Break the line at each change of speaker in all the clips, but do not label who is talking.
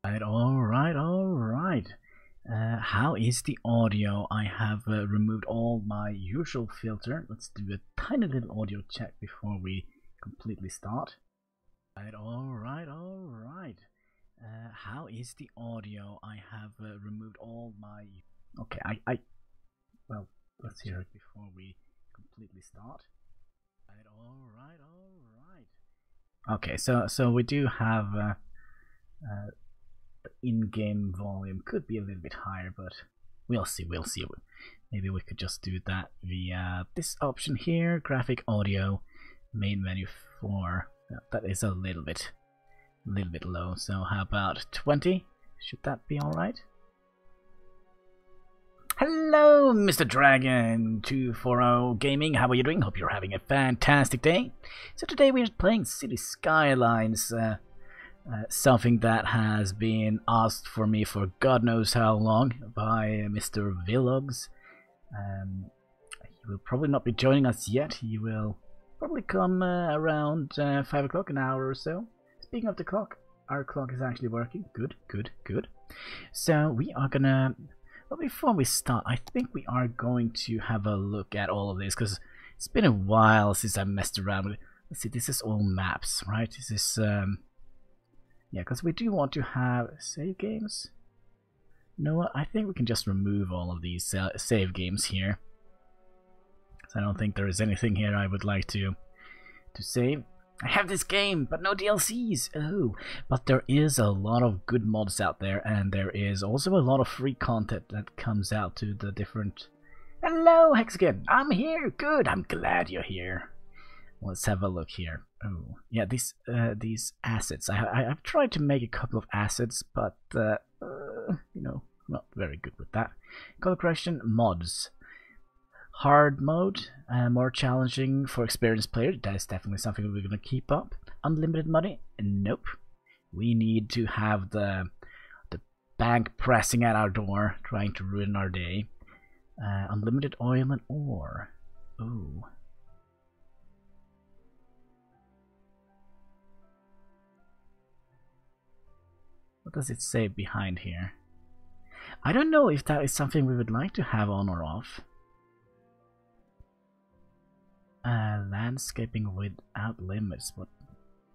Alright. How is the audio? I have removed all my usual filter. Let's do a tiny little audio check before we completely start. Alright. How is the audio? I have removed all my... Okay, well, let's hear it before we completely start. Alright. Okay, so we do have... in-game volume could be a little bit higher, but we'll see. Maybe we could just do that via this option here, graphic audio, main menu 4. That is a little bit low. So how about 20? Should that be all right? Hello, Mr. Dragon 240 Gaming. How are you doing? Hope you're having a fantastic day. So today we're playing City Skylines. Something that has been asked for me for God knows how long by Mr. Vlogs. He will probably not be joining us yet. He will probably come around 5 o'clock, an hour or so. Speaking of the clock, our clock is actually working. Good. So we are gonna... Well, before we start, I think we are going to have a look at all of this, because it's been a while since I messed around with it. Let's see, this is all maps, right? This is... Yeah, because we do want to have save games. You know what? I think we can just remove all of these save games here. So I don't think there is anything here I would like to save. I have this game, but no DLCs. Oh, but there is a lot of good mods out there, and there is also a lot of free content that comes out to the different... Hello, Hexagon. I'm here. Good. I'm glad you're here. Let's have a look here. Oh, yeah, these assets. I've tried to make a couple of assets, but you know, not very good with that. Color correction mods. Hard mode, more challenging for experienced players. That is definitely something we're gonna keep up. Unlimited money? Nope. We need to have the bank pressing at our door, trying to ruin our day. Unlimited oil and ore. Ooh. What does it say behind here? I don't know if that is something we would like to have on or off. Landscaping without limits. What?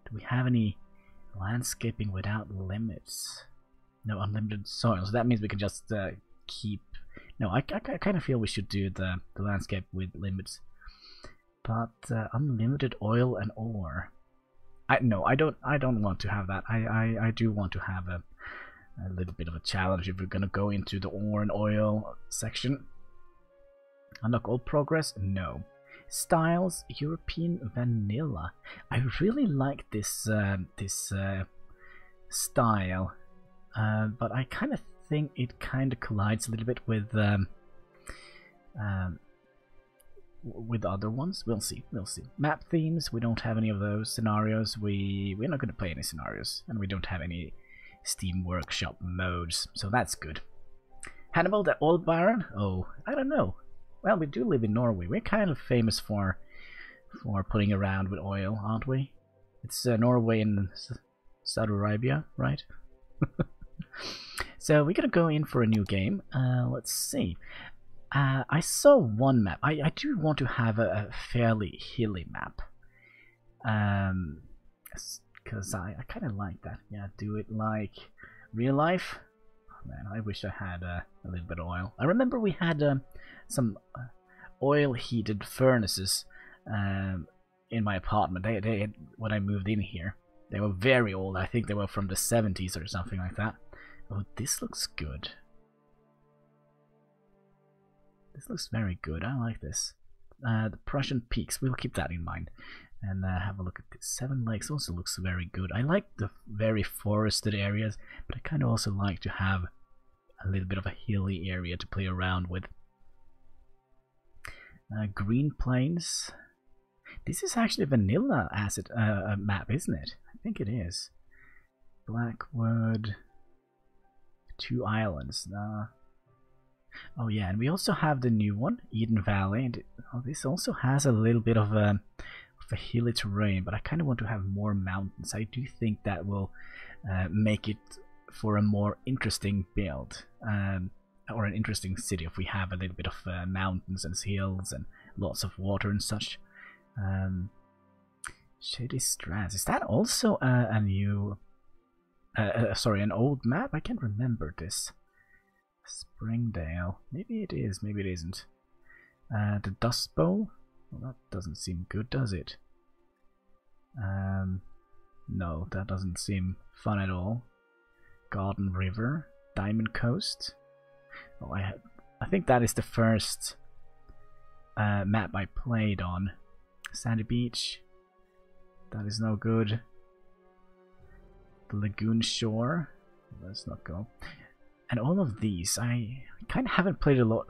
Do we have any landscaping without limits? No, unlimited soil. So that means we can just keep... No, I kind of feel we should do the landscape with limits. But unlimited oil and ore. No, I don't want to have that. I do want to have a little bit of a challenge if we're gonna go into the ore and oil section. Unlock all progress? No. Styles, European vanilla. I really like this style, but I kind of think it kind of collides a little bit with other ones. We'll see. Map themes, we don't have any of those. Scenarios, we're not going to play any scenarios, and we don't have any Steam Workshop modes, so that's good. Hannibal the Oil Baron? Oh, I don't know. Well, we do live in Norway. We're kind of famous for putting around with oil, aren't we? It's Norway and Saudi Arabia, right? So we're gonna go in for a new game. Let's see. I saw one map. I do want to have a fairly hilly map. Because I kind of like that. Yeah, do it like real life. Oh, man, I wish I had a little bit of oil. I remember we had some oil-heated furnaces in my apartment. They had, when I moved in here. They were very old. I think they were from the 70s or something like that. Oh, this looks good. This looks very good. I like this. The Prussian Peaks. We'll keep that in mind. And have a look at this. Seven Lakes also looks very good. I like the very forested areas, but I kind of also like to have a little bit of a hilly area to play around with. Green Plains. This is actually a vanilla asset map, isn't it? I think it is. Blackwood. 2 islands. Oh yeah, and we also have the new one, Eden Valley. And this also has a little bit of a hilly terrain, but I kind of want to have more mountains. I do think that will make it for a more interesting build, or an interesting city if we have a little bit of mountains and hills and lots of water and such. Shady Strands, is that also a new, sorry, an old map? I can't remember this. Springdale, maybe it is, maybe it isn't. The Dust Bowl, well, that doesn't seem good, does it? No, that doesn't seem fun at all. Garden River, Diamond Coast. Oh, I think that is the first map I played on. Sandy Beach, that is no good. The Lagoon Shore, let's not go. And all of these, I kind of haven't played a lot.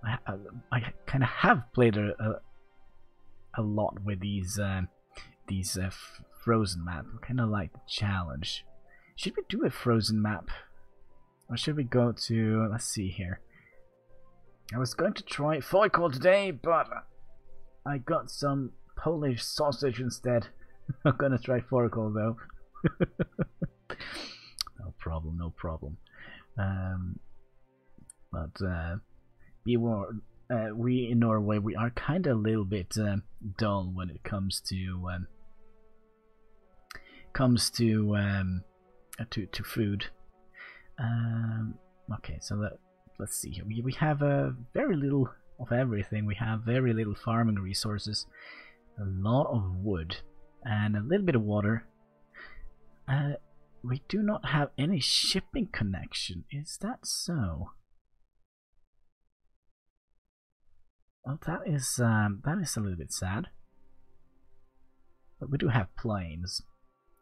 I kind of have played a lot with these frozen map. I kind of like the challenge. Should we do a frozen map, or should we go to? Let's see here. I was going to try Foicall today, but I got some Polish sausage instead. I'm gonna try Foicall though. No problem, no problem. But we in Norway, we are kind of a little bit dull when it comes to food. Okay, so let's see here. We have very little of everything. We have very little farming resources, a lot of wood, and a little bit of water. We do not have any shipping connection. Is that so? Well, that is a little bit sad. But we do have plains.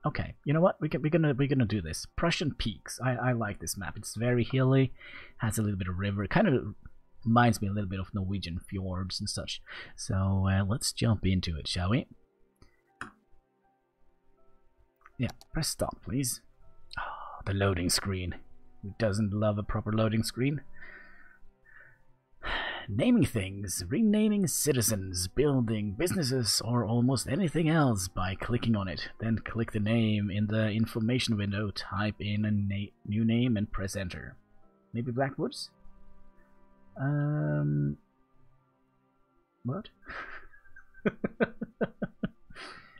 Okay, you know what? We're gonna do this. Prussian Peaks. I like this map. It's very hilly, has a little bit of river. It kind of reminds me a little bit of Norwegian fjords and such. So let's jump into it, shall we? Yeah, press stop, please. Oh, the loading screen. Who doesn't love a proper loading screen? Naming things, renaming citizens, building, businesses, or almost anything else by clicking on it. Then click the name in the information window, type in a new name and press enter. Maybe Blackwoods? What?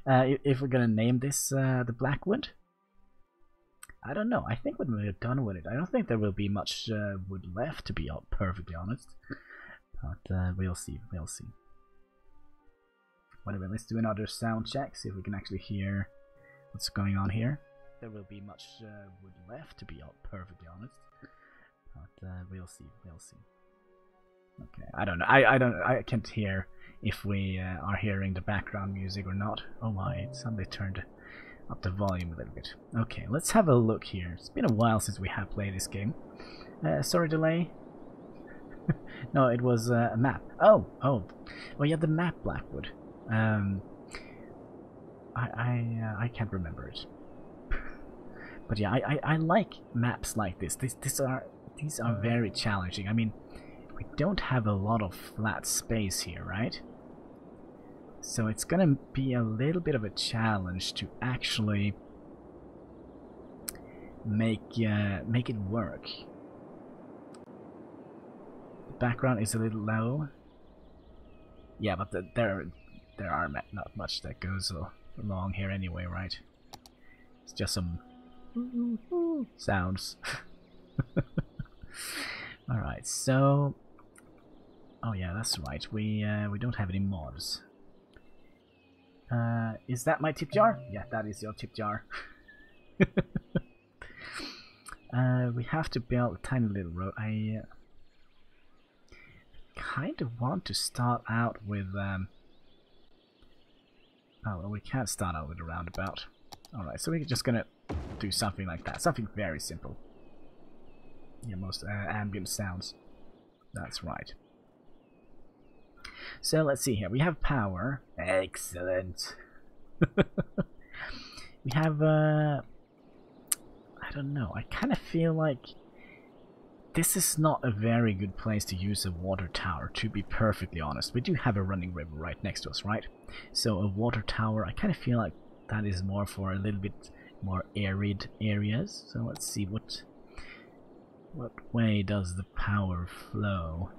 If we're gonna name this the Blackwood? I don't know. I think when we're done with it, I don't think there will be much wood left, to be perfectly honest. But we'll see, we'll see. Whatever, let's do another sound check, see if we can actually hear what's going on here. There will be much wood left, to be perfectly honest. But we'll see, we'll see. Okay, I don't know. I can't hear if we are hearing the background music or not. Oh my, somebody turned up the volume a little bit. Okay, let's have a look here. It's been a while since we have played this game. Sorry, delay. No, it was a map. Oh, well, yeah, the map Blackwood. I can't remember it. But yeah, I like maps like this. These are very challenging. I mean, we don't have a lot of flat space here, right? So it's gonna be a little bit of a challenge to actually make it work. The background is a little low. Yeah, but there are not much that goes along here anyway, right? It's just some sounds. All right, so oh yeah, that's right. We don't have any mods. Is that my tip jar? Yeah, that is your tip jar. We have to build a tiny little road. I kind of want to start out with oh well, we can't start out with a roundabout. Alright, so we're just gonna do something like that. Something very simple. Yeah, most ambient sounds. That's right. So let's see here. We have power. Excellent. We have I don't know. I kind of feel like this is not a very good place to use a water tower, to be perfectly honest. We do have a running river right next to us, right? So a water tower, I kind of feel like that is more for a little bit more arid areas. So let's see what way does the power flow.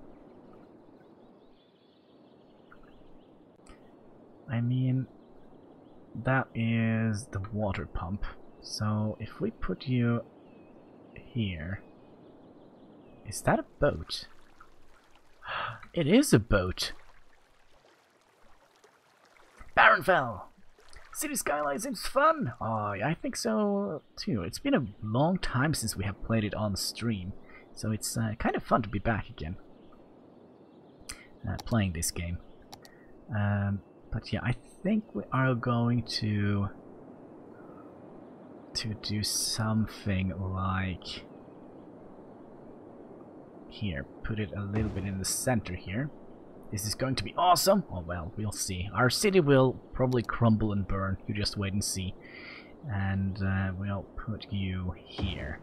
I mean, that is the water pump. So if we put you here, is that a boat? It is a boat. Baronfell! City Skylines seems fun! Oh, yeah, I think so too. It's been a long time since we have played it on stream, so it's kind of fun to be back again playing this game. But yeah, I think we are going to do something like here, put it a little bit in the center here. Is this going to be awesome? Oh well, we'll see. Our city will probably crumble and burn. You just wait and see. And we'll put you here.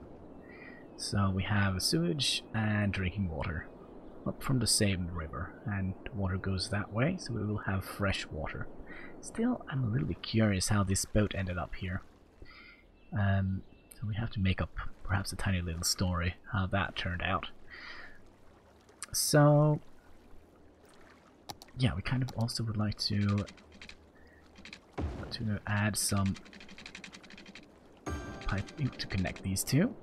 So we have sewage and drinking water up from the same river, and water goes that way, so we will have fresh water. Still, I'm a little bit curious how this boat ended up here. So we have to make up perhaps a tiny little story how that turned out. So yeah, we kind of also would like to add some piping to connect these two.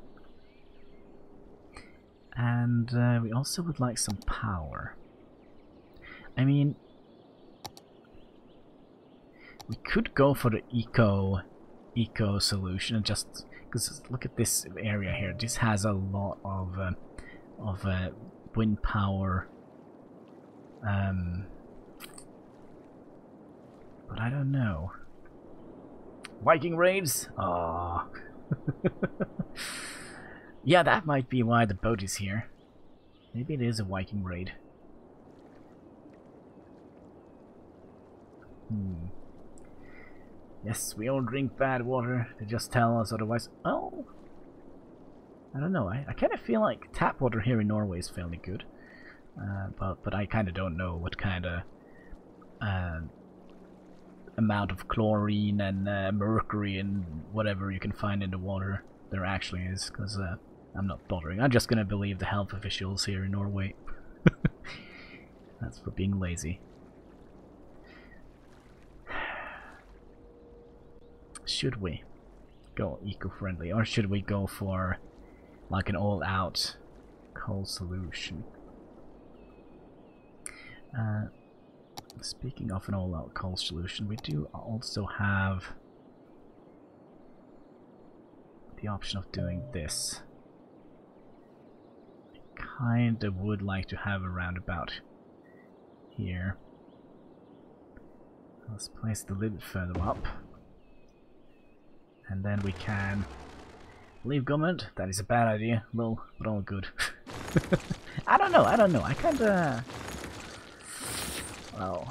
And we also would like some power. I mean, we could go for the eco solution and just, because look at this area here. This has a lot of wind power. But I don't know. Viking raids? Ah. Yeah, that might be why the boat is here. Maybe it is a Viking raid. Yes, we all drink bad water. They just tell us otherwise. Oh! I don't know. I kind of feel like tap water here in Norway is fairly good. But I kind of don't know what kind of amount of chlorine and mercury and whatever you can find in the water there actually is, because I'm not bothering. I'm just gonna believe the health officials here in Norway. That's for being lazy. Should we go eco-friendly, or should we go for like an all-out coal solution? Speaking of an all-out coal solution, we do also have the option of doing this. I kinda would like to have a roundabout here. Let's place it a little bit further up. And then we can leave government. That is a bad idea. Well, but all good. I don't know. I kinda... Well,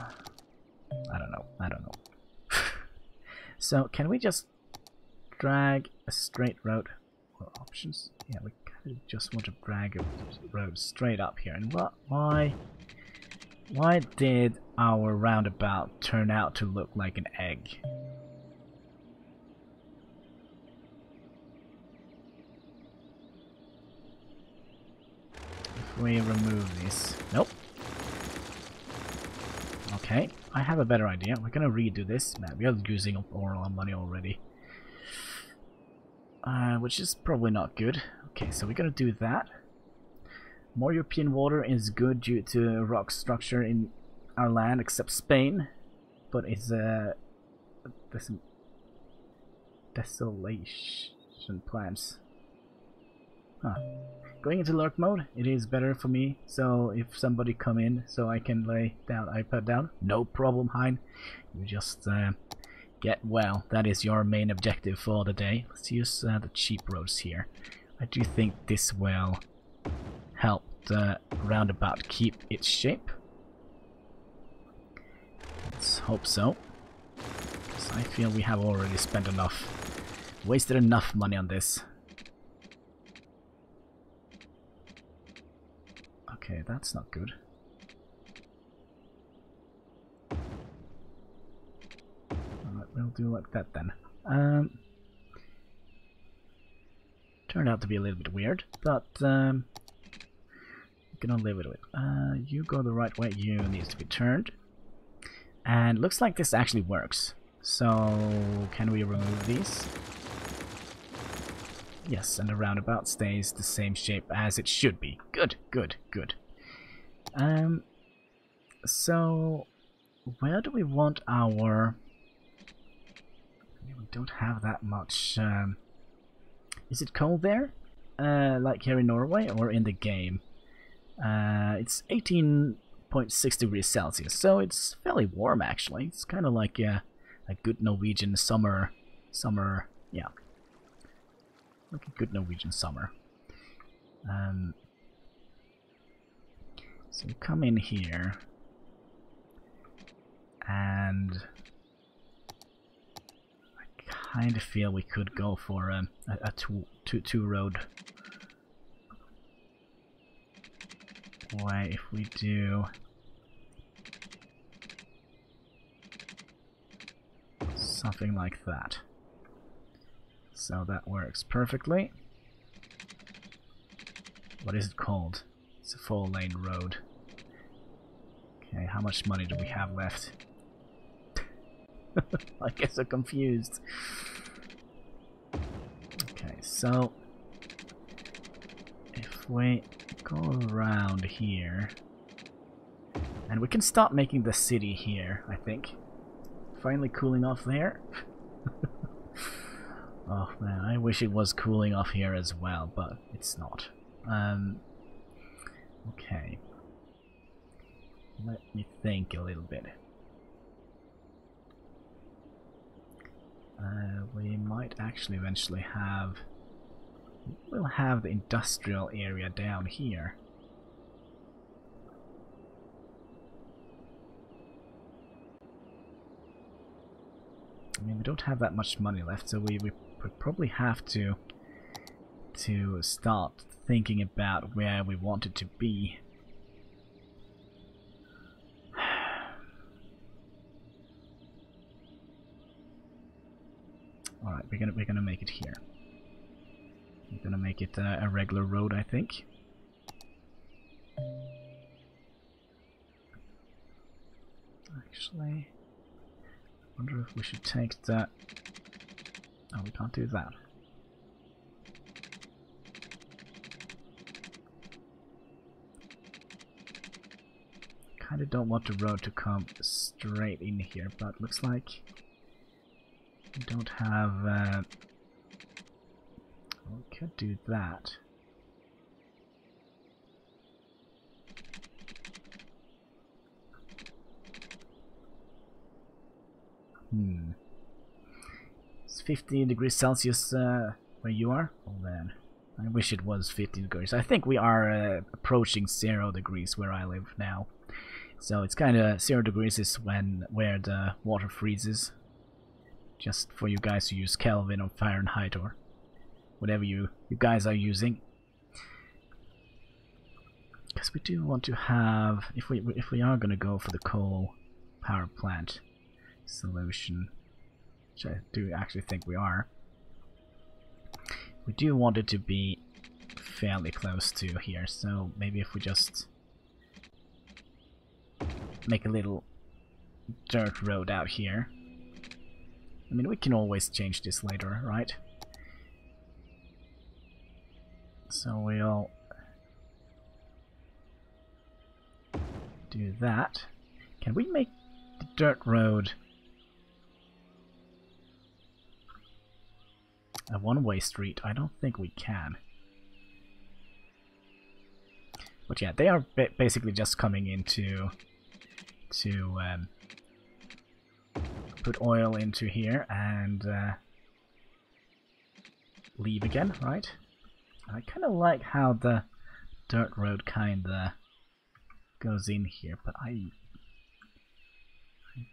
I don't know. So, can we just drag a straight road? Or options? Yeah, we kind of just want to drag a road straight up here. And why did our roundabout turn out to look like an egg? If we remove these... Nope. Okay, I have a better idea. We're gonna redo this. Man, we are using up all our money already. Which is probably not good. Okay, so we're gonna do that. More European water is good due to rock structure in our land, except Spain. But it's desolation plants. Huh. Going into lurk mode, it is better for me, so if somebody come in so I can lay down iPad down, no problem, Hein. You just get well. That is your main objective for the day. Let's use the cheap roads here. I do think this will help the roundabout keep its shape. Let's hope so. Because I feel we have already spent enough, wasted enough money on this. Okay, that's not good. Alright, we'll do like that then. Turned out to be a little bit weird, but we can live with it. You go the right way, you need to be turned. And looks like this actually works. So, can we remove these? Yes, and the roundabout stays the same shape as it should be. Good, good, good. So, where do we want our... We don't have that much... Is it cold there? Like here in Norway or in the game? It's 18.6 degrees Celsius, so it's fairly warm actually. It's kind of like a good Norwegian summer, yeah. Like a good Norwegian summer. So we come in here, and I kind of feel we could go for a two road way if we do something like that. So that works perfectly. What is it called? It's a 4-lane road. Okay, how much money do we have left? I get so confused. Okay, so if we go around here, and we can start making the city here, I think. Finally cooling off there. Oh man, I wish it was cooling off here as well, but it's not. Okay. Let me think a little bit. We might actually eventually have... We'll have the industrial area down here. I mean, we don't have that much money left, so we probably have to start thinking about where we want it to be. All right, we're gonna make it here. We're gonna make it a regular road, I think. Actually, I wonder if we should take that. Oh, we can't do that. Kinda don't want the road to come straight in here, but looks like we don't have... we could do that. It's 15 degrees Celsius where you are? Oh man, I wish it was 15 degrees. I think we are approaching 0 degrees where I live now. So it's kind of 0 degrees is where the water freezes. Just for you guys who use Kelvin or Fahrenheit or whatever you guys are using. Because we do want to have, if we are going to go for the coal power plant solution, which I do actually think we are, we do want it to be fairly close to here. So maybe if we just make a little dirt road out here. I mean, we can always change this later, right? So we'll do that. Can we make the dirt road a one-way street? I don't think we can. But yeah, they are basically just coming in to put oil into here and leave again, right? I kind of like how the dirt road kind of goes in here, but I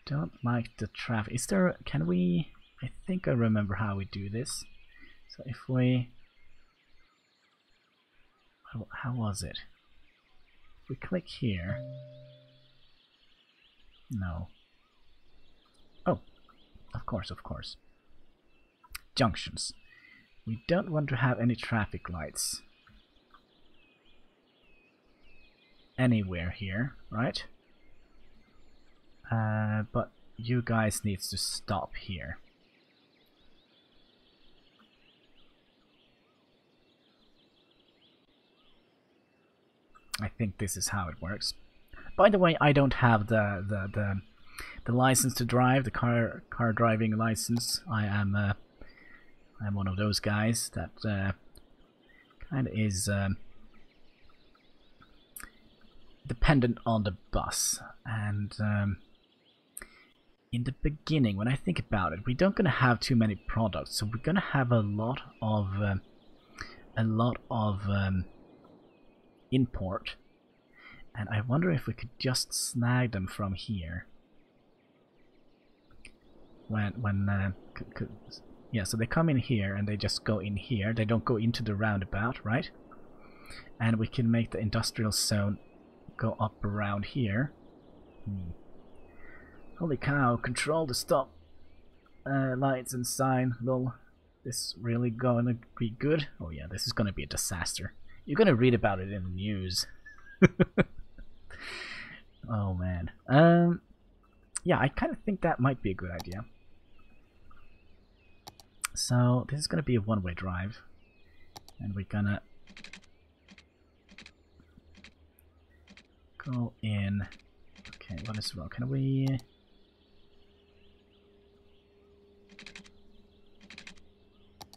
don't like the traffic. Is there, can we, I think I remember how we do this. So if we, how was it? If we click here, no. Oh, of course. Junctions. we don't want to have any traffic lights anywhere here, right? But you guys needs to stop here. I think this is how it works. By the way, I don't have the license to drive, the car driving license. I'm one of those guys that kind of is dependent on the bus. And in the beginning, when I think about it, we don't gonna have too many products, so we're gonna have a lot of import. And I wonder if we could just snag them from here. Yeah, so they come in here and they just go in here. They don't go into the roundabout, right? And we can make the industrial zone go up around here. Holy cow, control the stop lights and sign. Lol, this really gonna be good? Oh yeah, this is gonna be a disaster. You're gonna read about it in the news. Oh man. Yeah, I kind of think that might be a good idea. So this is gonna be a one-way drive, and we're gonna go in. Okay, what is wrong? Can we?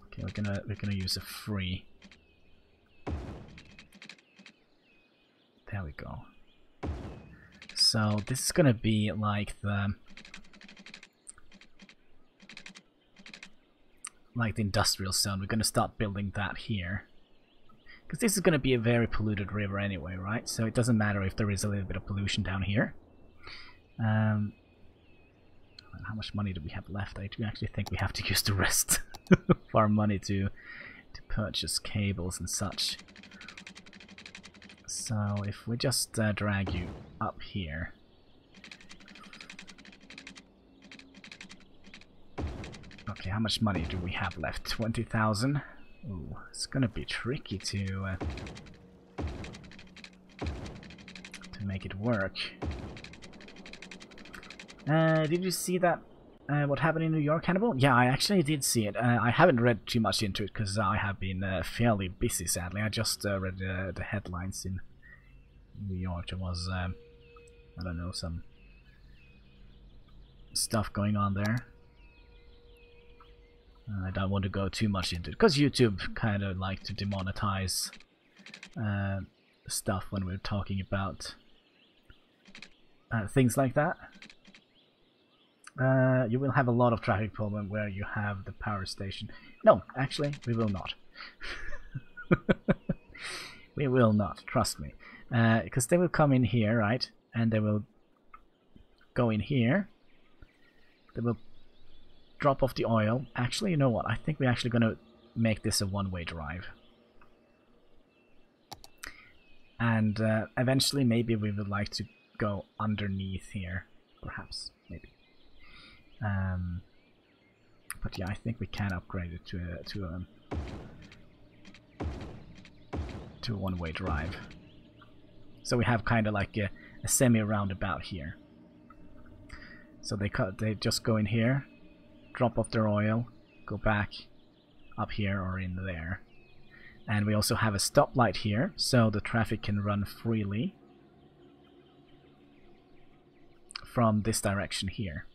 Okay, we're gonna use a free. There we go. So this is gonna be like the industrial zone. We're gonna start building that here, because this is gonna be a very polluted river anyway, right? So it doesn't matter if there is a little bit of pollution down here. How much money do we have left? I do actually think we have to use the rest of our money to purchase cables and such. So if we just drag you up here. Okay, how much money do we have left? 20,000? Ooh, it's gonna be tricky to make it work. Did you see that? What happened in New York, Hannibal? Yeah, I actually did see it. I haven't read too much into it because I have been fairly busy, sadly. I just read the headlines in New York. There was, I don't know, some stuff going on there. I don't want to go too much into it because YouTube kind of like to demonetize stuff when we're talking about things like that. You will have a lot of traffic problem where you have the power station. No, actually, we will not. We will not, trust me. Because they will come in here, right? And they will go in here. They will drop off the oil. Actually, you know what? I think we're actually going to make this a one-way drive. And eventually, maybe we would like to go underneath here. Perhaps, maybe. But yeah, I think we can upgrade it to a one-way drive. So we have kind of like a semi-roundabout here. So they just go in here, drop off their oil, go back up here or in there. And we also have a stoplight here, so the traffic can run freely from this direction here.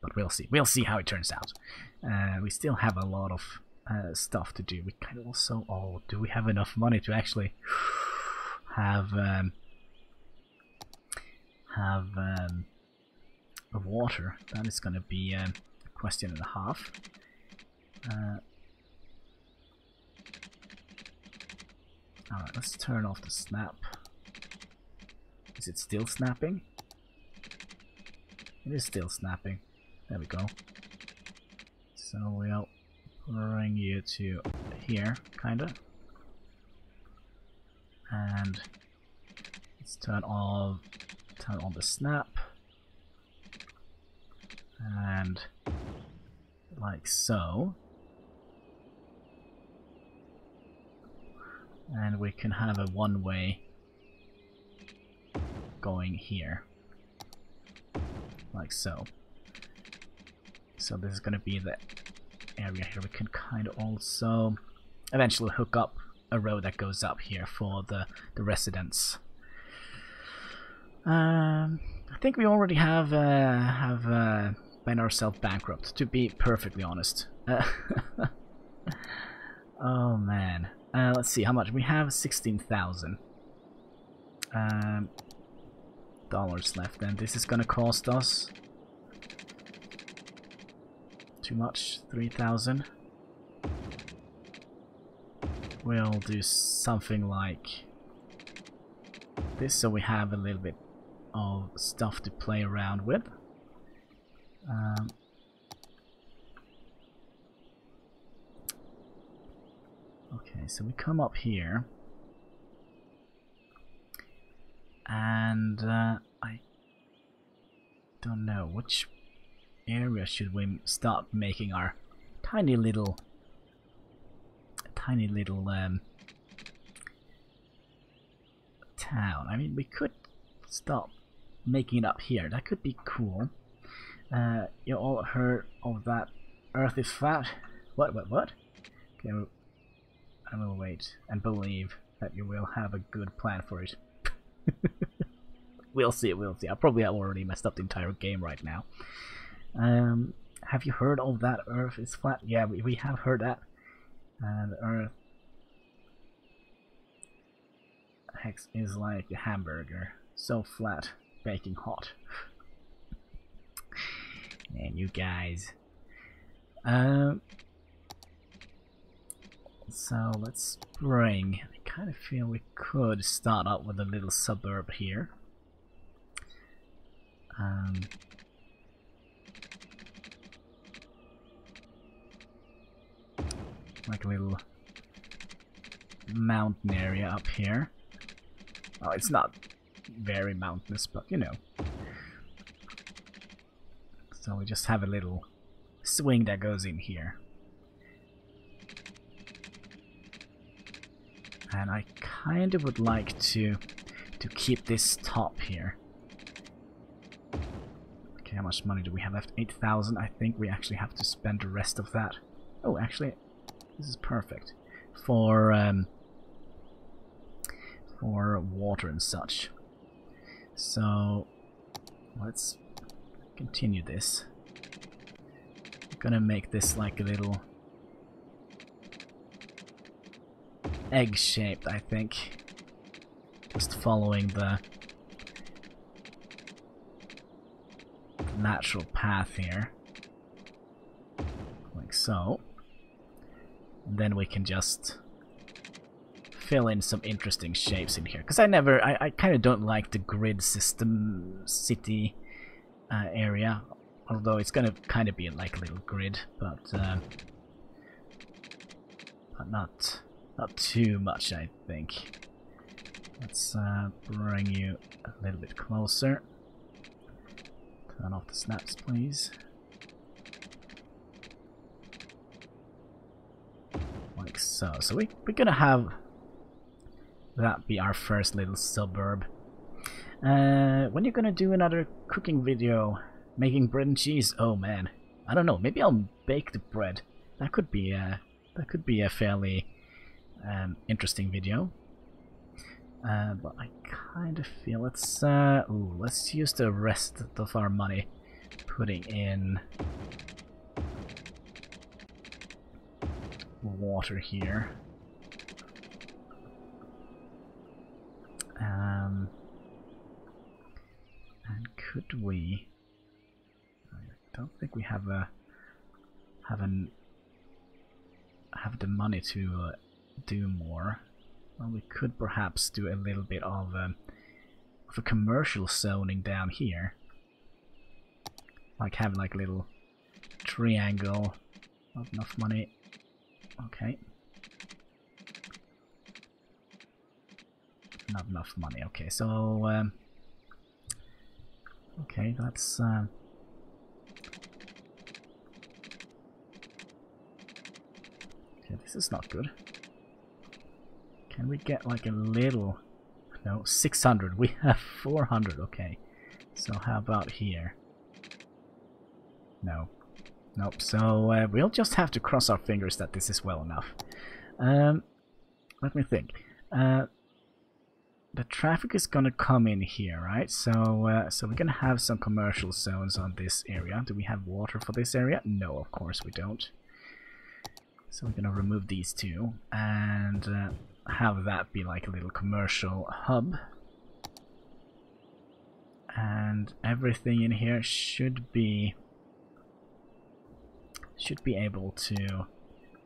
But we'll see. We'll see how it turns out. We still have a lot of stuff to do. We kind of also... Oh, do we have enough money to actually have water? That is going to be a question and a half. Alright, let's turn off the snap. Is it still snapping? It is still snapping. There we go. So we'll bring you to here, kinda. And let's turn on the snap. And like so. And we can have a one-way going here. Like so. So this is going to be the area here. We can kind of also eventually hook up a road that goes up here for the residents. I think we already have been ourselves bankrupt, to be perfectly honest. Oh man. Let's see how much we have. 16,000 dollars left, and this is gonna cost us too much. 3,000. We'll do something like this, so we have a little bit of stuff to play around with. Okay, so we come up here, and I don't know which area should we start making our tiny little town. I mean, we could start making it up here. That could be cool. You all heard of that Earth is flat? What? Okay, I will wait and believe that you will have a good plan for it. We'll see. I probably have already messed up the entire game right now. Have you heard of that Earth is flat? Yeah, we have heard that. The Earth hex is like a hamburger, so flat, baking hot. Man, you guys. So let's bring. I kind of feel we could start out with a little suburb here. Like a little mountain area up here. Oh, it's not very mountainous, but you know. So we just have a little swing that goes in here. And I kind of would like to keep this top here. Okay, how much money do we have left? 8,000. I think we actually have to spend the rest of that. Oh, actually, this is perfect for water and such. So let's continue this. I'm gonna make this like a little egg shaped, I think. Just following the natural path here. Like so. And then we can just fill in some interesting shapes in here. Because I kind of don't like the grid system city area. Although it's gonna kind of be like a little grid, but not too much, I think. Let's bring you a little bit closer. Turn off the snaps, please. Like so. So we're gonna have that be our first little suburb. When you're gonna do another cooking video, making bread and cheese? Oh man, I don't know. Maybe I'll bake the bread. That could be a fairly interesting video. But I kind of feel let's use the rest of our money putting in water here. And could we? I don't think we have the money to do more. Well, we could perhaps do a little bit of a commercial zoning down here, like having like a little triangle. Not enough money. Okay. Not enough money. Okay, so okay, that's okay. This is not good. Can we get like a little... No, 600. We have 400. Okay. So how about here? No. Nope. So we'll just have to cross our fingers that this is well enough. Let me think. The traffic is gonna come in here, right? So so we're gonna have some commercial zones on this area. Do we have water for this area? No, of course we don't. So we're gonna remove these two and have that be like a little commercial hub. And everything in here should be able to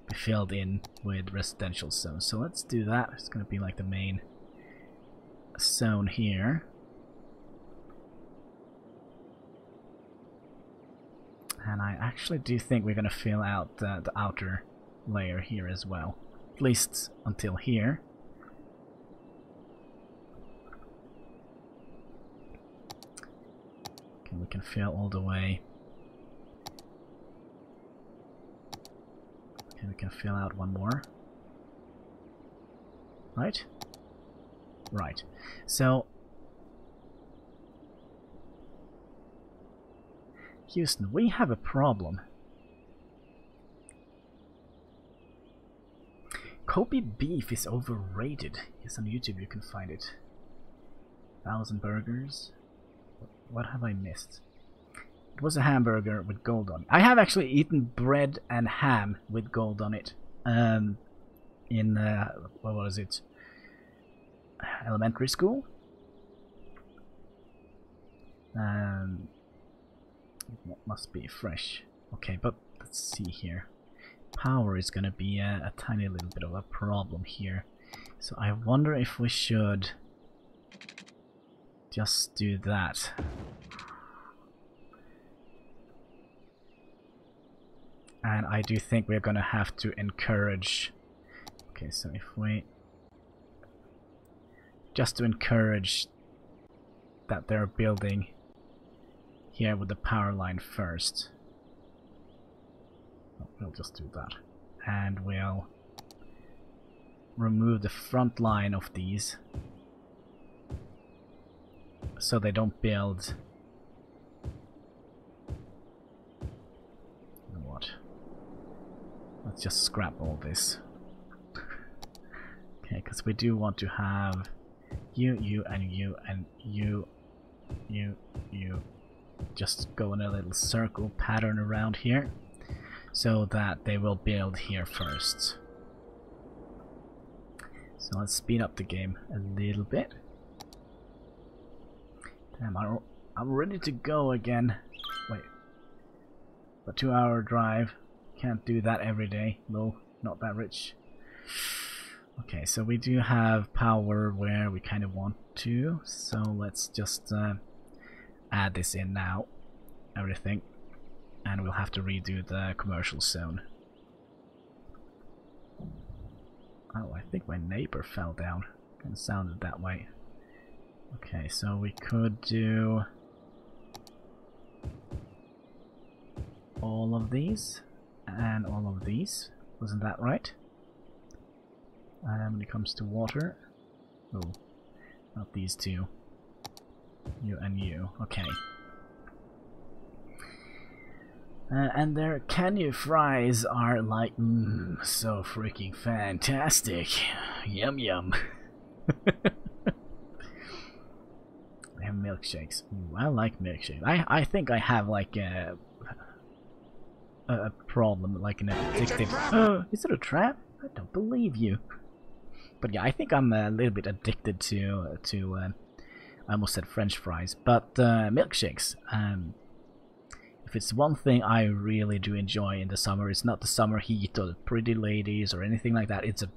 be filled in with residential zones. So let's do that. It's gonna be like the main zone here. And I actually do think we're gonna fill out the outer layer here as well, at least until here. Okay, we can fill all the way. Okay, we can fill out one more. Right? Right. So Houston, we have a problem. Kobe beef is overrated. Yes, on YouTube you can find it. 1,000 burgers. What have I missed? It was a hamburger with gold on it. I have actually eaten bread and ham with gold on it. In what was it? Elementary school. It must be fresh. Okay, but let's see here. Power is gonna be a tiny little bit of a problem here. So I wonder if we should just do that. And I do think we're gonna have to encourage... Okay, so if we... Just to encourage that they're building here with the power line first. We'll just do that. And we'll remove the front line of these so they don't build... You know what? Let's just scrap all this. Okay, because we do want to have you, and you, and you. Just go in a little circle pattern around here so that they will build here first. So let's speed up the game a little bit. Damn, I'm ready to go again. Wait. A 2-hour drive. Can't do that every day. No, not that rich. Okay, so we do have power where we kind of want to. So let's just add this in now. Everything. And we'll have to redo the commercial zone. Oh, I think my neighbor fell down. Kind of sounded that way. Okay, so we could do all of these and all of these. Wasn't that right? When it comes to water, oh, not these two. You and you. Okay. And their canyon fries are like, so freaking fantastic. Yum yum. They have milkshakes. Ooh, I like milkshakes. I think I have like a problem, like an addictive. Is it a trap? I don't believe you. But yeah, I think I'm a little bit addicted to I almost said French fries, but milkshakes. If it's one thing I really do enjoy in the summer, it's not the summer heat or the pretty ladies or anything like that. It's a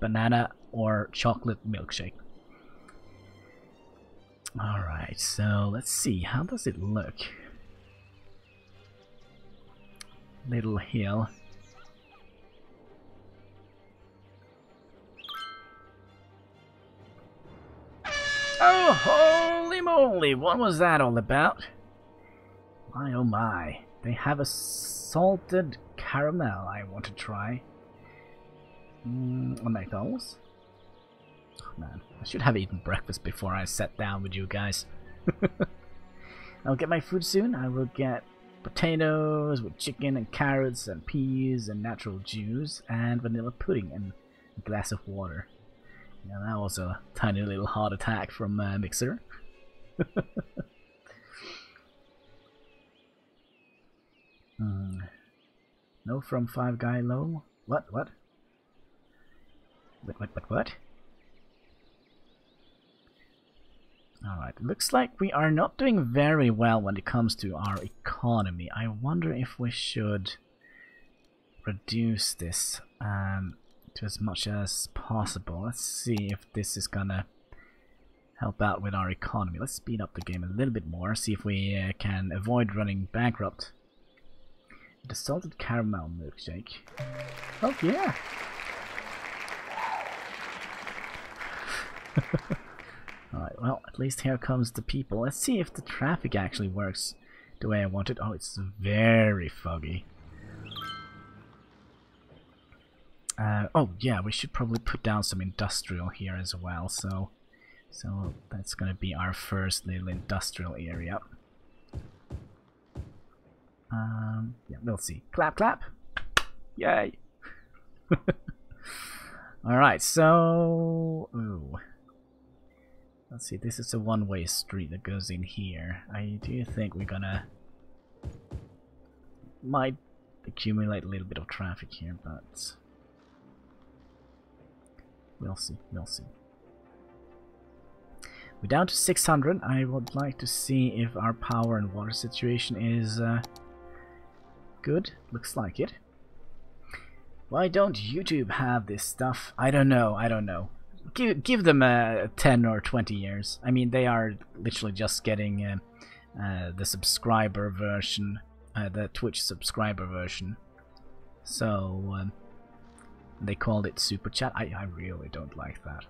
banana or chocolate milkshake. Alright, so let's see. How does it look? Little hill. Oh, holy moly! What was that all about? My oh my. They have a salted caramel I want to try. On McDonald's? Oh man, I should have eaten breakfast before I sat down with you guys. I'll get my food soon. I will get potatoes with chicken and carrots and peas and natural juice and vanilla pudding and a glass of water. Yeah, that was a tiny little heart attack from Mixer. No from Five Guy Low? What? What? What? Alright, looks like we are not doing very well when it comes to our economy. I wonder if we should reduce this to as much as possible. Let's see if this is gonna help out with our economy. Let's speed up the game a little bit more, see if we can avoid running bankrupt. The salted caramel milkshake. Oh yeah! Alright, well, at least here comes the people. Let's see if the traffic actually works the way I want it. Oh, it's very foggy. Oh yeah, we should probably put down some industrial here as well. So that's gonna be our first little industrial area. Yeah, we'll see. Clap, clap! Yay! Alright, so... Ooh. Let's see, this is a one-way street that goes in here. I do think we're gonna... might accumulate a little bit of traffic here, but... we'll see, we'll see. We're down to 600. I would like to see if our power and water situation is good. Looks like it. Why don't YouTube have this stuff? I don't know, I don't know. Give them 10 or 20 years. I mean, they are literally just getting the subscriber version, the Twitch subscriber version. So they called it Super Chat. I really don't like that.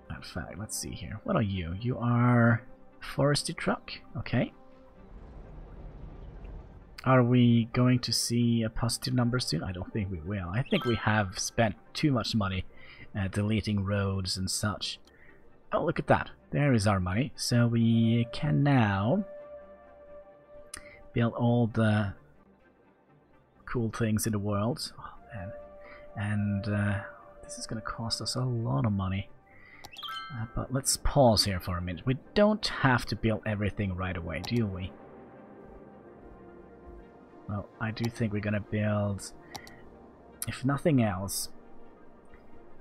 In fact, let's see here. What are you? You are forestry truck. Okay. Are we going to see a positive number soon? I don't think we will. I think we have spent too much money deleting roads and such. Oh, look at that. There is our money. So we can now build all the cool things in the world. Oh, man. And this is going to cost us a lot of money. But let's pause here for a minute. We don't have to build everything right away, do we? Well, I do think we're gonna build, if nothing else.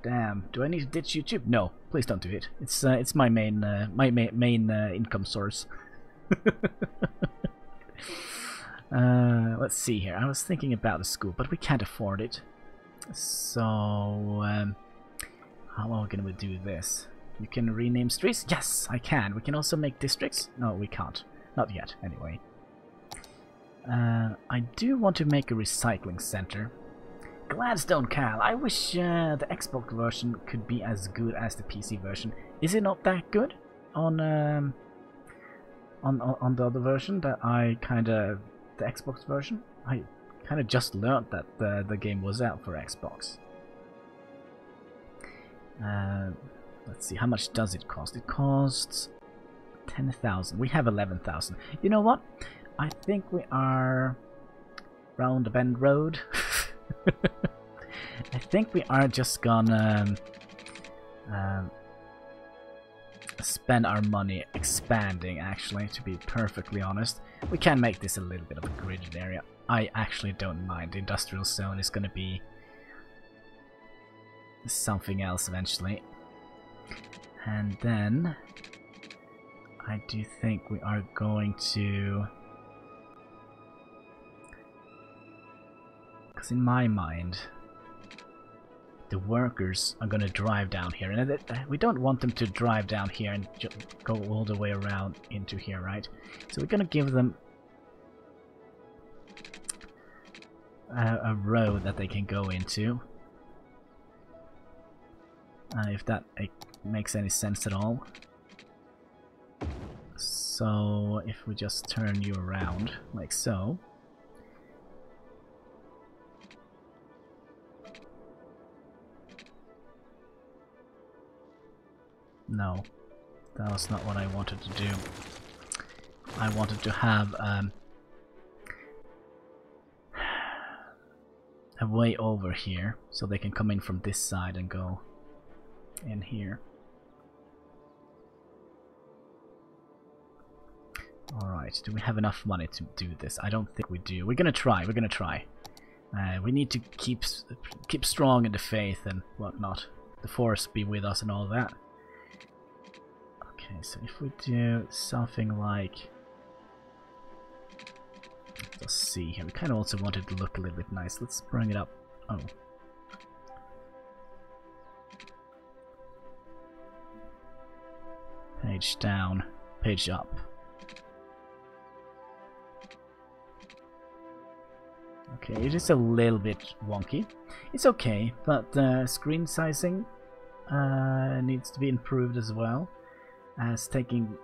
Damn, do I need to ditch YouTube? No, please don't do it. It's my main income source. Let's see here. I was thinking about the school, but we can't afford it. So, how are we gonna do this? You can rename streets? Yes, I can. We can also make districts? No, we can't. Not yet, anyway. I do want to make a recycling center. Gladstone Cal. I wish the Xbox version could be as good as the PC version. Is it not that good on the other version that the Xbox version? I kind of just learned that the game was out for Xbox. Let's see, how much does it cost? It costs 10,000. We have 11,000. You know what? I think we are round the bend road. I think we are just gonna spend our money expanding, actually, to be perfectly honest. We can make this a little bit of a gridded area. I actually don't mind. The industrial zone is gonna be something else eventually. And then I do think we are going to... because in my mind, the workers are going to drive down here. And we don't want them to drive down here and go all the way around into here, right? So we're going to give them a road that they can go into. If that makes any sense at all. So if we just turn you around like so. No, that was not what I wanted to do. I wanted to have a way over here, so they can come in from this side and go in here. Alright, do we have enough money to do this? I don't think we do. We're gonna try, we need to keep strong in the faith and whatnot. The force be with us and all that. Okay, so if we do something like... Let's see here, we kind of also want it to look a little bit nice. Let's bring it up. Oh. Page down, page up. Okay, it is a little bit wonky. It's okay, but screen sizing needs to be improved as well as taking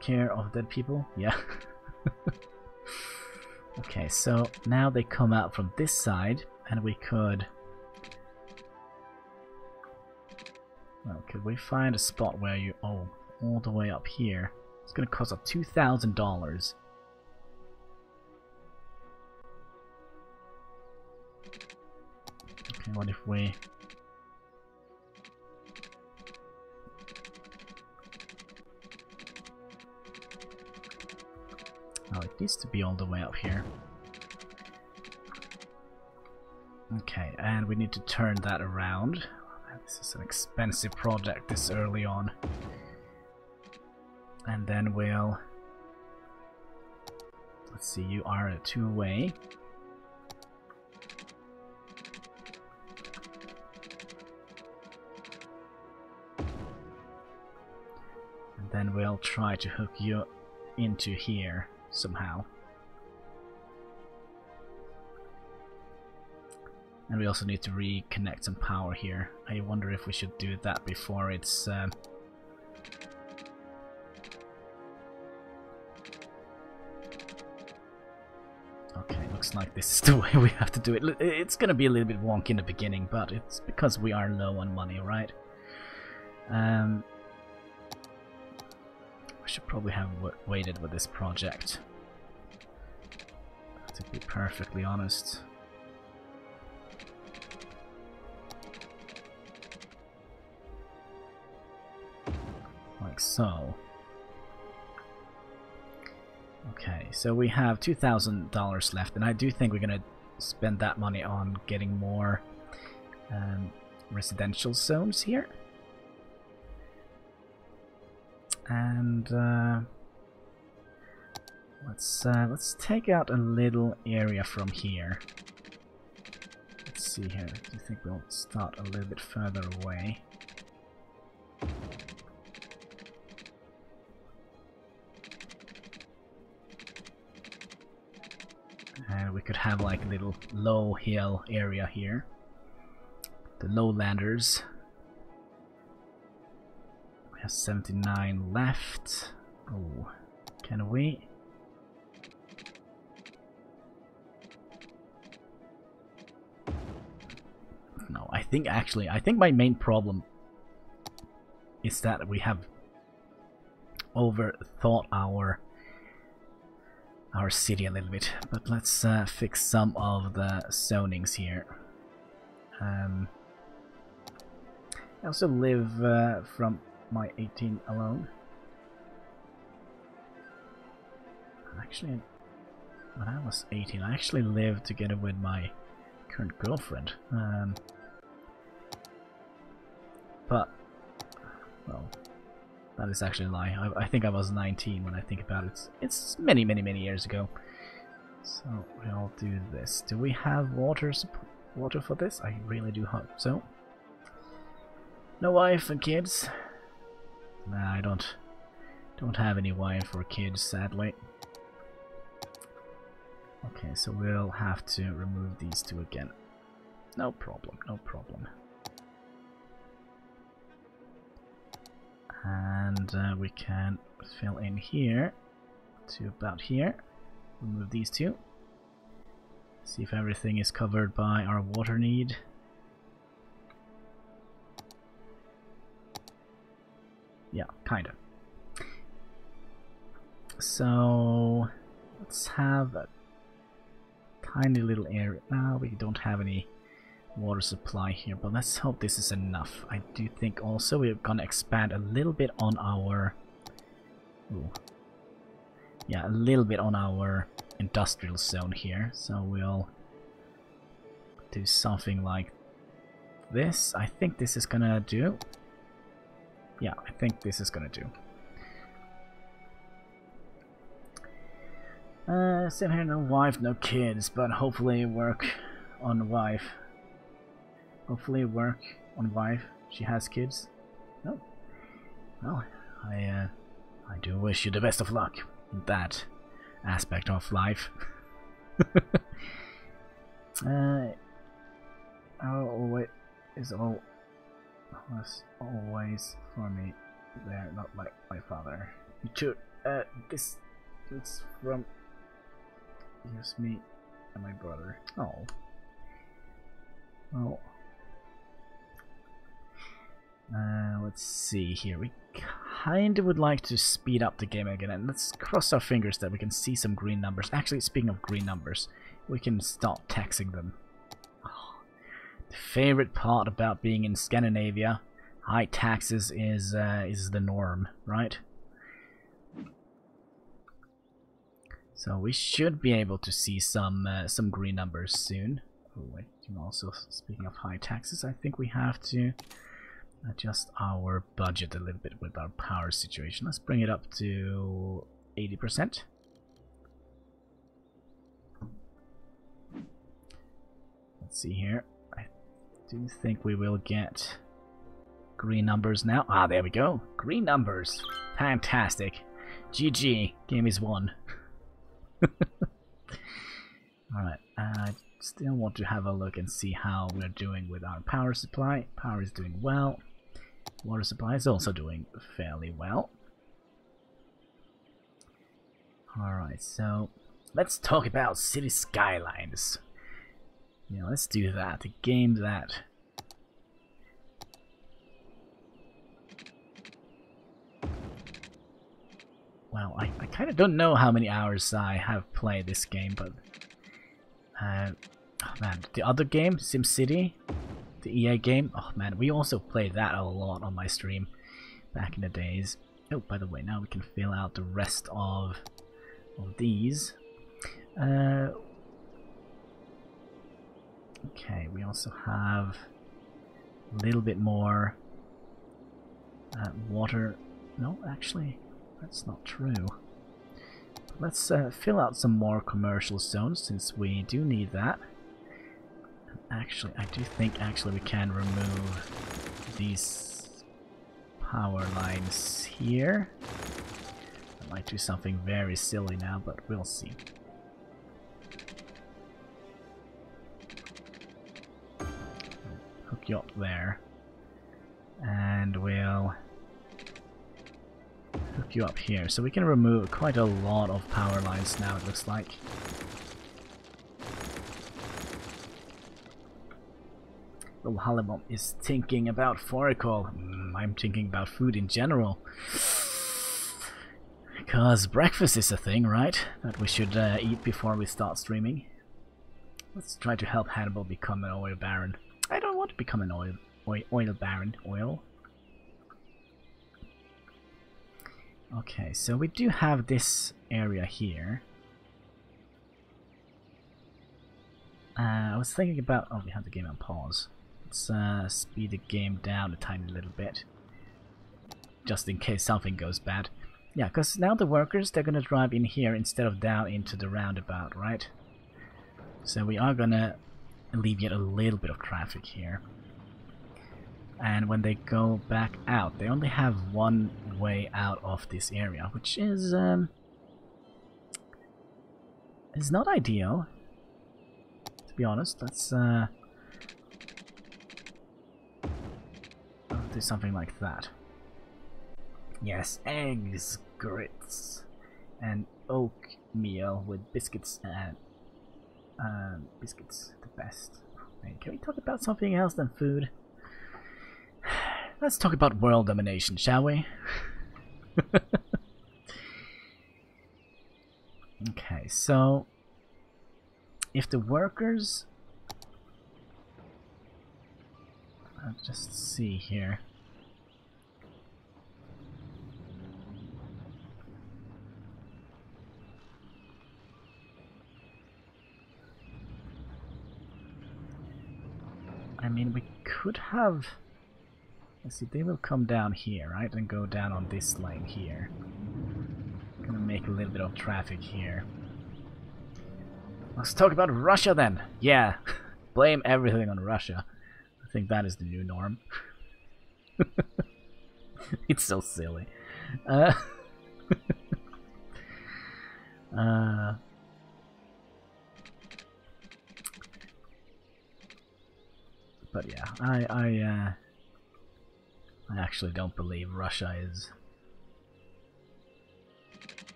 care of dead people. Yeah. Okay, so now they come out from this side, and we could... Well, could we find a spot where you... Oh, all the way up here. It's gonna cost us $2,000. Okay, what if we... Oh, it needs to be all the way up here. Okay, and we need to turn that around. This is an expensive project this early on. And then we'll... Let's see, you are a two-way. And then we'll try to hook you into here somehow. And we also need to reconnect some power here. I wonder if we should do that before it's... Okay, looks like this is the way we have to do it. It's gonna be a little bit wonky in the beginning, but it's because we are low on money, right? We should probably have waited with this project, to be perfectly honest. Like so. Okay, so we have $2,000 left, and I do think we're gonna spend that money on getting more residential zones here. And let's take out a little area from here. Let's see here. Do you think we'll start a little bit further away? And we could have like a little low hill area here. The lowlanders. We have 79 left. Oh, can we? No, I think my main problem is that we have overthought our city a little bit, but let's fix some of the zonings here. I also live from my 18 alone. Actually, when I was 18, I actually lived together with my current girlfriend. But, well, that is actually a lie. I think I was 19 when I think about it. It's many years ago. So we'll do this. Do we have water for this? I really do hope so. No wife and kids? Nah, I don't have any wife or kids, sadly. Okay, so we'll have to remove these two again. No problem, no problem. And we can fill in here to about here. Remove these two. See if everything is covered by our water need. Yeah, kind of. So let's have a tiny little area. Now we don't have any water supply here, but let's hope this is enough. I do think also we're gonna expand a little bit on our a little bit on our industrial zone here. So we'll do something like this. I think this is gonna do. Yeah, I think this is gonna do. Sitting here, no wife, no kids, but hopefully work on wife. Hopefully work on wife. She has kids. Oh, well, I do wish you the best of luck in that aspect of life. Always is always for me. There, not like my father. You should. This is from. Here's me and my brother. Oh. Well. Let's see here. We kind of would like to speed up the game again, and let's cross our fingers that we can see some green numbers. Actually, speaking of green numbers, we can stop taxing them. Oh, the favorite part about being in Scandinavia, high taxes is the norm, right? So we should be able to see some green numbers soon. Oh wait, and also speaking of high taxes, I think we have to adjust our budget a little bit with our power situation. Let's bring it up to 80%. Let's see here. I do think we will get green numbers now. Ah, there we go. Green numbers. Fantastic. GG. Game is won. Alright, I still want to have a look and see how we're doing with our power supply. Power is doing well. Water supply is also doing fairly well. Alright, so let's talk about City Skylines. You know, let's do that. A game that well, I kind of don't know how many hours I have played this game, but oh man, the other game, SimCity, the EA game, oh man, we also played that a lot on my stream back in the days. Oh, by the way, now we can fill out the rest of these. Okay, we also have a little bit more water. No, actually, that's not true. Let's fill out some more commercial zones, since we do need that. Actually, I do think we can remove these power lines here. I might do something very silly now, but we'll see. Hook you up there, and we'll hook you up here, so we can remove quite a lot of power lines now, it looks like. Little Hannibal is thinking about Foracle. I'm thinking about food in general. Because breakfast is a thing, right? That we should eat before we start streaming. Let's try to help Hannibal become an oil baron. I don't want to become an oil baron. Oil? Okay, so we do have this area here. I was thinking about... Oh, we have the game on pause. Let's speed the game down a tiny little bit, just in case something goes bad. Yeah, because now the workers, they're gonna drive in here instead of down into the roundabout, right? So we are gonna alleviate a little bit of traffic here. And when they go back out, they only have one way out of this area, which is not ideal, to be honest. Let's do something like that. Yes, eggs, grits, and oatmeal with biscuits and biscuits, the best. Hey, can we talk about something else than food? Let's talk about world domination, shall we? Okay, so if the workers... I'll just see here. I mean, we could have... Let's see, they will come down here, right? And go down on this lane here. Gonna make a little bit of traffic here. Let's talk about Russia then! Yeah! Blame everything on Russia. I think that is the new norm. It's so silly. But yeah, I actually don't believe Russia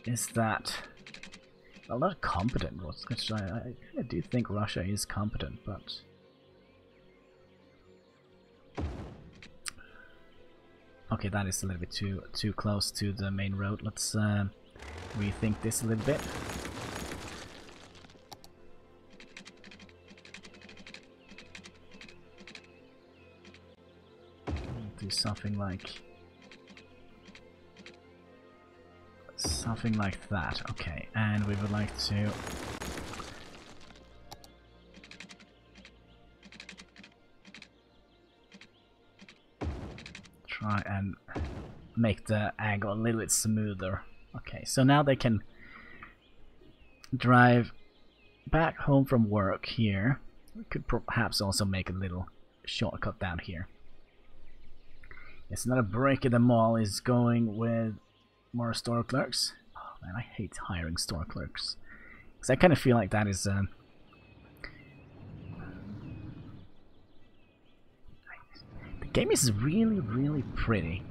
is that, well, not competent. I do think Russia is competent, but okay, that is a little bit too close to the main road. Let's rethink this a little bit. Do something like that. Okay, and we would like to try and make the angle a little bit smoother. Okay, so now they can drive back home from work here. We could perhaps also make a little shortcut down here. It's not a break in the mall is going with more store clerks. Oh man, I hate hiring store clerks. Because I kind of feel like that is... the game is really, really pretty.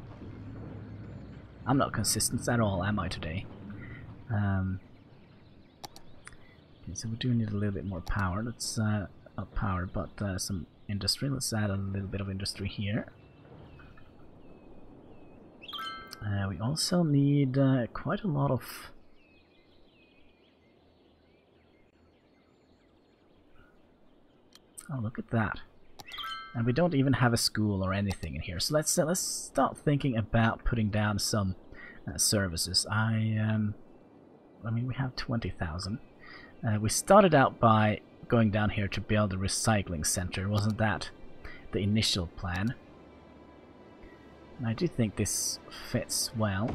I'm not consistent at all, am I, today? Okay, so we do need a little bit more power. Let's... not power, but some industry. Let's add a little bit of industry here. We also need quite a lot of... Oh, look at that. And we don't even have a school or anything in here. So let's start thinking about putting down some services. I mean, we have 20,000. We started out by going down here to build a recycling center. Wasn't that the initial plan? And I do think this fits well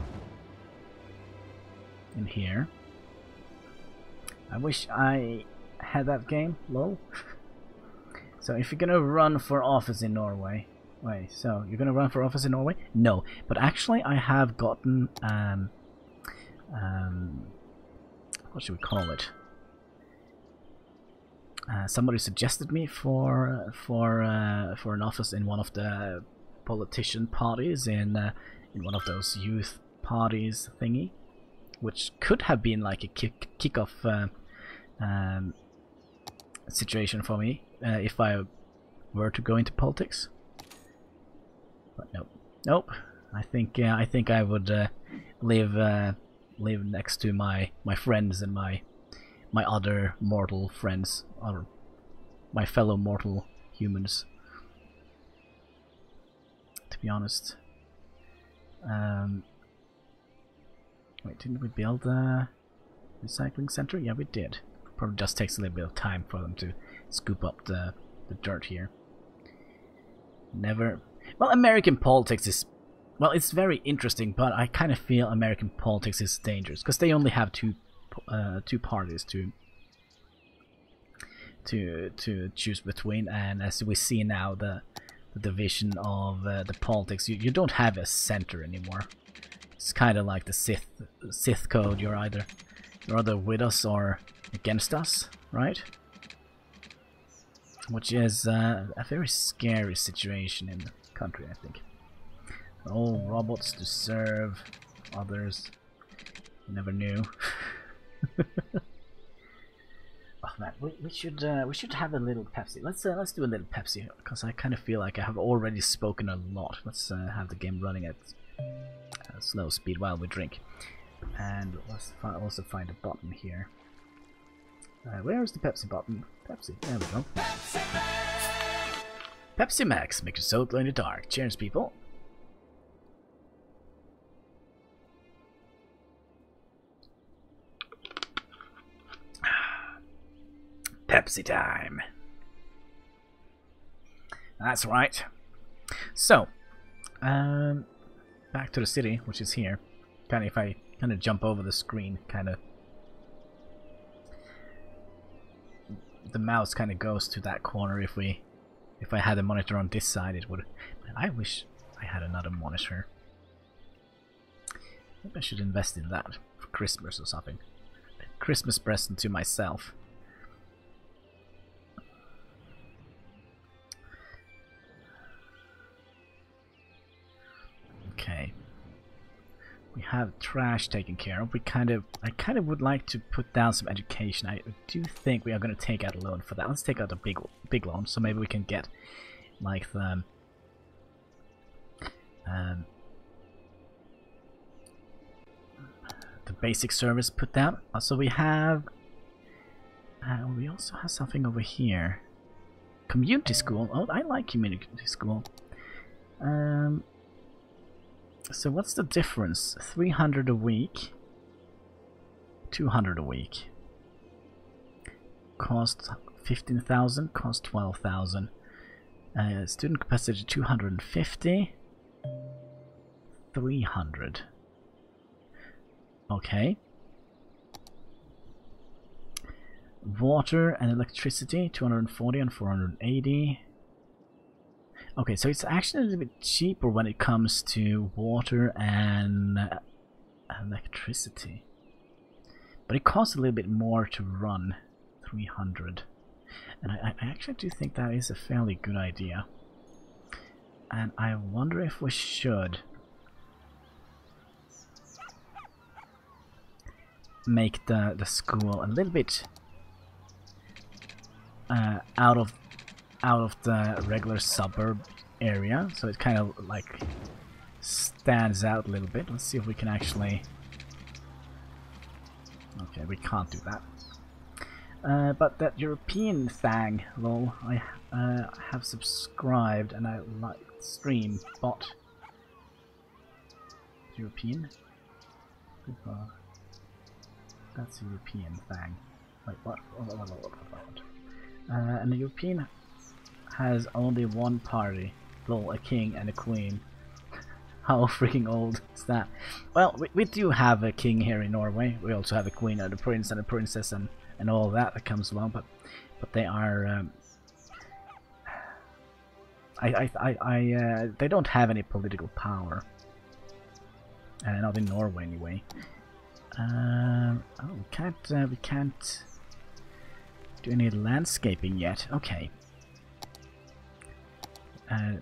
in here. I wish I had that game, lol. So if you're gonna run for office in Norway... Wait, so you're gonna run for office in Norway? No, but actually I have gotten... what should we call it? Somebody suggested me for an office in one of the politician parties in one of those youth parties thingy, which could have been like a kickoff situation for me if I were to go into politics. But nope. I think I would live next to my friends and my other mortal friends, or my fellow mortal humans. To be honest. Wait, didn't we build a recycling center? Yeah, we did. Probably just takes a little bit of time for them to scoop up the dirt here. Never... Well, American politics is... Well, it's very interesting, but I kind of feel American politics is dangerous, because they only have two parties to choose between, and as we see now, the division of the politics, you don't have a center anymore. It's kind of like the Sith code. You're either with us or against us, right? Which is a very scary situation in the country, I think. All robots to serve others. You never knew. Oh man, we should have a little Pepsi. Let's do a little Pepsi because I kind of feel like I have already spoken a lot. Let's have the game running at slow speed while we drink, and let's also find a button here. Where is the Pepsi button? Pepsi. There we go. Pepsi Max, make your soul glow in the dark. Cheers, people. Pepsi time. That's right. So, back to the city, which is here. Kind of, if I kind of jump over the screen, kind of, the mouse kind of goes to that corner. If I had a monitor on this side, it would. I wish I had another monitor. Maybe I should invest in that for Christmas or something. A Christmas present to myself. Okay. We have trash taken care of. I kind of would like to put down some education. I do think we are going to take out a loan for that. Let's take out a big loan, so maybe we can get like the basic service put down. Also, we have we also have something over here. Community school. Oh, I like community school. So what's the difference? 300 a week, 200 a week. Cost 15,000, cost 12,000. Student capacity 250, 300. Okay. Water and electricity 240 and 480. Okay, so it's actually a little bit cheaper when it comes to water and electricity. But it costs a little bit more to run, 300. And I actually do think that is a fairly good idea. And I wonder if we should make the school a little bit out of the regular suburb area, so it kind of like stands out a little bit. Let's see if we can actually. Okay, we can't do that. But that European thing, lol, I have subscribed and I like stream bot. European? That's a European thing. Wait, what? And the European has only one party. Lol, a king and a queen. How freaking old is that? Well, we do have a king here in Norway. We also have a queen and a prince and a princess and all that comes along, but they are they don't have any political power. Not in Norway anyway. Oh, we can't do any landscaping yet. Okay.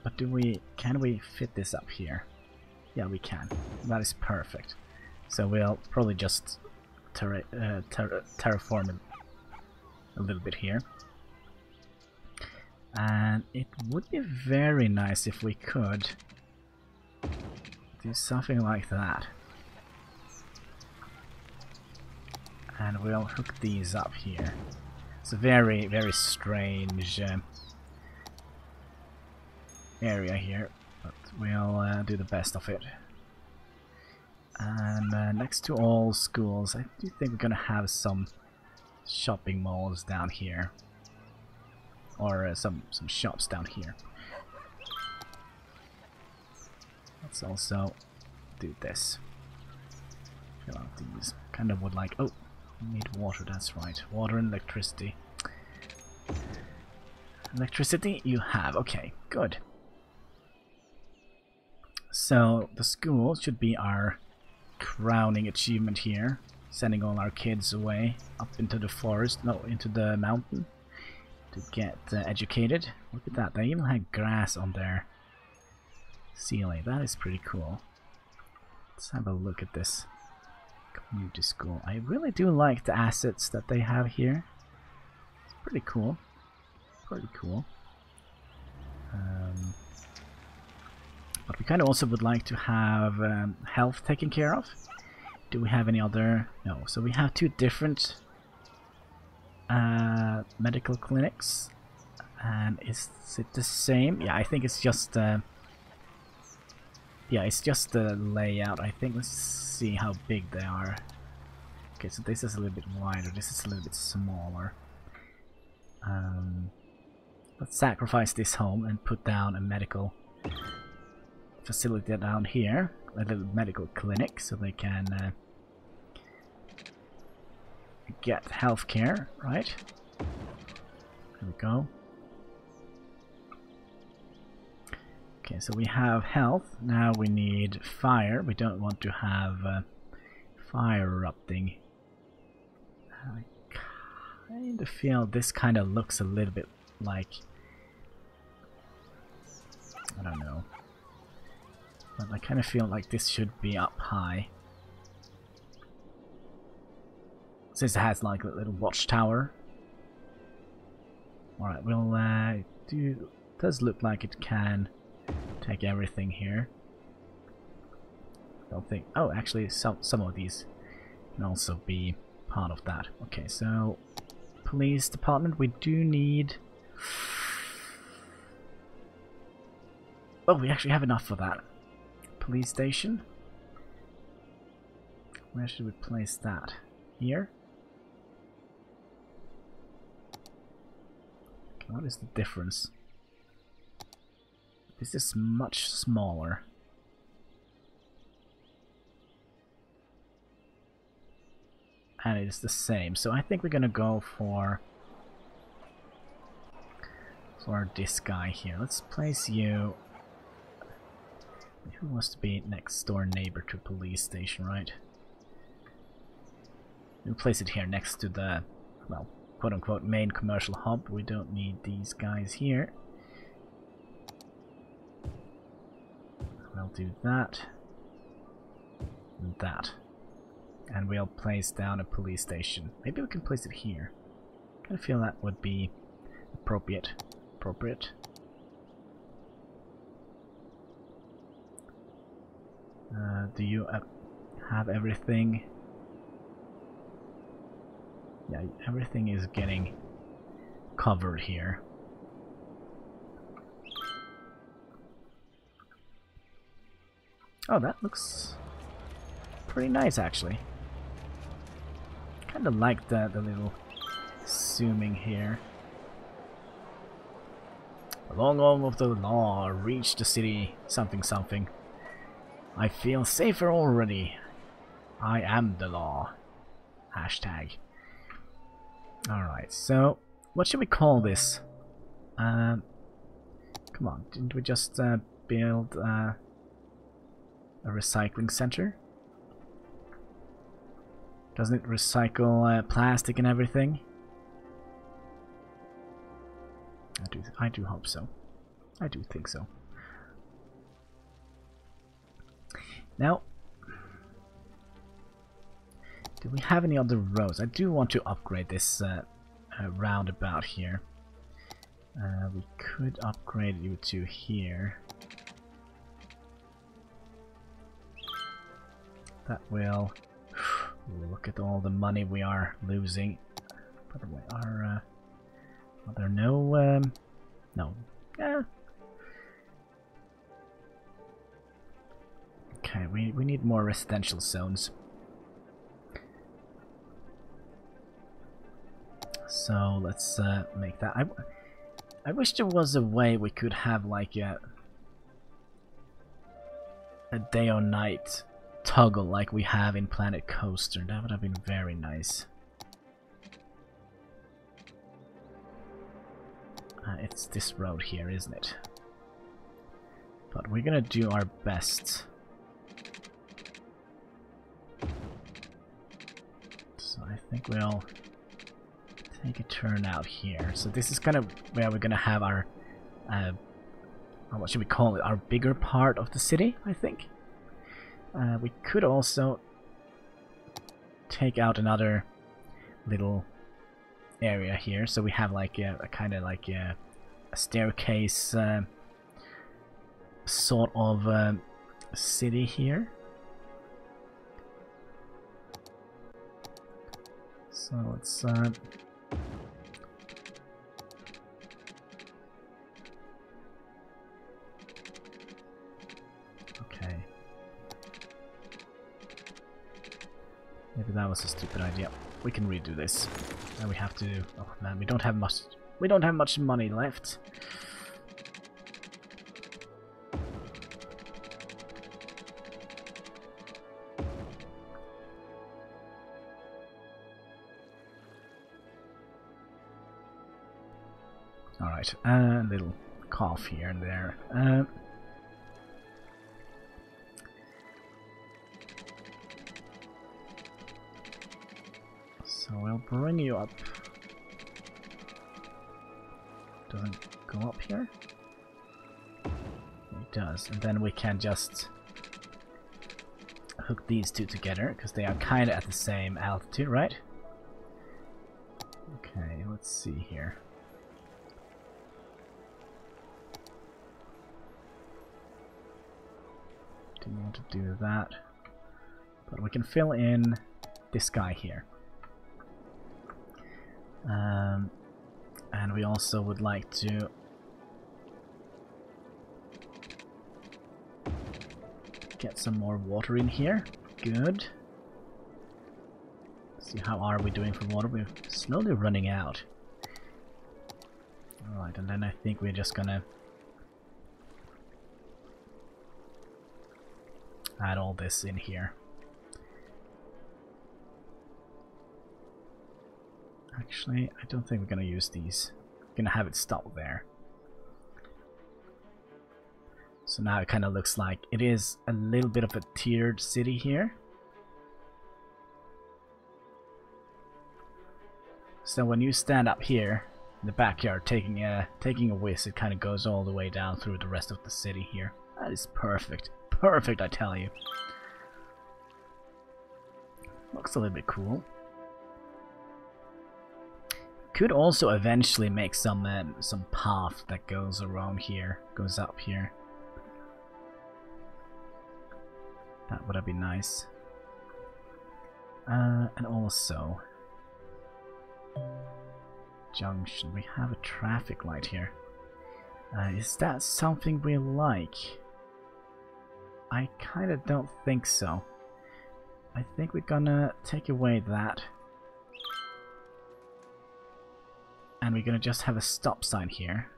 But can we fit this up here? Yeah, we can. That is perfect. So we'll probably just terraform it a little bit here. And it would be very nice if we could do something like that. And we'll hook these up here. It's a very, very strange area here, but we'll do the best of it. And next to all schools, I do think we're gonna have some shopping malls down here, or some shops down here. Let's also do this. Fill out these. Kind of would like. Oh, we need water. That's right. Water and electricity. Electricity you have. Okay, good. So the school should be our crowning achievement here, sending all our kids away up into the forest, no, into the mountain to get educated. Look at that, they even had grass on their ceiling. That is pretty cool. Let's have a look at this community school. I really do like the assets that they have here. It's Pretty cool. Pretty cool. But we kind of also would like to have health taken care of. Do we have any other? No. So we have 2 different medical clinics. And is it the same? Yeah, I think it's just yeah, it's just the layout. I think let's see how big they are. Okay, so this is a little bit wider. This is a little bit smaller. Let's sacrifice this home and put down a medical facility down here, a little medical clinic, so they can get healthcare, right? There we go. Okay, so we have health. Now we need fire. We don't want to have fire erupting. I kind of feel this kind of looks a little bit like, I don't know, but I kind of feel like this should be up high, since it has like a little watchtower. Alright, we'll does look like it can take everything here. Don't think, oh actually some of these can also be part of that. Okay, so police department, we do need, oh, we actually have enough for that. Police station, where should we place that? Here? Okay, what is the difference? This is much smaller. And it is the same, so I think we're gonna go for this guy here. Let's place you. Who wants to be next door neighbor to police station, right? We'll place it here next to the, well, quote unquote main commercial hub. We don't need these guys here. We'll do that and that. And we'll place down a police station. Maybe we can place it here. I kind of feel that would be appropriate. Do you have everything? Yeah, everything is getting covered here. Oh, that looks pretty nice actually. Kind of like the little zooming here. The long arm of the law reached the city something something. I feel safer already. I am the law. Hashtag. Alright, so what should we call this? Come on, didn't we just build a recycling center? Doesn't it recycle plastic and everything? I do hope so. I do think so. Now, do we have any other roads? I do want to upgrade this roundabout here. We could upgrade you to here. That will... Look at all the money we are losing. By the way, are there no... no. Yeah. Okay, we need more residential zones. So let's make that. I wish there was a way we could have like a day or night toggle like we have in Planet Coaster. That would have been very nice. It's this road here, isn't it? But we're gonna do our best. So I think we'll take a turn out here. So this is kind of where we're gonna have our what should we call it? Our bigger part of the city, I think. We could also take out another little area here, so we have like a kind of like a staircase sort of city here. So let's okay. Maybe that was a stupid idea. We can redo this. And we have to. Oh man, we don't have much. We don't have much money left. All right, a little cough here and there. So we'll bring you up. Doesn't go up here? It does, and then we can just hook these two together because they are kind of at the same altitude, right? Okay, let's see here. Didn't want to do that, but we can fill in this guy here. And we also would like to get some more water in here. Good. Let's see, how are we doing for water? We're slowly running out. Alright, and then I think we're just gonna add all this in here. Actually, I don't think we're gonna use these. We're gonna have it stop there. So now it kind of looks like it is a little bit of a tiered city here. So when you stand up here in the backyard taking a whiz, it kind of goes all the way down through the rest of the city here. That is perfect. Perfect, I tell you. Looks a little bit cool. Could also eventually make some path that goes around here, goes up here. That would be nice. And also junction. We have a traffic light here. Is that something we like? I kind of don't think so. I think we're gonna take away that. And we're gonna just have a stop sign here.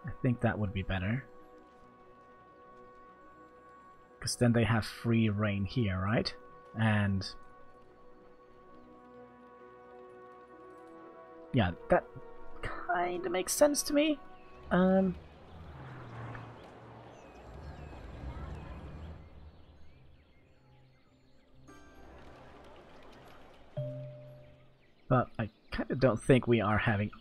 I think that would be better. Because then they have free reign here, right? And yeah, that kind of makes sense to me. But I kind of don't think we are having...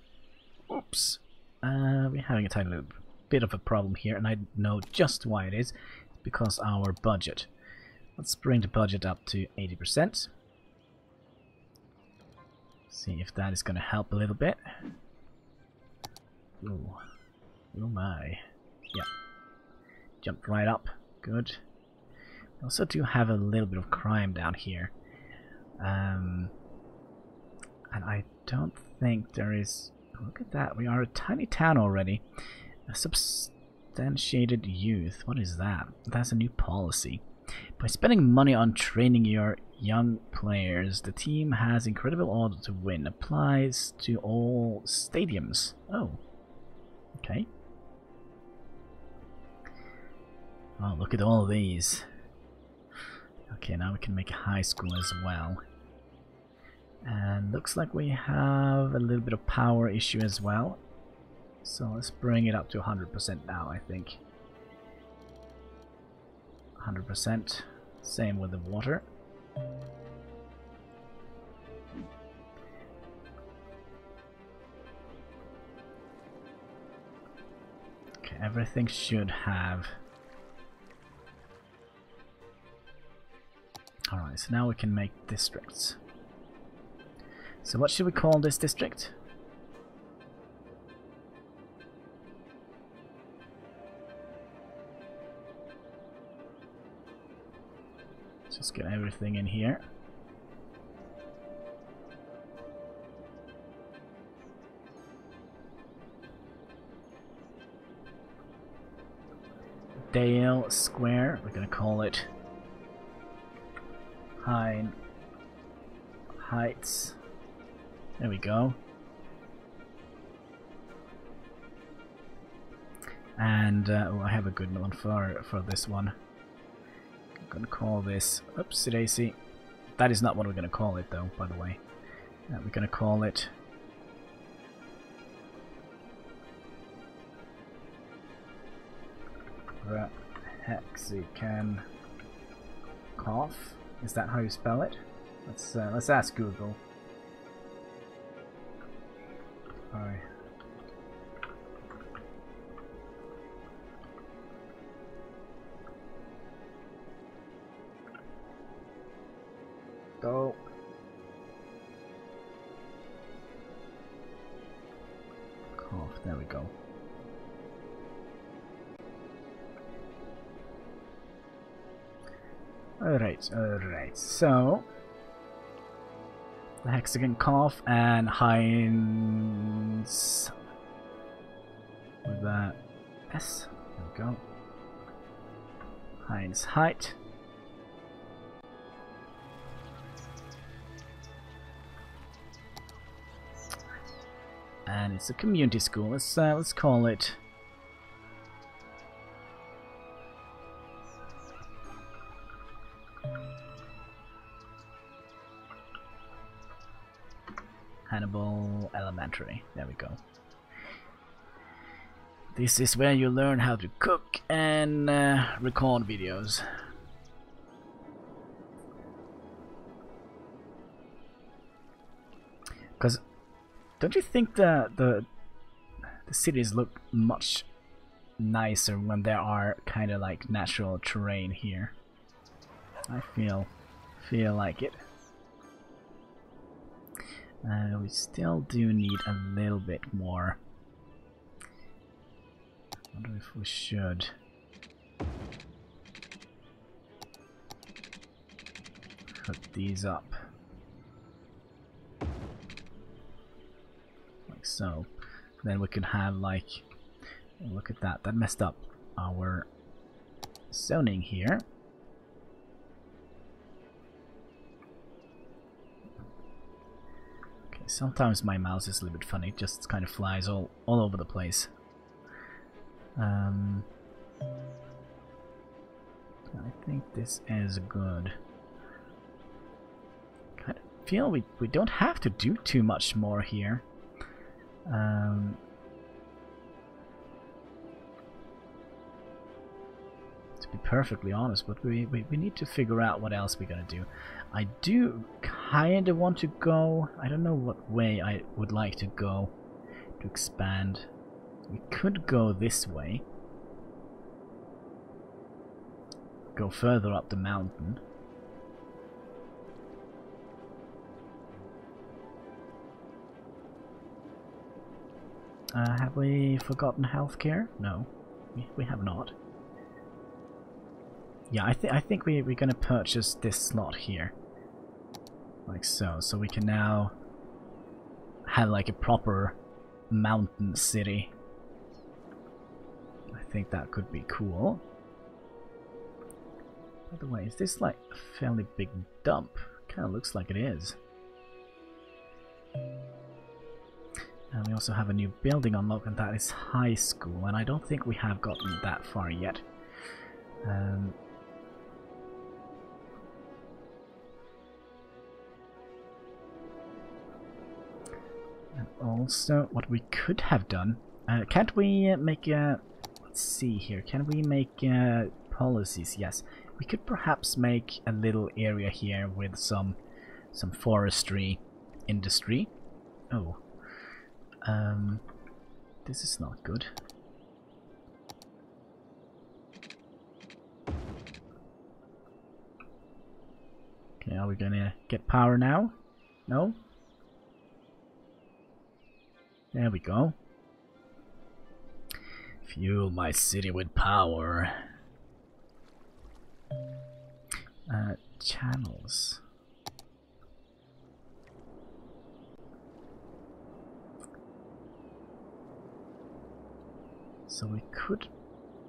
Oops. We're having a tiny little bit of a problem here, and I know just why it is. It's because our budget. Let's bring the budget up to 80%. See if that is going to help a little bit. Ooh. Oh my. Yeah. Jumped right up. Good. We also do have a little bit of crime down here. And I don't think there is... Look at that, we are a tiny town already. A substantiated youth. What is that? That's a new policy. By spending money on training your young players, the team has incredible odds to win. Applies to all stadiums. Oh. Okay. Oh, look at all these. Okay, now we can make a high school as well. And looks like we have a little bit of power issue as well. So let's bring it up to 100% now, I think. 100%. Same with the water. Okay, everything should have... Alright, so now we can make districts. So what should we call this district? Just get everything in here. Dale Square, we're gonna call it Heights. There we go. And oh, I have a good one for this one. I'm gonna call this, oopsie daisy. That is not what we're gonna call it though, by the way. We're gonna call it Hexagon Cough. Is that how you spell it? Let's ask Google. Alright. Go. Cough, there we go. Alright, so the Hexagon Cough and Heinz with that S. There we go. Heinz Height. And it's a community school. Let's call it Hannibal Elementary. There we go. This is where you learn how to cook and record videos. Because don't you think the cities look much nicer when there are kind of like natural terrain here? I feel like it. We still do need a little bit more. I wonder if we should put these up like so. Then we can have like, look at that, that messed up our zoning here. Sometimes my mouse is a little bit funny, it just kind of flies all over the place. I think this is good. I feel we don't have to do too much more here. To be perfectly honest, but we need to figure out what else we're gonna do. I do kind of want to go, I don't know what way I would like to go to expand. We could go this way. Go further up the mountain. Have we forgotten healthcare? No, we have not. Yeah, I think we're gonna purchase this slot here. Like so. So we can now have like a proper mountain city. I think that could be cool. By the way, is this like a fairly big dump? Kinda looks like it is. And we also have a new building unlocked, and that is high school, and I don't think we have gotten that far yet. And also, what we could have done, can't we make a, let's see here, can we make policies? Yes, we could perhaps make a little area here with some forestry industry. Oh, this is not good. Okay, are we gonna get power now? No? There we go. Fuel my city with power. Channels. So we could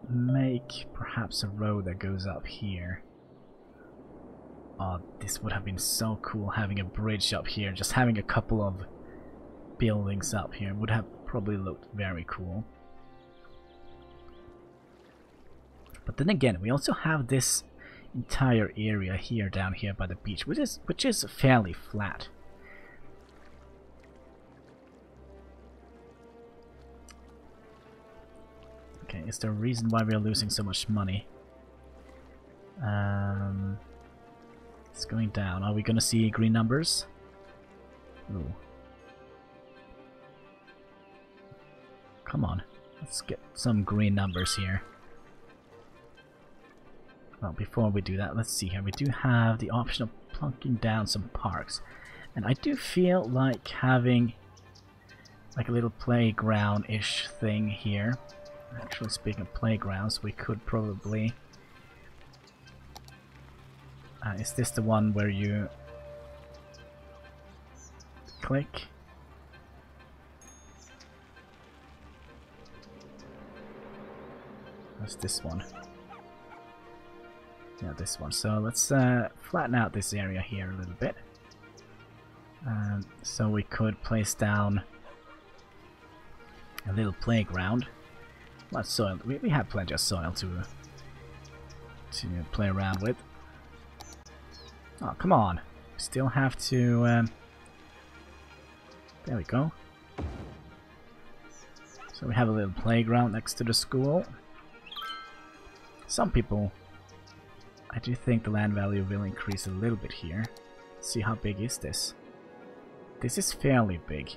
make perhaps a road that goes up here. Oh, this would have been so cool, having a bridge up here. Just having a couple of buildings up here would have probably looked very cool. But then again, we also have this entire area here, down here by the beach, which is fairly flat. Okay, is there a reason why we are losing so much money? It's going down. Are we gonna see green numbers? Ooh. Come on, let's get some green numbers here. Well, before we do that, let's see here. We do have the option of plunking down some parks. And I do feel like having like a little playground-ish thing here. Actually, speaking of playgrounds, we could probably... is this the one where you click? That's this one. Yeah, this one. So let's flatten out this area here a little bit. So we could place down a little playground. What soil? We have plenty of soil to play around with. Oh, come on. We still have to... there we go. So we have a little playground next to the school. Some people... I do think the land value will increase a little bit here. Let's see, how big is this? This is fairly big.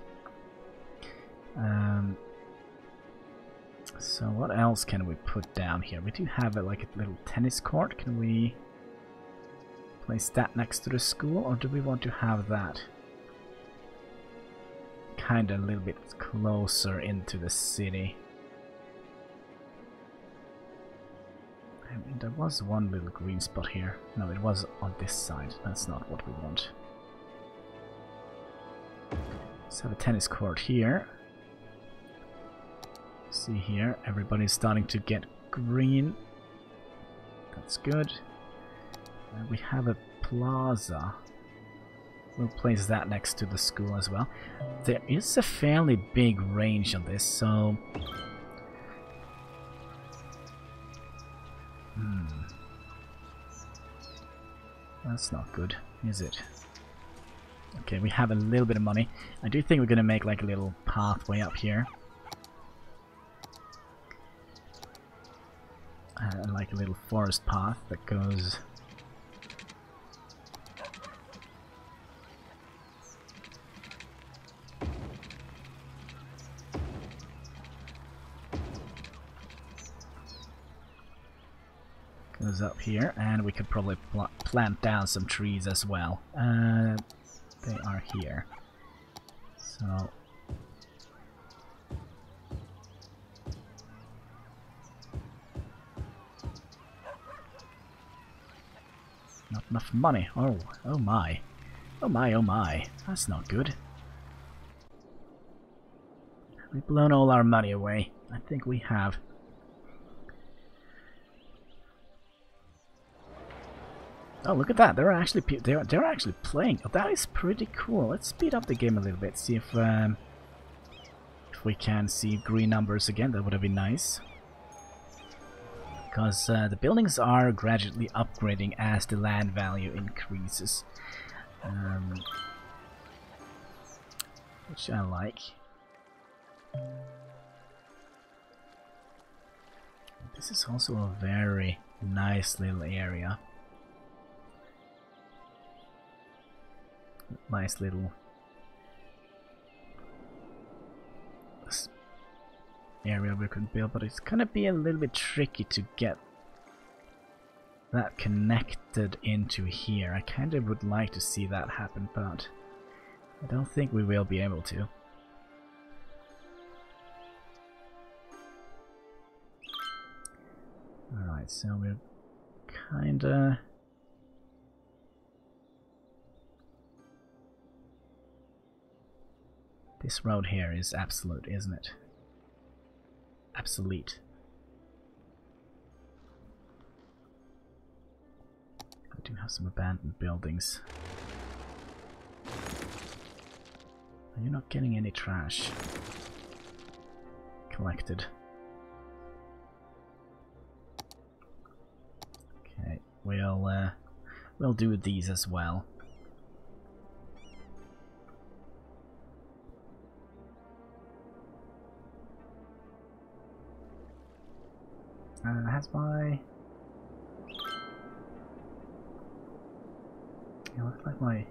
So what else can we put down here? We do have like a little tennis court. Can we place that next to the school, or do we want to have that kind of a little bit closer into the city? I mean, there was one little green spot here. No, it was on this side. That's not what we want. Let's have a tennis court here. See here, everybody's starting to get green. That's good. We have a plaza. We'll place that next to the school as well. There is a fairly big range on this, so... That's not good, is it? Okay, we have a little bit of money. I do think we're gonna make like a little pathway up here. Like a little forest path that goes... goes up here, and we could probably plant down some trees as well. They are here. So... not enough money. Oh my. Oh my, oh my. That's not good. We've blown all our money away. I think we have. Oh, look at that! They're actually they're actually playing. Oh, that is pretty cool. Let's speed up the game a little bit. See if we can see green numbers again. That would have been nice. Because the buildings are gradually upgrading as the land value increases, which I like. This is also a very nice little area. Nice little area we can build, but it's gonna be a little bit tricky to get that connected into here. I kind of would like to see that happen, but I don't think we will be able to. Right, so we're kinda... This road here is absolute, isn't it? Obsolete. I do have some abandoned buildings. Are you not getting any trash collected? Okay, we'll do these as well. Has my... Yeah, looks like my...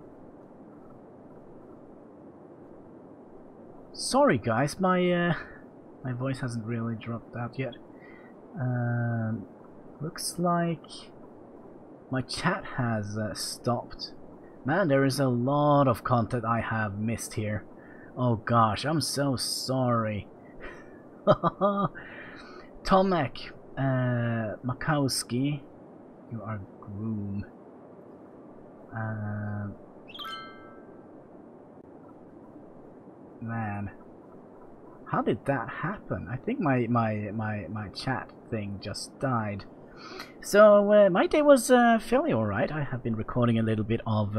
Sorry guys, my my voice hasn't really dropped out yet. Looks like my chat has stopped. Man, there is a lot of content I have missed here. Oh gosh, I'm so sorry. Tomek, Makowski, you are groom. Man, how did that happen? I think my chat thing just died. So my day was fairly alright. I have been recording a little bit of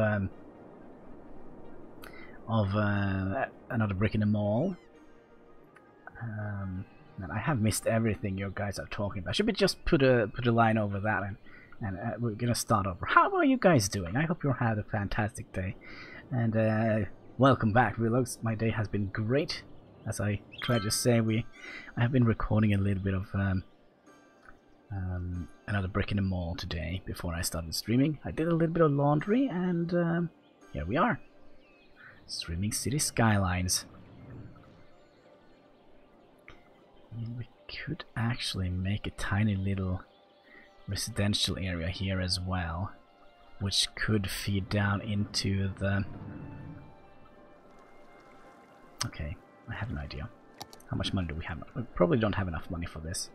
Another Brick in the Mall. And I have missed everything you guys are talking about. Should we just put a line over that and we're gonna start over. How are you guys doing? I hope you had a fantastic day. And welcome back, Willows. My day has been great. As I tried to say, I have been recording a little bit of Another Brick in the Mall today before I started streaming. I did a little bit of laundry, and here we are, streaming City Skylines. We could actually make a tiny little residential area here as well, which could feed down into the... Okay, I have an idea. How much money do we have? We probably don't have enough money for this.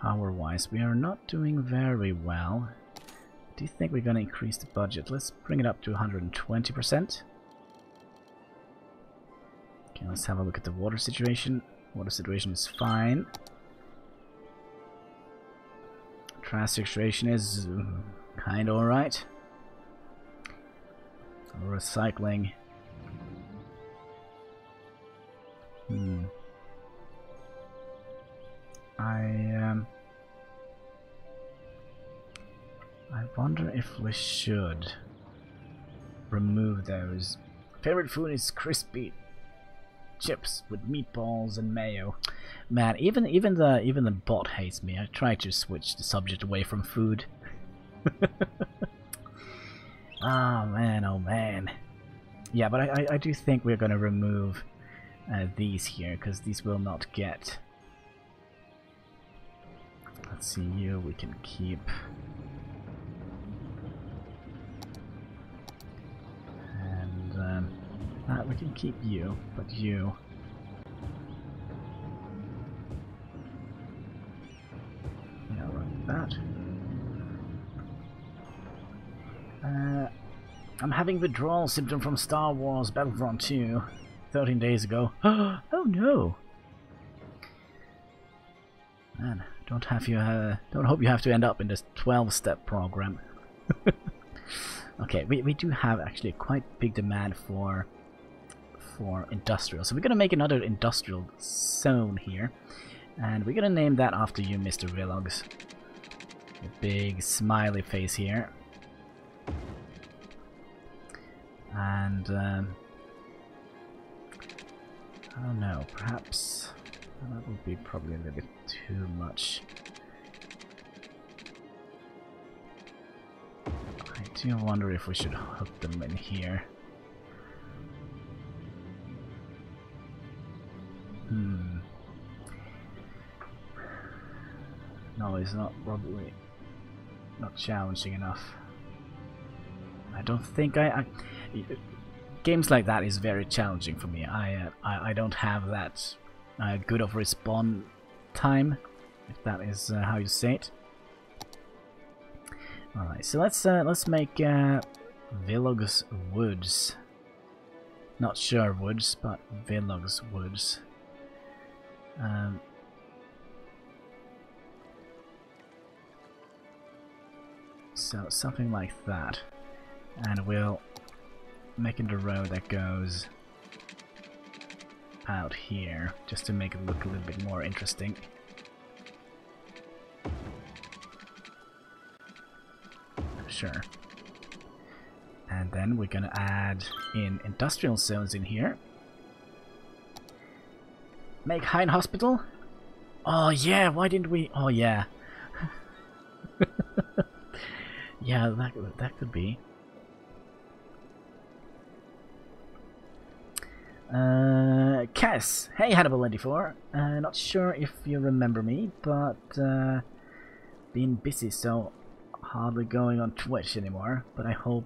Power-wise, we are not doing very well. Do you think we're going to increase the budget? Let's bring it up to 120%. Okay, let's have a look at the water situation. Water situation is fine. Trash situation is kind of alright. Recycling. I wonder if we should remove those. Favorite food is crispy chips with meatballs and mayo. Man, even the bot hates me. I try to switch the subject away from food. Oh man. Yeah, but I do think we're gonna remove these here, because these will not get... Let's see, you we can keep. And we can keep you, but you... Yeah, like that. I'm having withdrawal symptom from Star Wars Battlefront 2 13 days ago. Oh no! Man, don't hope you have to end up in this 12-step program. Okay, we do have actually a quite big demand for industrial, so we're gonna make another industrial zone here, and we're gonna name that after you, Mr. Vlogs. A big smiley face here. And I don't know, perhaps that would be probably a little bit too much. I do wonder if we should hook them in here. No, it's not, probably not challenging enough. I don't think games like that is very challenging for me. I don't have that good of respawn time, if that is how you say it. All right, so let's make Villog's Woods. Not sure Woods, but Villog's Woods. So something like that, and we'll make it a road that goes out here, just to make it look a little bit more interesting. Sure. And then we're gonna add in industrial zones in here. Make Hein Hospital? Oh yeah, why didn't we? Oh yeah. Yeah, that could be. Cass! Hey Hannibal84. Not sure if you remember me, but been busy, so hardly going on Twitch anymore, but I hope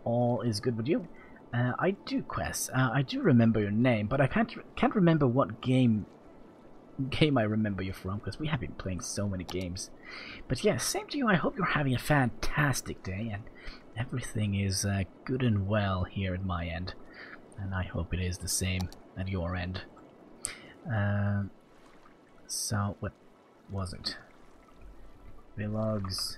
all is good with you. I do, Quest. I do remember your name, but I can't remember what game I remember you from, because we have been playing so many games. But yeah, same to you. I hope you're having a fantastic day and everything is good and well here at my end, and I hope it is the same at your end. So what was it? Vlogs.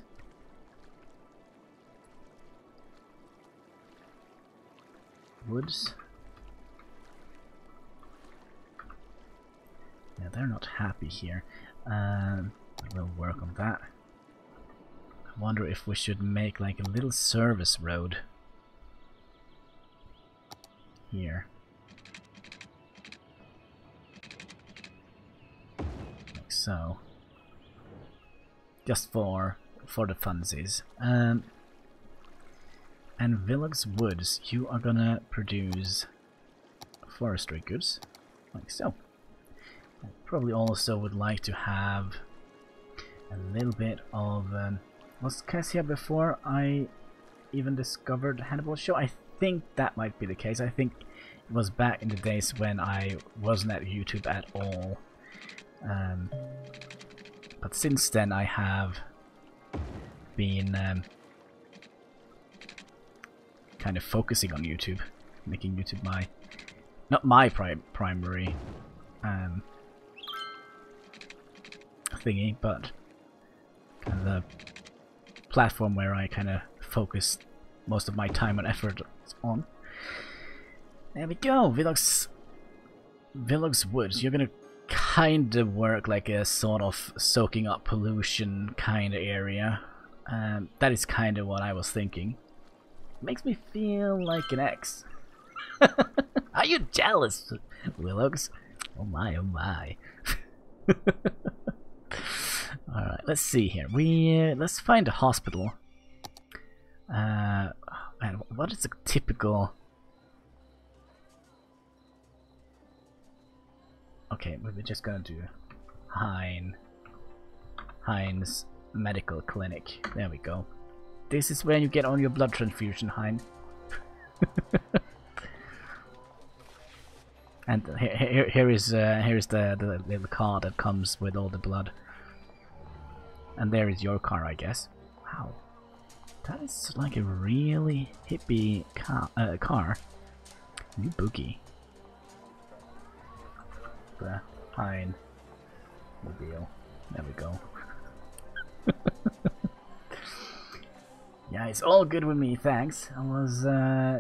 Woods. Yeah, they're not happy here. We'll work on that. I wonder if we should make like a little service road here. Like so. Just for the funsies. And Villog's Woods, you are gonna produce forestry goods, like so. I probably also would like to have a little bit of... was Cassia before I even discovered Hanniballshow? I think that might be the case. I think it was back in the days when I wasn't at YouTube at all. But since then I have been kind of focusing on YouTube, making YouTube my, not my primary thingy, but kind of the platform where I kind of focus most of my time and effort on. There we go, Villog's Woods. You're gonna kind of work like a sort of soaking up pollution kind of area. That is kind of what I was thinking. Makes me feel like an ex. Are you jealous, Willows? Oh my, oh my. Alright, let's see here. Let's find a hospital. And what is a typical... Okay, we're just gonna do Hein's Medical Clinic. There we go. This is where you get on your blood transfusion, Hein. And here is the little car that comes with all the blood. And there is your car, I guess. Wow, that is like a really hippie car. New boogie. The Hein mobile. There we go. Yeah, it's all good with me, thanks. I was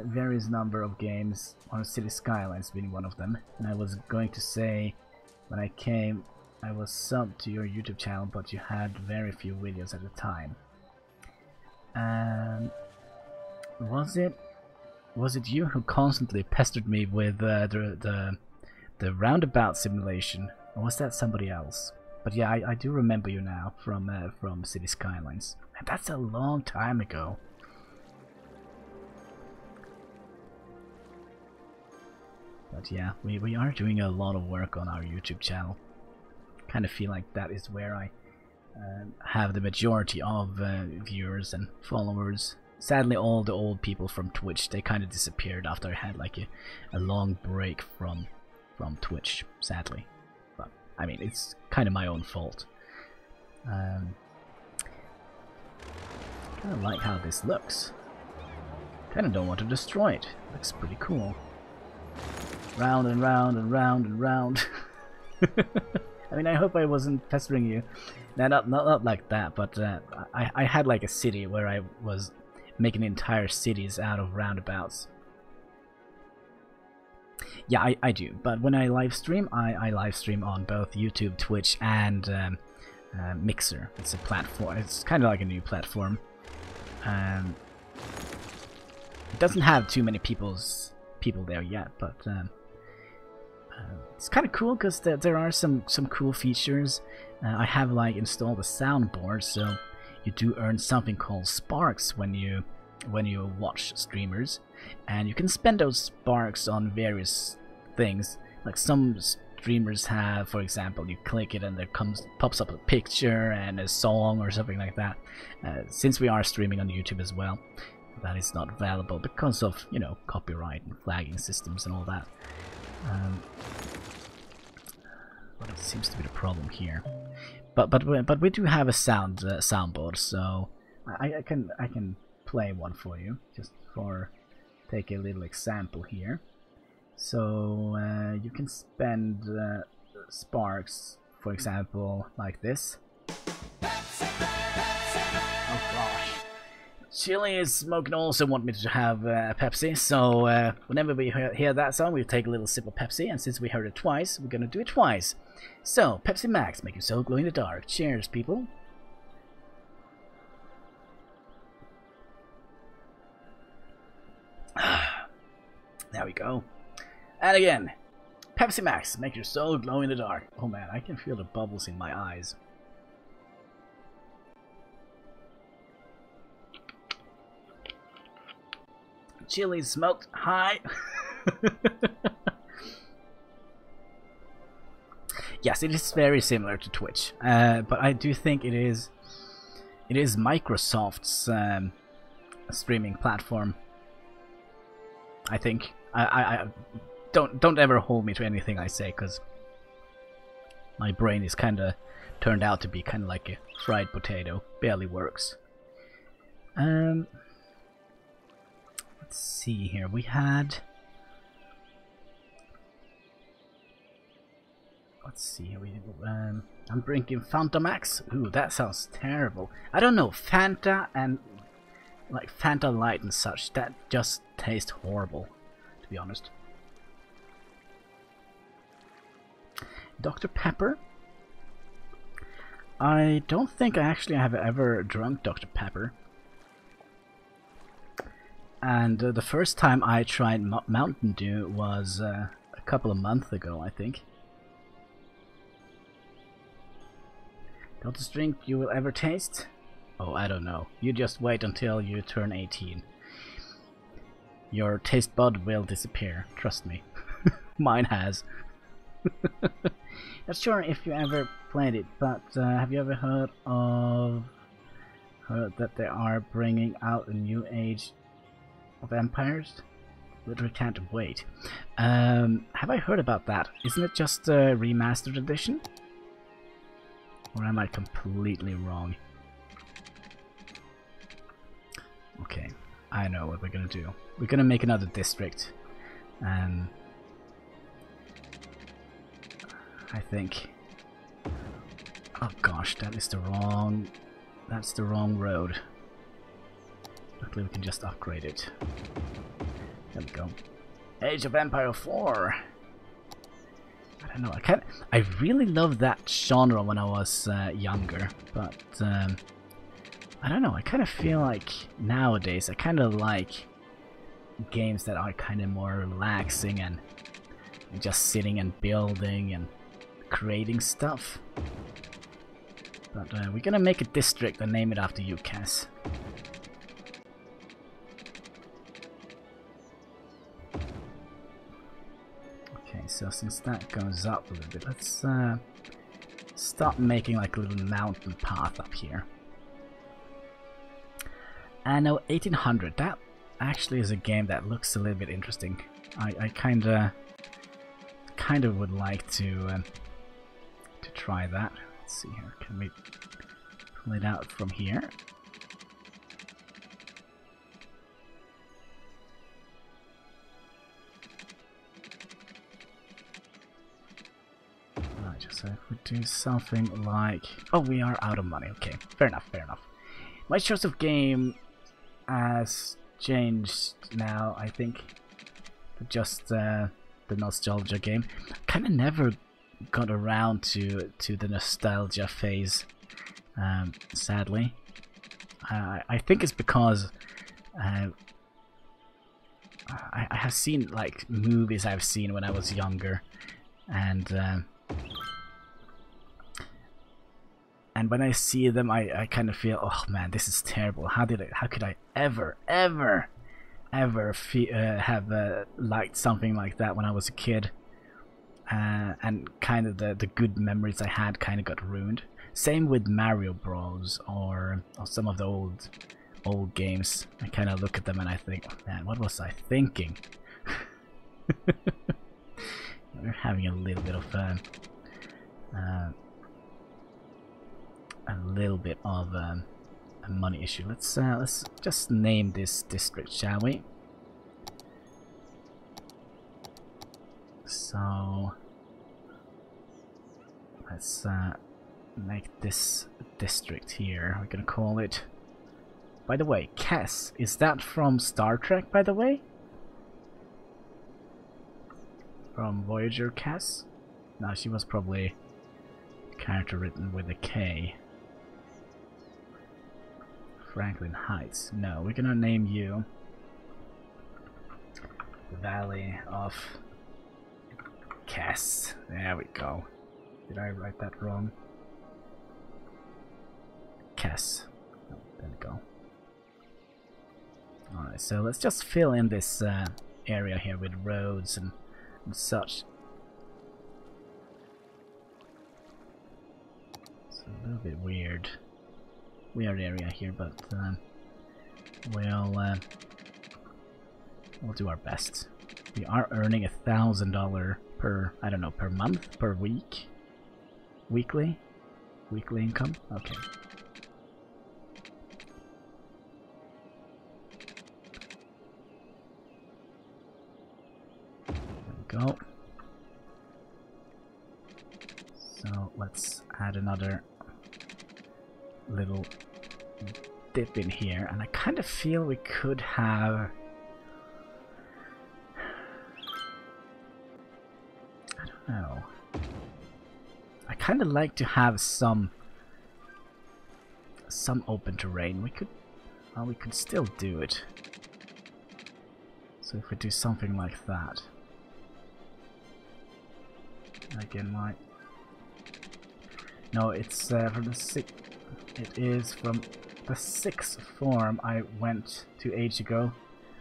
various number of games on City Skylines being one of them, and I was going to say when I came I was subbed to your YouTube channel, but you had very few videos at the time. Was it you who constantly pestered me with the roundabout simulation, or was that somebody else? But yeah, I do remember you now from City Skylines. And that's a long time ago. But yeah, we are doing a lot of work on our YouTube channel. Kind of feel like that is where I have the majority of viewers and followers. Sadly, all the old people from Twitch, they kind of disappeared after I had like a long break from Twitch, sadly. I mean, it's kind of my own fault. Kind of like how this looks. Kind of don't want to destroy it. Looks pretty cool. Round and round and round and round. I mean, I hope I wasn't pestering you. No, not like that, but I had like a city where I was making entire cities out of roundabouts. Yeah, I do, but when I live stream, I live stream on both YouTube, Twitch, and Mixer. It's a platform. It's kind of like a new platform. It doesn't have too many people there yet, but it's kind of cool because there are some cool features. I have like installed a soundboard, so you do earn something called sparks when you watch streamers, and you can spend those sparks on various things. Like some streamers have, for example, you click it and there pops up a picture and a song or something like that. Since we are streaming on YouTube as well, that is not valuable because of, you know, copyright and flagging systems and all that. But it seems to be the problem here. But we do have a soundboard, so I can play one for you, just for take a little example here. So you can spend sparks, for example, like this. Oh gosh. Chili is smoking also want me to have Pepsi, so whenever we hear that song, we'll take a little sip of Pepsi, and since we heard it twice, we're gonna do it twice. So, Pepsi Max, make your soul glow in the dark. Cheers, people. There we go. And again, Pepsi Max, make your soul glow in the dark. Oh man, I can feel the bubbles in my eyes. Chili smoked high. Yes, it is very similar to Twitch, but I do think it is Microsoft's streaming platform. I think I don't ever hold me to anything I say, because my brain is kind of turned out to be kind of like a fried potato, barely works. Let's see here. We had. Let's see. I'm drinking Fanta Max. Ooh, that sounds terrible. I don't know, Fanta and like Fanta Light and such. That just tastes horrible, to be honest. Dr. Pepper. I don't think I actually have ever drunk Dr. Pepper. And the first time I tried Mountain Dew was a couple of months ago, I think. Hottest drink you will ever taste? Oh, I don't know. You just wait until you turn 18. Your taste bud will disappear, trust me. Mine has. Not sure if you ever played it, but have you ever heard that they are bringing out a new age of empires? Literally can't wait. Have I heard about that? Isn't it just a remastered edition? Or am I completely wrong? Okay, I know what we're gonna do. We're gonna make another district. I think. Oh gosh, that's the wrong road. Luckily we can just upgrade it. There we go. Age of Empire 4. I don't know. I really loved that genre when I was younger, but I don't know. I kind of feel like nowadays I kind of like games that are kind of more relaxing and just sitting and building and creating stuff. But we're gonna make a district and name it after you, Cass. So since that goes up a little bit, let's start making like a little mountain path up here. And now 1800, that actually is a game that looks a little bit interesting. I kinda would like to try that. Let's see here. Can we pull it out from here? Right, so if we do something like... Oh, we are out of money. Okay, fair enough, fair enough. My choice of game has changed now, I think. Just the nostalgia game. Kind of never got around to the nostalgia phase, sadly. I think it's because I have seen like movies I've seen when I was younger, and when I see them, I kind of feel, oh man, this is terrible. How could I ever have liked something like that when I was a kid? And kind of the good memories I had kind of got ruined. Same with Mario Bros. or some of the old games. I kind of look at them and I think, oh, man, what was I thinking? We're having a little bit of a money issue. Let's just name this district, shall we? So let's make this district here. We're gonna call it. By the way, Cass, is that from Star Trek? By the way, from Voyager, Cass? No, she was probably a character written with a K. Franklin Heights. No, we're gonna name you the Valley of Cass. There we go. Did I write that wrong? Cass. Oh, there we go. Alright, so let's just fill in this area here with roads and such. It's a little bit weird area here, but we'll do our best. We are earning $1,000 per, I don't know, per month, per week, weekly income. Okay. There we go. So let's add another little dip in here, and I kind of feel we could have, I don't know, I kind of like to have some open terrain. We could still do it. So if we do something like that, again, no, it's from the it is from the 6th form I went to age ago.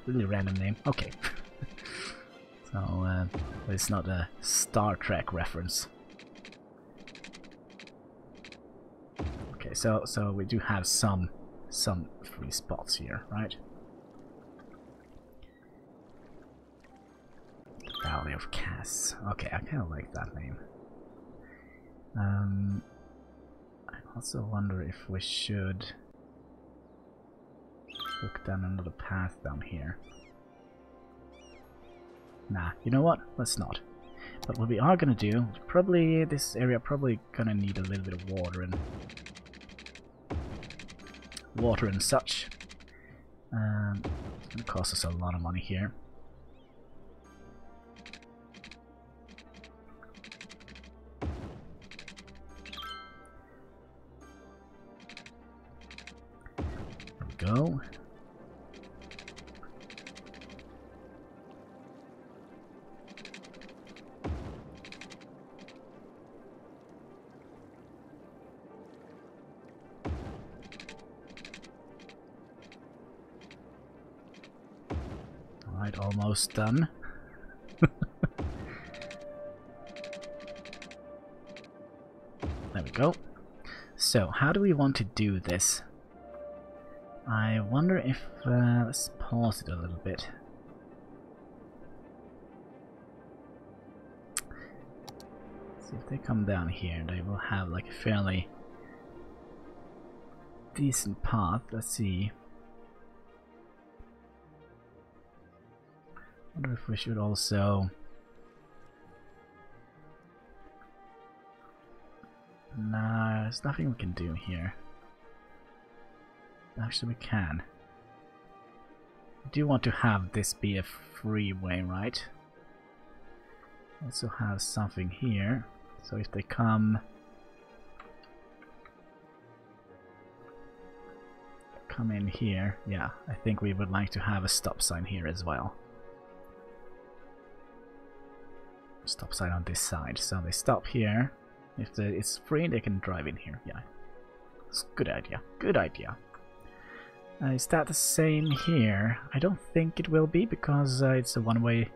Really random name. Okay. So it's not a Star Trek reference. Okay, so we do have some free spots here, right? The Valley of Cass. Okay, I kind of like that name. I also wonder if we should look down another path down here. Nah, you know what? Let's not. But what we are gonna do, probably this area probably gonna need a little bit of water and such. It's gonna cost us a lot of money here. Go. Alright, almost done. There we go. So, how do we want to do this? I wonder if, let's pause it a little bit. See if they come down here, they will have like a fairly decent path. Let's see. Wonder if we should also. Nah, there's nothing we can do here. Actually, we can. We do want to have this be a freeway, right? Also have something here. So if they come in here, yeah, I think we would like to have a stop sign here as well. Stop sign on this side, so they stop here. If it's free, they can drive in here. Yeah, it's a good idea. Good idea. Is that the same here? I don't think it will be because it's a one-way.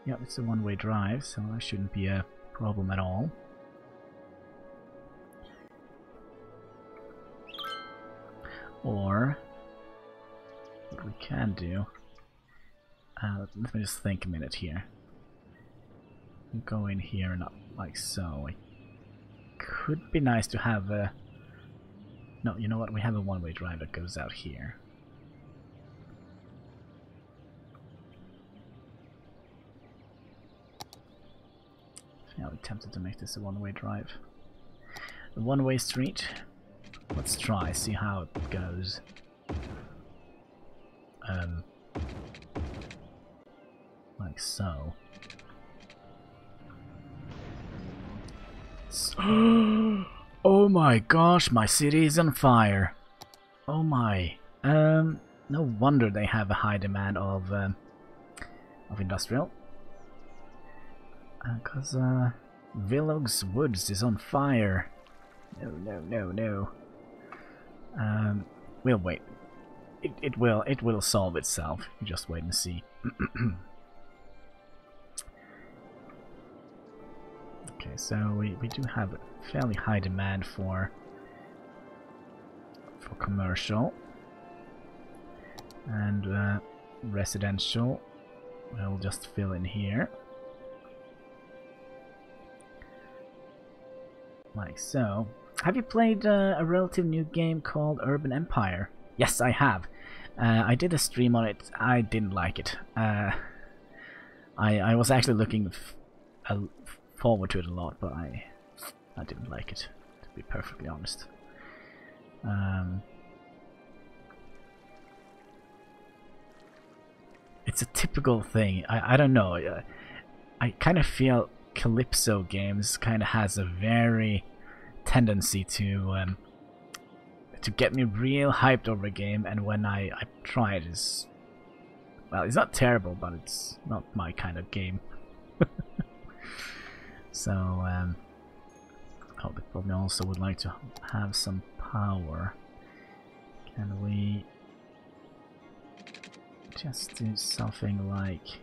Yeah, it's a one-way drive, so that shouldn't be a problem at all. Or what we can do. Let me just think a minute here. Go in here and up like so. It could be nice to have a. No, you know what? We have a one-way drive that goes out here. Yeah, I'm tempted to make this a one-way drive. A one-way street. Let's try, see how it goes. Like so. Oh my gosh, my city is on fire. Oh my. No wonder they have a high demand of industrial. Cause Villog's Woods is on fire. No. We'll wait. It will solve itself. You just wait and see. Okay, so we do have a fairly high demand for commercial and residential. We'll just fill in here like so. Have you played a relative new game called Urban Empire? Yes, I have. I did a stream on it. I didn't like it. I was actually looking forward to it a lot, but I didn't like it, to be perfectly honest. It's a typical thing. I don't know. I kind of feel Calypso games kind of has a very tendency to get me real hyped over a game, and when I try it, is well, it's not terrible, but it's not my kind of game. So, oh, they probably also would like to have some power. Can we just do something like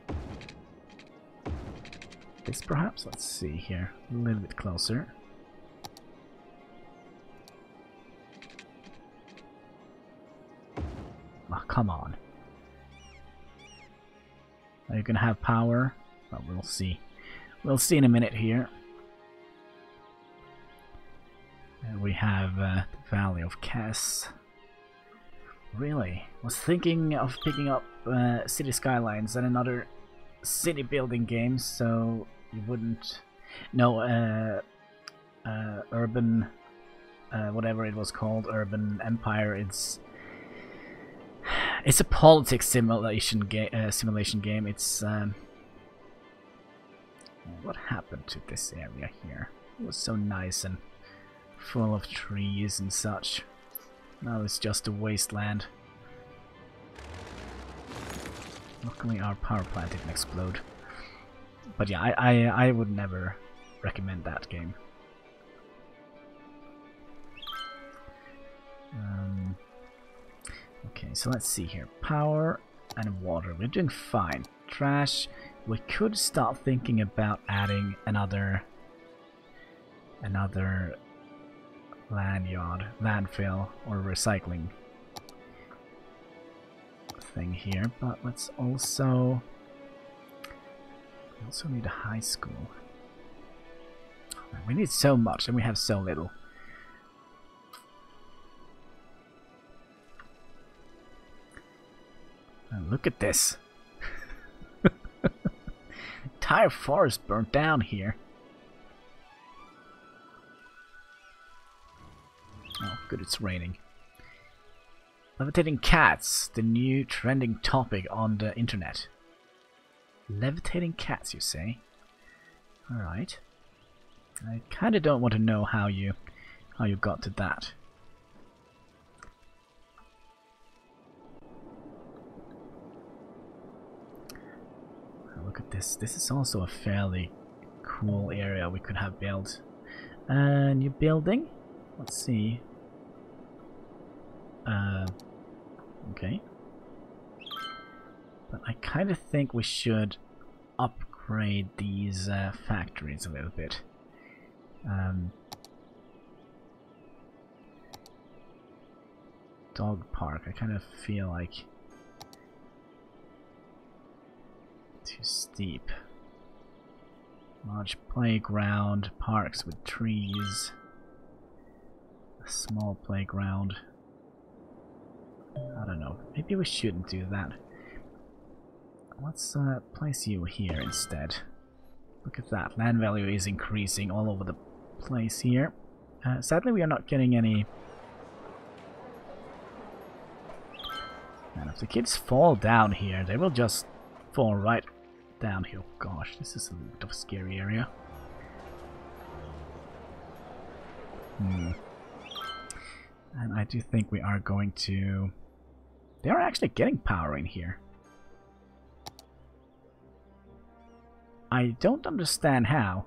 this, perhaps? Let's see here, a little bit closer. Oh, come on. Are you gonna have power? Well, we'll see. We'll see in a minute here. And we have the Valley of Cass. Really? Was thinking of picking up City Skylines and another city building game, so you wouldn't. No, Urban, whatever it was called, Urban Empire. It's a politics simulation game. It's what happened to this area here? It was so nice and full of trees and such. Now it's just a wasteland. Luckily our power plant didn't explode. But yeah, I would never recommend that game. Okay, so let's see here. Power and water. We're doing fine. Trash. We could start thinking about adding another landfill or recycling thing here, but let's also we also need a high school. We need so much and we have so little. And look at this. Entire forest burnt down here. Oh, good, it's raining. Levitating cats, the new trending topic on the internet. Levitating cats, you say? Alright. I kinda don't want to know how you got to that. Look at this. This is also a fairly cool area we could have built. New building? Let's see. Okay. But I kind of think we should upgrade these factories a little bit. Dog park. I kind of feel like too steep. Large playground, parks with trees, a small playground. I don't know, maybe we shouldn't do that. Let's place you here instead. Look at that, land value is increasing all over the place here. Sadly we are not getting any... And if the kids fall down here, they will just fall right down here. Gosh, this is a bit of a scary area. And I do think we are going to... They are actually getting power in here. I don't understand how.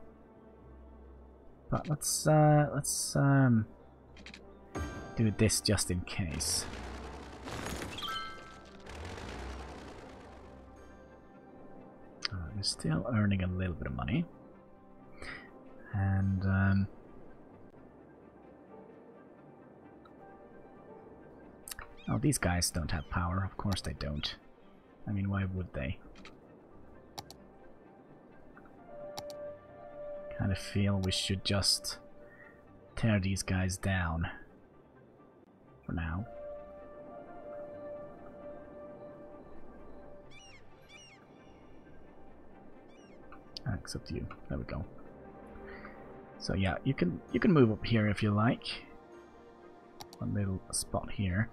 But let's do this just in case. We're still earning a little bit of money. And oh, these guys don't have power. Of course they don't. I mean, why would they? Kind of feel we should just tear these guys down for now. Except you. There we go. So yeah, you can move up here if you like. One little spot here.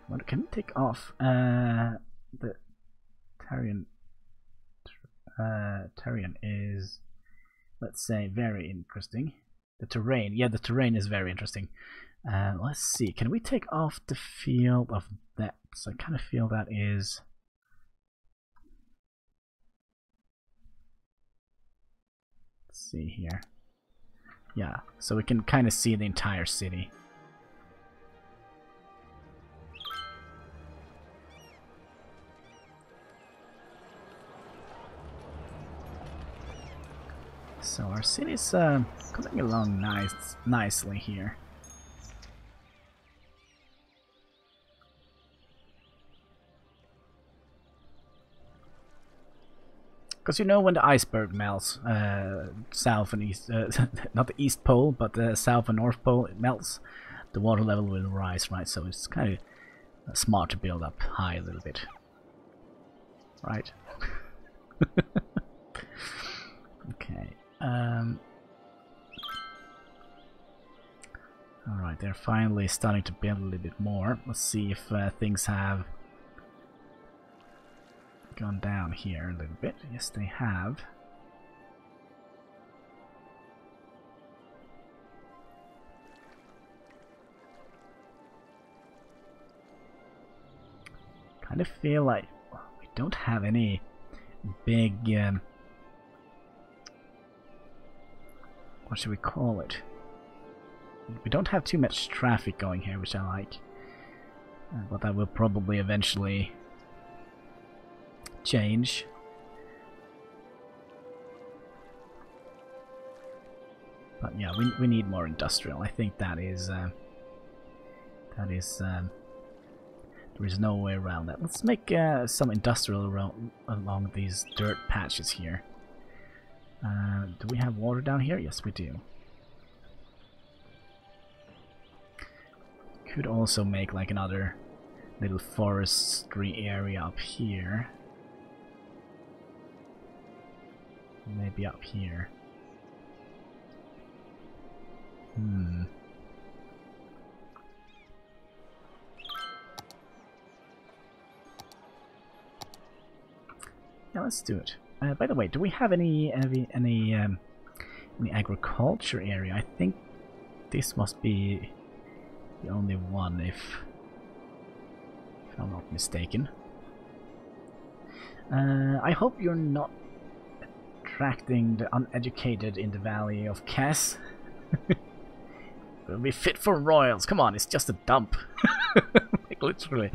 What can we take off? The Tarian is, let's say, very interesting. The terrain, yeah, the terrain is very interesting. Let's see, can we take off the field of depths? I kind of feel that is... Let's see here. Yeah, so we can kind of see the entire city. So our city's coming along nicely here. Because you know when the iceberg melts, south and east, not the east pole, but the south and north pole, it melts, the water level will rise, right? So it's kind of smart to build up high a little bit, right? Okay. Alright, they're finally starting to build a little bit more. Let's see if things have gone down here a little bit. Yes, they have. Kind of feel like we don't have any big... what should we call it? We don't have too much traffic going here, which I like. But that will probably eventually change. But yeah, we need more industrial. I think that is That is, there is no way around that. Let's make some industrial along these dirt patches here. Do we have water down here? Yes, we do. Could also make like another little forestry area up here. Maybe up here. Yeah, let's do it. By the way, do we have any agriculture area? I think this must be the only one, if I'm not mistaken. I hope you're not attracting the uneducated in the Valley of Cass. We'll be fit for royals. Come on, it's just a dump. Like, literally.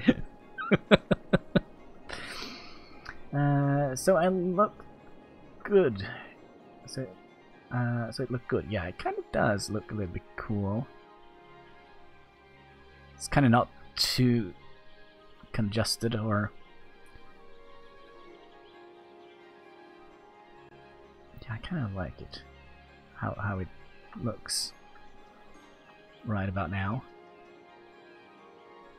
So I look good. So it looked good. Yeah, it kind of does look a little bit cool. It's kind of not too congested or... Yeah, I kind of like it. How it looks right about now.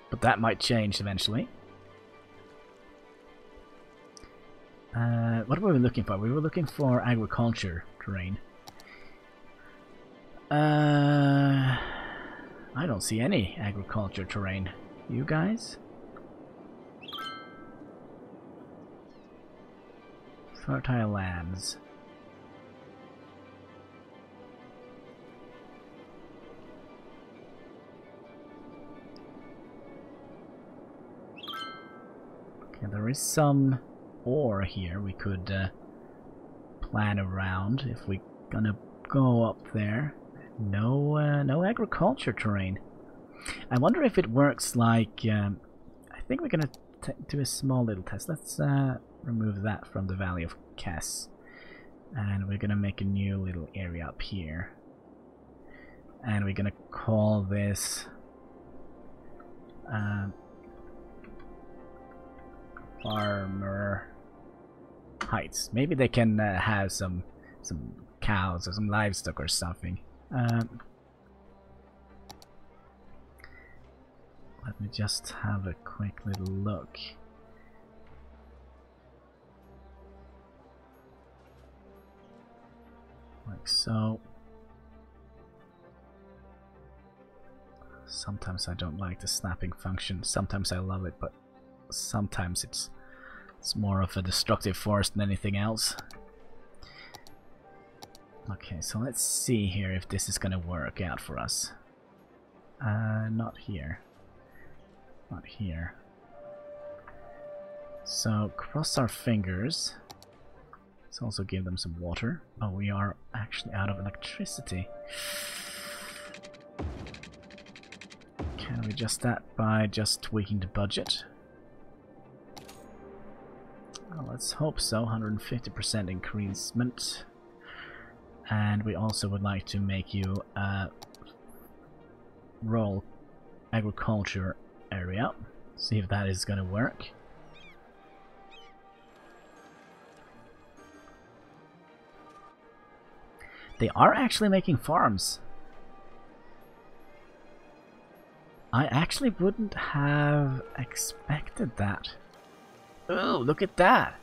But that might change eventually. What were we looking for? We were looking for agriculture terrain. I don't see any agriculture terrain. You guys? Fertile lands. Okay, there is some ore here we could plan around if we're gonna go up there. No agriculture terrain. I wonder if it works like... I think we're gonna do a small little test. Let's remove that from the Valley of Cass. And we're gonna make a new little area up here. And we're gonna call this... Farmer Heights. Maybe they can have some cows or some livestock or something. Let me just have a quick little look. Like so. Sometimes I don't like the snapping function. Sometimes I love it, but sometimes it's more of a destructive force than anything else. Okay, so let's see here if this is gonna work out for us. Not here. Not here. So, cross our fingers. Let's also give them some water. Oh, we are actually out of electricity. Can we adjust that by just tweaking the budget? Well, let's hope so. 150% increasement. And we also would like to make you a rural agriculture area. See if that is going to work. They are actually making farms. I actually wouldn't have expected that. Oh, look at that!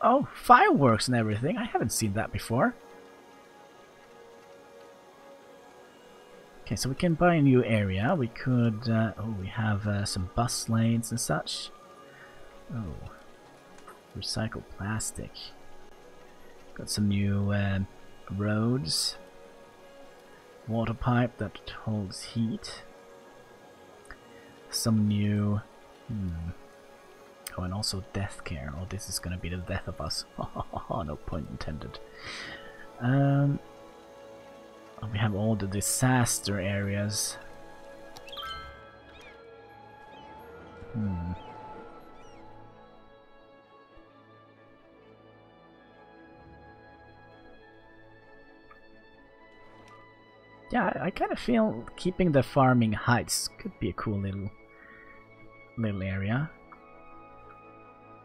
Oh, fireworks and everything. I haven't seen that before. Okay, so we can buy a new area. We could... oh, we have some bus lanes and such. Oh. Recycled plastic. Got some new roads. Water pipe that holds heat. Some new... Oh, and also death care. Oh, this is gonna be the death of us. No pun intended. Oh, we have all the disaster areas. Yeah, I kind of feel keeping the farming heights could be a cool little area.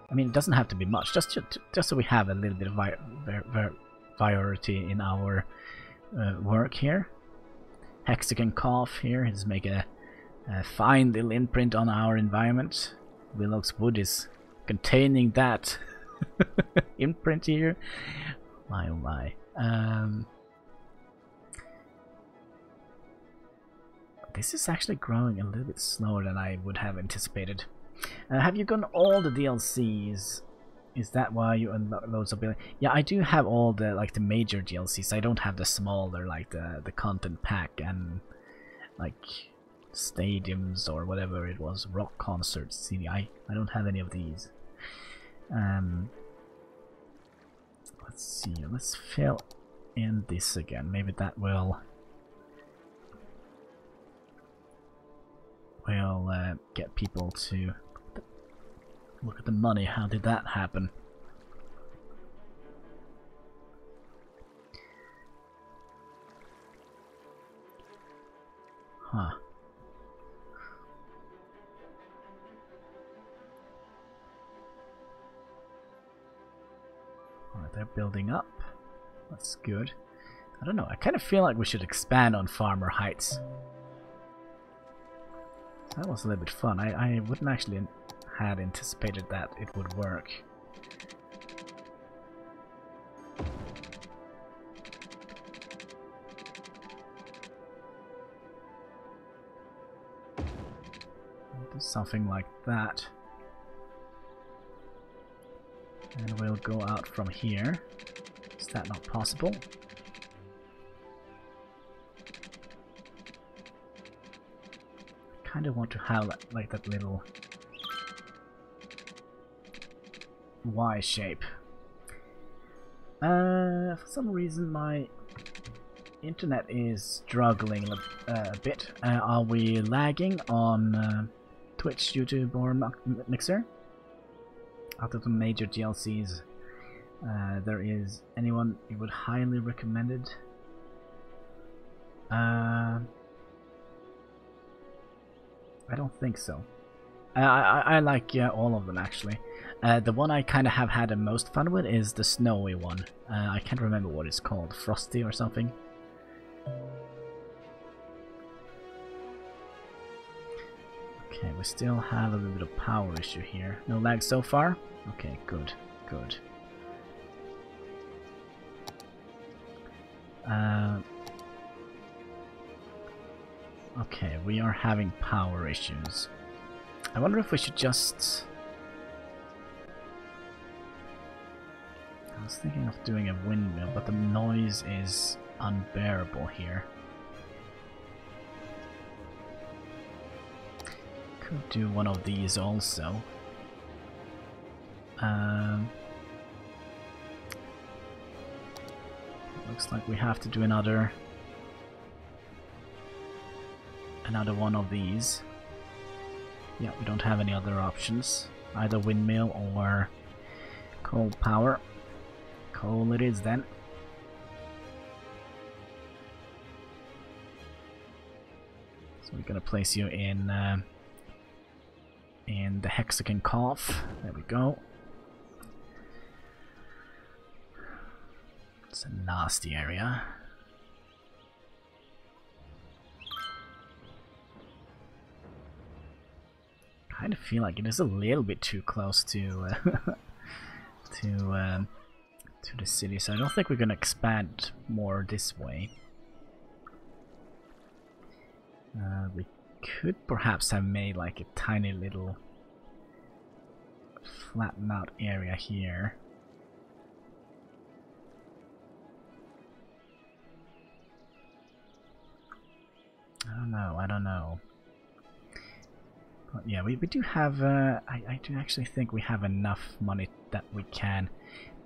I mean, it doesn't have to be much, just so we have a little bit of variety in our work here. Hexagon Cough here is make a fine little imprint on our environment. Willow's Wood is containing that imprint here. My oh my. This is actually growing a little bit slower than I would have anticipated. Have you gotten all the DLCs? Is that why you unlock loads of ability? Yeah, I do have all the the major DLCs. I don't have the smaller the content pack and like stadiums or whatever it was, rock concerts CD. I don't have any of these. Let's see. Let's fill in this again. Maybe that will get people to look at the money. How did that happen? Huh. Alright, they're building up. That's good. I don't know, I kind of feel like we should expand on Farmer Heights. That was a little bit fun. I wouldn't actually had anticipated that it would work. Do something like that. And we'll go out from here. Is that not possible? I kind of want to have like that little Y shape. For some reason my internet is struggling a bit. Are we lagging on Twitch, YouTube, or Mixer? Out of the major DLCs, there is anyone you would highly recommend it? I don't think so. I like all of them actually. The one I kind of have had the most fun with is the snowy one. I can't remember what it's called, Frosty or something. Okay, we still have a little bit of power issue here. No lag so far? Okay, good, good. Okay, we are having power issues. I wonder if we should just... I was thinking of doing a windmill, but the noise is unbearable here. Could do one of these also. Looks like we have to do another one of these. Yeah, we don't have any other options. Either windmill or coal power. Coal it is then. So we're gonna place you in the hexagon cough. There we go. It's a nasty area. Kind of feel like it is a little bit too close to to the city, so I don't think we're gonna expand more this way. We could perhaps have made like a tiny little flattened out area here. I don't know. But yeah, we do have, I do actually think we have enough money that we can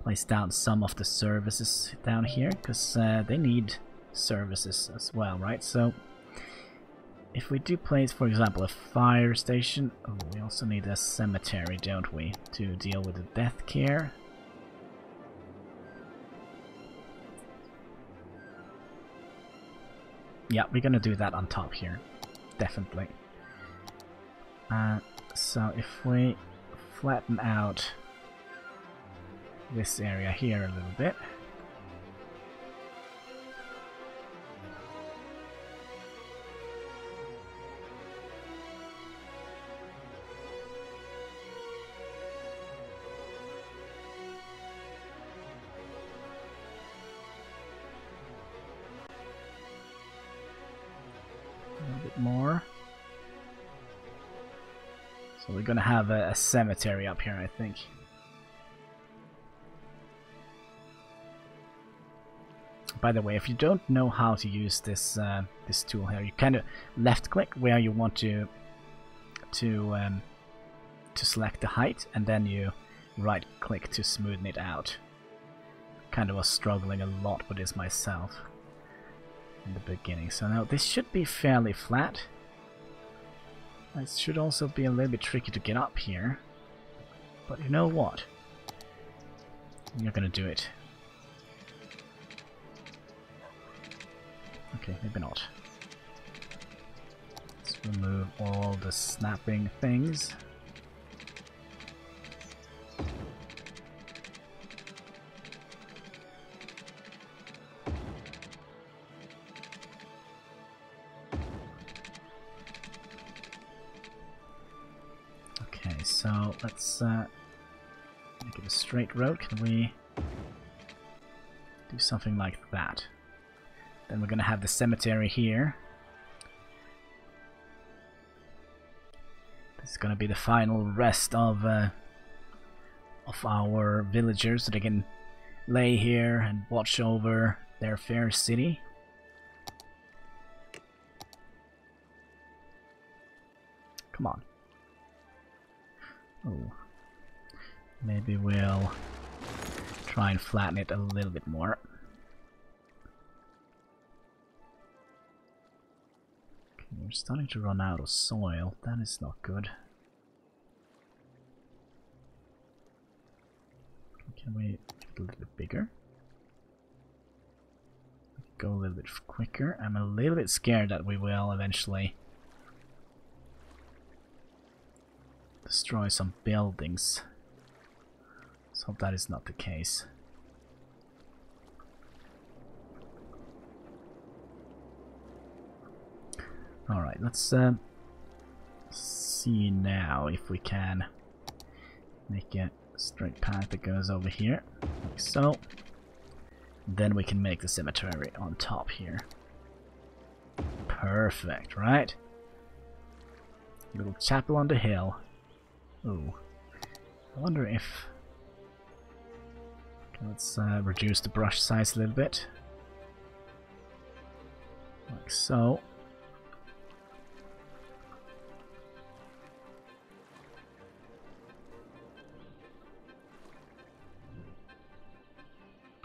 place down some of the services down here, because they need services as well, right? So if we do place, for example, a fire station, oh, we also need a cemetery, don't we, to deal with the death care. Yeah, we're gonna do that on top here. Definitely. So if we flatten out this area here a little bit. A little bit more. So we're gonna have a cemetery up here, I think. By the way, if you don't know how to use this this tool here, you kind of left click where you want to select the height, and then you right click to smoothen it out. Kind of was struggling a lot with this myself in the beginning. So now this should be fairly flat. It should also be a little bit tricky to get up here, but you know what? You're gonna do it. Okay, maybe not. Let's remove all the snapping things. Okay, so let's make it a straight road. Can we do something like that? Then we're gonna have the cemetery here. This is gonna be the final rest of our villagers, so they can lay here and watch over their fair city. Come on. Oh, maybe we'll try and flatten it a little bit more. We're starting to run out of soil. That is not good. Can we get a little bit bigger? Go a little bit quicker. I'm a little bit scared that we will eventually destroy some buildings. Let's hope that is not the case. Alright, let's see now if we can make a straight path that goes over here, like so. Then we can make the cemetery on top here. Perfect, right? Little chapel on the hill. Ooh. I wonder if... Okay, let's reduce the brush size a little bit. Like so.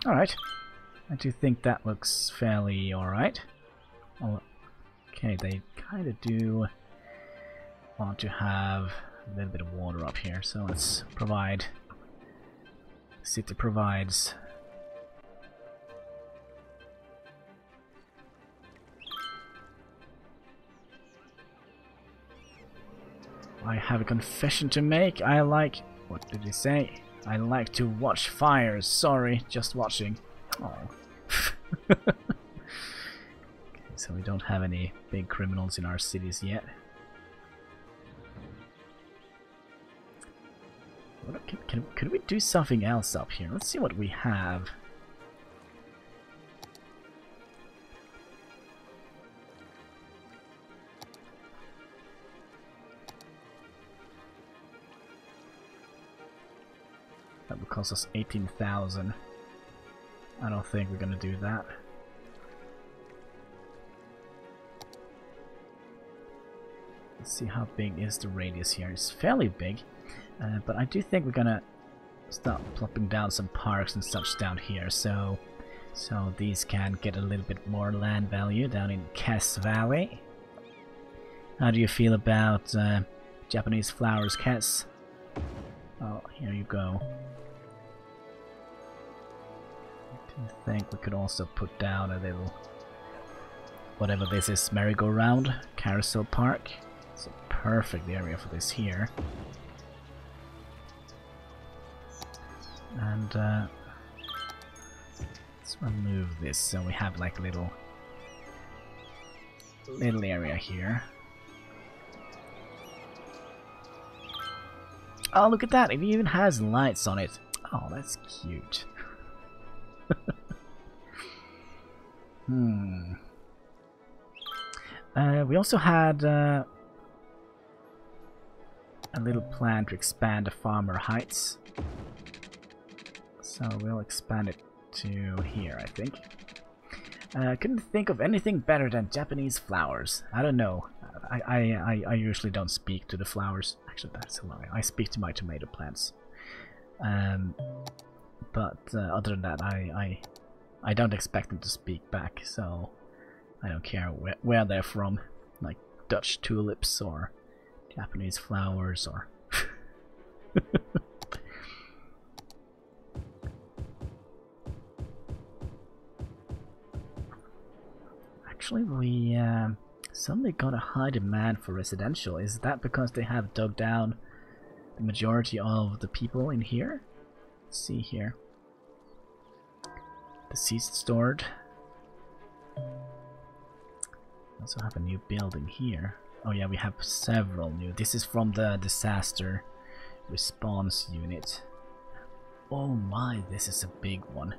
Alright, I do think that looks fairly alright. Oh, okay, they kind of do want to have a little bit of water up here, so let's provide... The city provides... I have a confession to make. I like... What did he say? I like to watch fires. Sorry, just watching. Oh. Okay, so we don't have any big criminals in our cities yet. Could we do something else up here? Let's see what we have. That would cost us 18,000. I don't think we're gonna do that. Let's see how big is the radius here. It's fairly big, but I do think we're gonna start plopping down some parks and such down here, so these can get a little bit more land value down in Cass Valley. How do you feel about Japanese flowers, Cass? Oh, here you go. I think we could also put down a little whatever this is, merry-go-round, carousel park. It's a perfect area for this here. And let's remove this so we have like a little area here. Oh, look at that! It even has lights on it. Oh, that's cute. We also had a little plan to expand the Farmer Heights. So we'll expand it to here, I think. Couldn't think of anything better than Japanese flowers. I don't know. I usually don't speak to the flowers. Actually, that's a lie. I speak to my tomato plants. But other than that, I don't expect them to speak back. So I don't care where they're from, like Dutch tulips or Japanese flowers or. Actually, we suddenly got a high demand for residential. Is that because they have dug down the majority of the people in here? Let's see here. Deceased stored. Also have a new building here. Oh yeah, we have several new. This is from the disaster response unit. Oh my, this is a big one.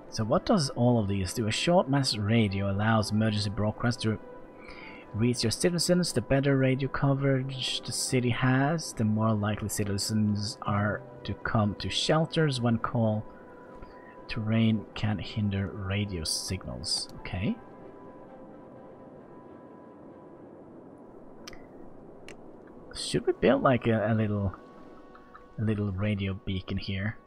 So what does all of these do? A short mass radio allows emergency broadcasts to reach your citizens. The better radio coverage the city has, the more likely citizens are to come to shelters when called. Terrain can hinder radio signals. Okay. Should we build like a little radio beacon here?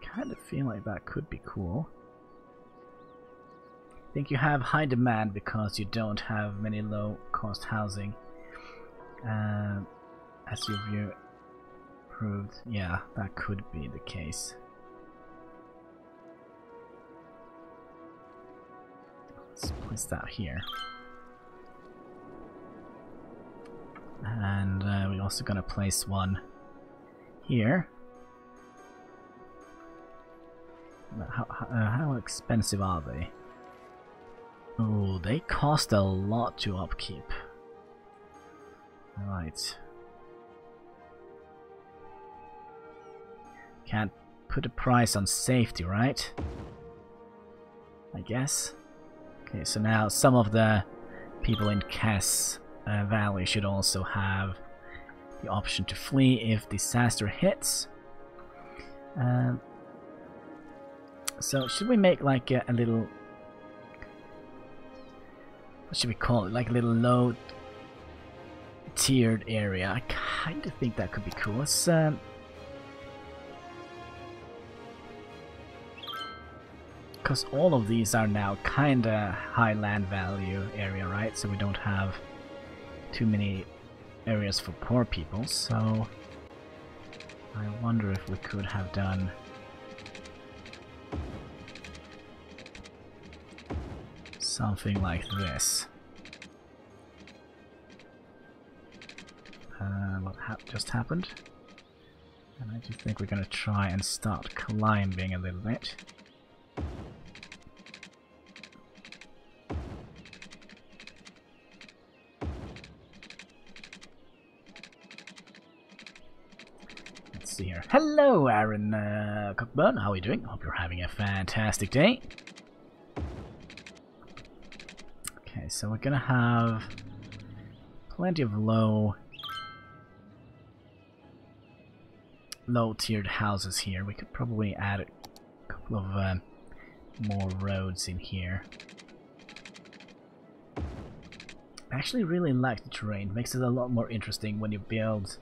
Kind of feel like that could be cool. I think you have high demand because you don't have many low-cost housing. As you've proved, yeah, that could be the case. Let's place that here. And we're also gonna place one here. How expensive are they? Oh, they cost a lot to upkeep. Right. Can't put a price on safety, right? I guess. Okay, so now some of the people in Cass Valley should also have the option to flee if disaster hits. So should we make like a little, what should we call it, like a little low tiered area? I kind of think that could be cool. Let's because all of these are now kind of high land value area, right? So we don't have too many areas for poor people. So I wonder if we could have done something like this. What just happened? And I do think we're gonna try and start climbing a little bit. Let's see here. Hello, Aaron Cockburn. How are you doing? Hope you're having a fantastic day. Okay, so we're gonna have plenty of low-tiered houses here. We could probably add a couple of more roads in here. I actually really like the terrain. It makes it a lot more interesting when you build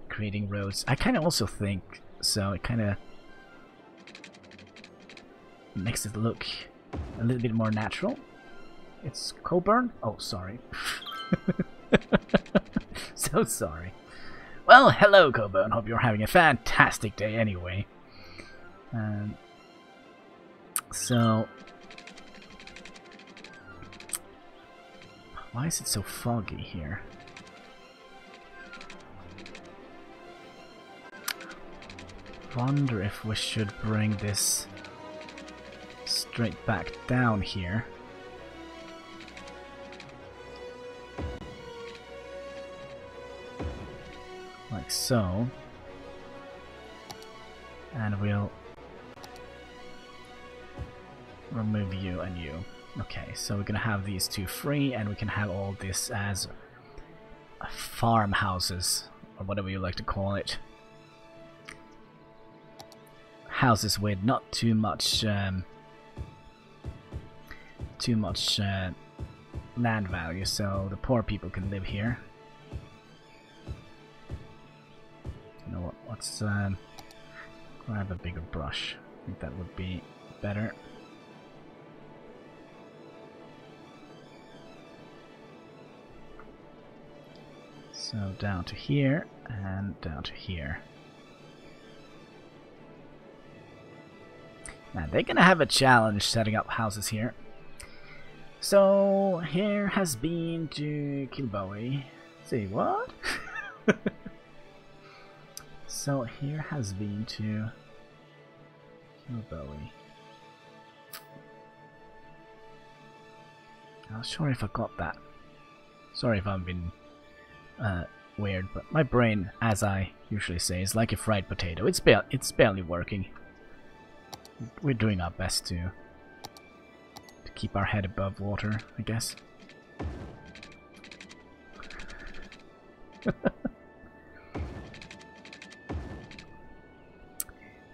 creating roads. I kind of also think so. It kind of makes it look a little bit more natural. It's Coburn? Oh, sorry. So sorry. Well, hello Coburn. Hope you're having a fantastic day anyway. So... Why is it so foggy here? Wonder if we should bring this straight back down here. Like so. And we'll remove you and you. Okay, so we're gonna have these two free, and we can have all this as farmhouses, or whatever you like to call it. Houses with not too much land value, so the poor people can live here. You know what? Let's grab a bigger brush. I think that would be better. So down to here and down to here. Now they're gonna have a challenge setting up houses here. So here has been to Kilbowie. Say what? So here has been to Kilbowie. I'm not sure if I got that. Sorry if I've been weird, but my brain, as I usually say, is like a fried potato. It's barely working. We're doing our best to keep our head above water, I guess.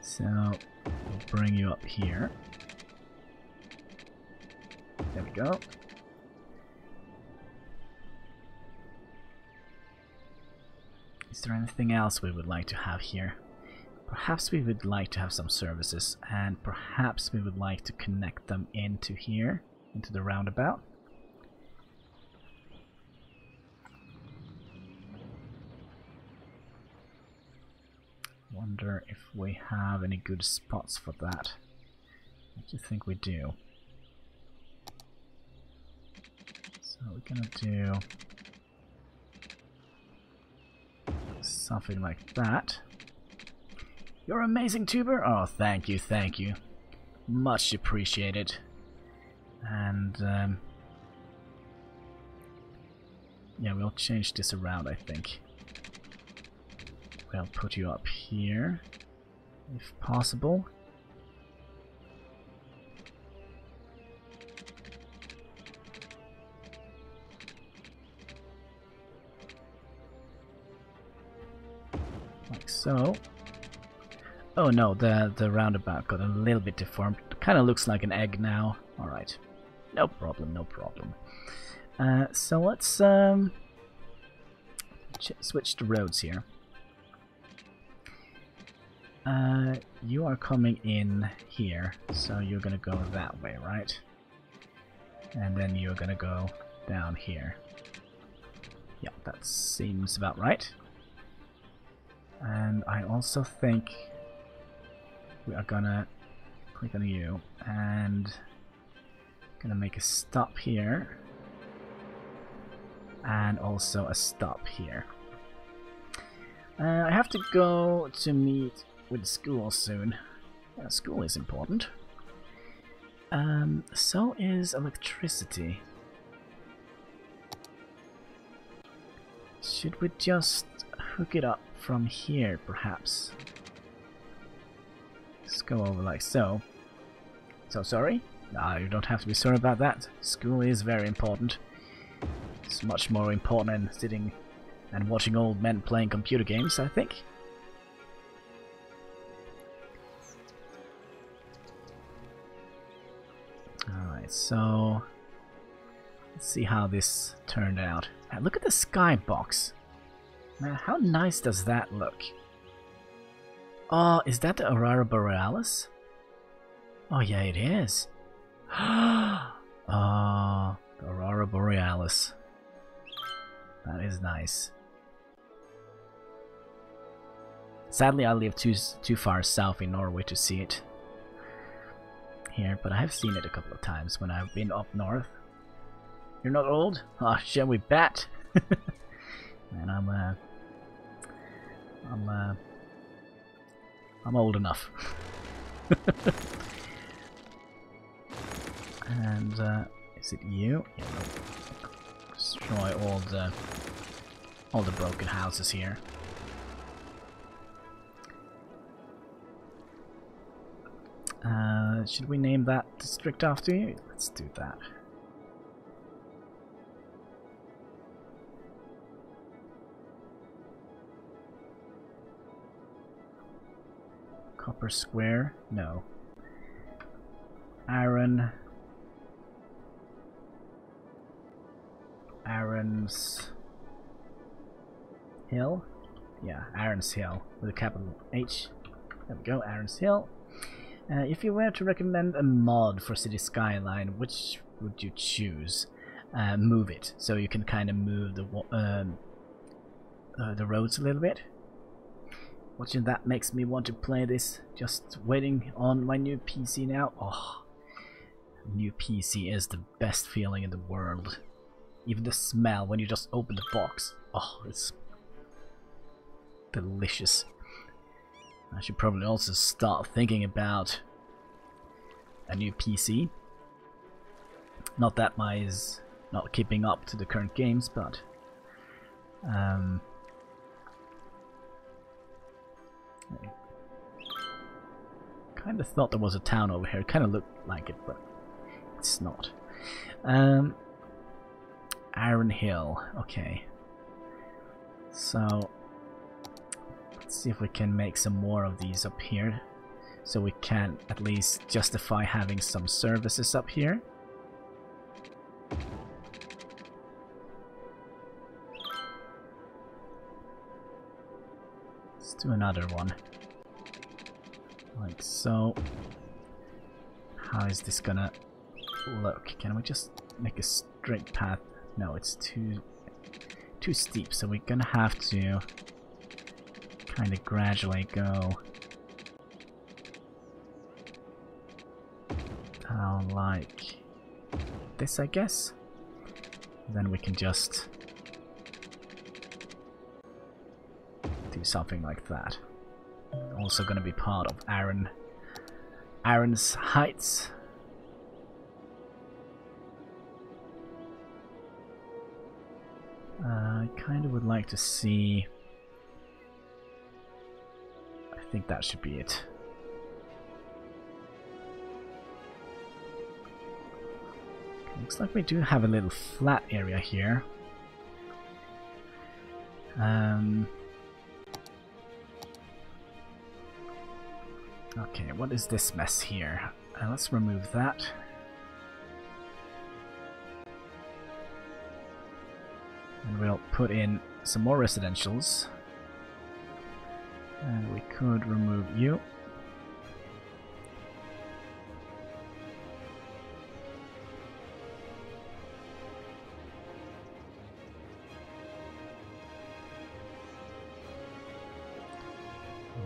So we'll bring you up here. There we go. Is there anything else we would like to have here? Perhaps we would like to have some services, and perhaps we would like to connect them into here, into the roundabout. Wonder if we have any good spots for that. What do you think we do? So we're gonna do something like that. You're amazing, Tuber! Oh, thank you, thank you. Much appreciated. And, yeah, we'll change this around, I think. We'll put you up here, if possible. Like so. Oh no, the roundabout got a little bit deformed. Kind of looks like an egg now. Alright. No problem, no problem. So let's switch the roads here. You are coming in here, so you're gonna go that way, right? And then you're gonna go down here. Yeah, that seems about right. And I also think we are gonna click on you and gonna make a stop here and also a stop here. I have to go to meet with school soon. School is important. So is electricity. Should we just hook it up from here, perhaps? Let's go over like so. So sorry? No, you don't have to be sorry about that. School is very important. It's much more important than sitting and watching old men playing computer games, I think. Alright, so let's see how this turned out. Look at the skybox. Man, how nice does that look? Oh, is that the Aurora Borealis? Oh yeah, it is. Ah, the Aurora Borealis. That is nice. Sadly, I live too far south in Norway to see it here, but I have seen it a couple of times when I've been up north. You're not old? Oh, shall we bet? And I'm old enough. And is it you? Yeah, no. Destroy all the broken houses here. Should we name that district after you? Let's do that. Copper Square? No. Aaron's Hill? Yeah, Aaron's Hill with a capital H. There we go, Aaron's Hill. If you were to recommend a mod for City Skyline, which would you choose? Move it, so you can kind of move the roads a little bit. Watching that makes me want to play this. Just waiting on my new PC now. Oh, new PC is the best feeling in the world. Even the smell when you just open the box. Oh, it's delicious. I should probably also start thinking about a new PC. Not that mine is not keeping up to the current games, but kind of thought there was a town over here. It kind of looked like it, but it's not. Iron Hill. Okay. So let's see if we can make some more of these up here, so we can at least justify having some services up here. Let's do another one. Like so. How is this gonna look? Can we just make a straight path? No, it's too steep, so we're gonna have to kind of gradually go like this, I guess. Then we can just do something like that. Also gonna be part of Aaron's Heights. I kind of would like to see. I think that should be it. Okay, looks like we do have a little flat area here. Okay, what is this mess here? Let's remove that. And we'll put in some more residentials. And we could remove you.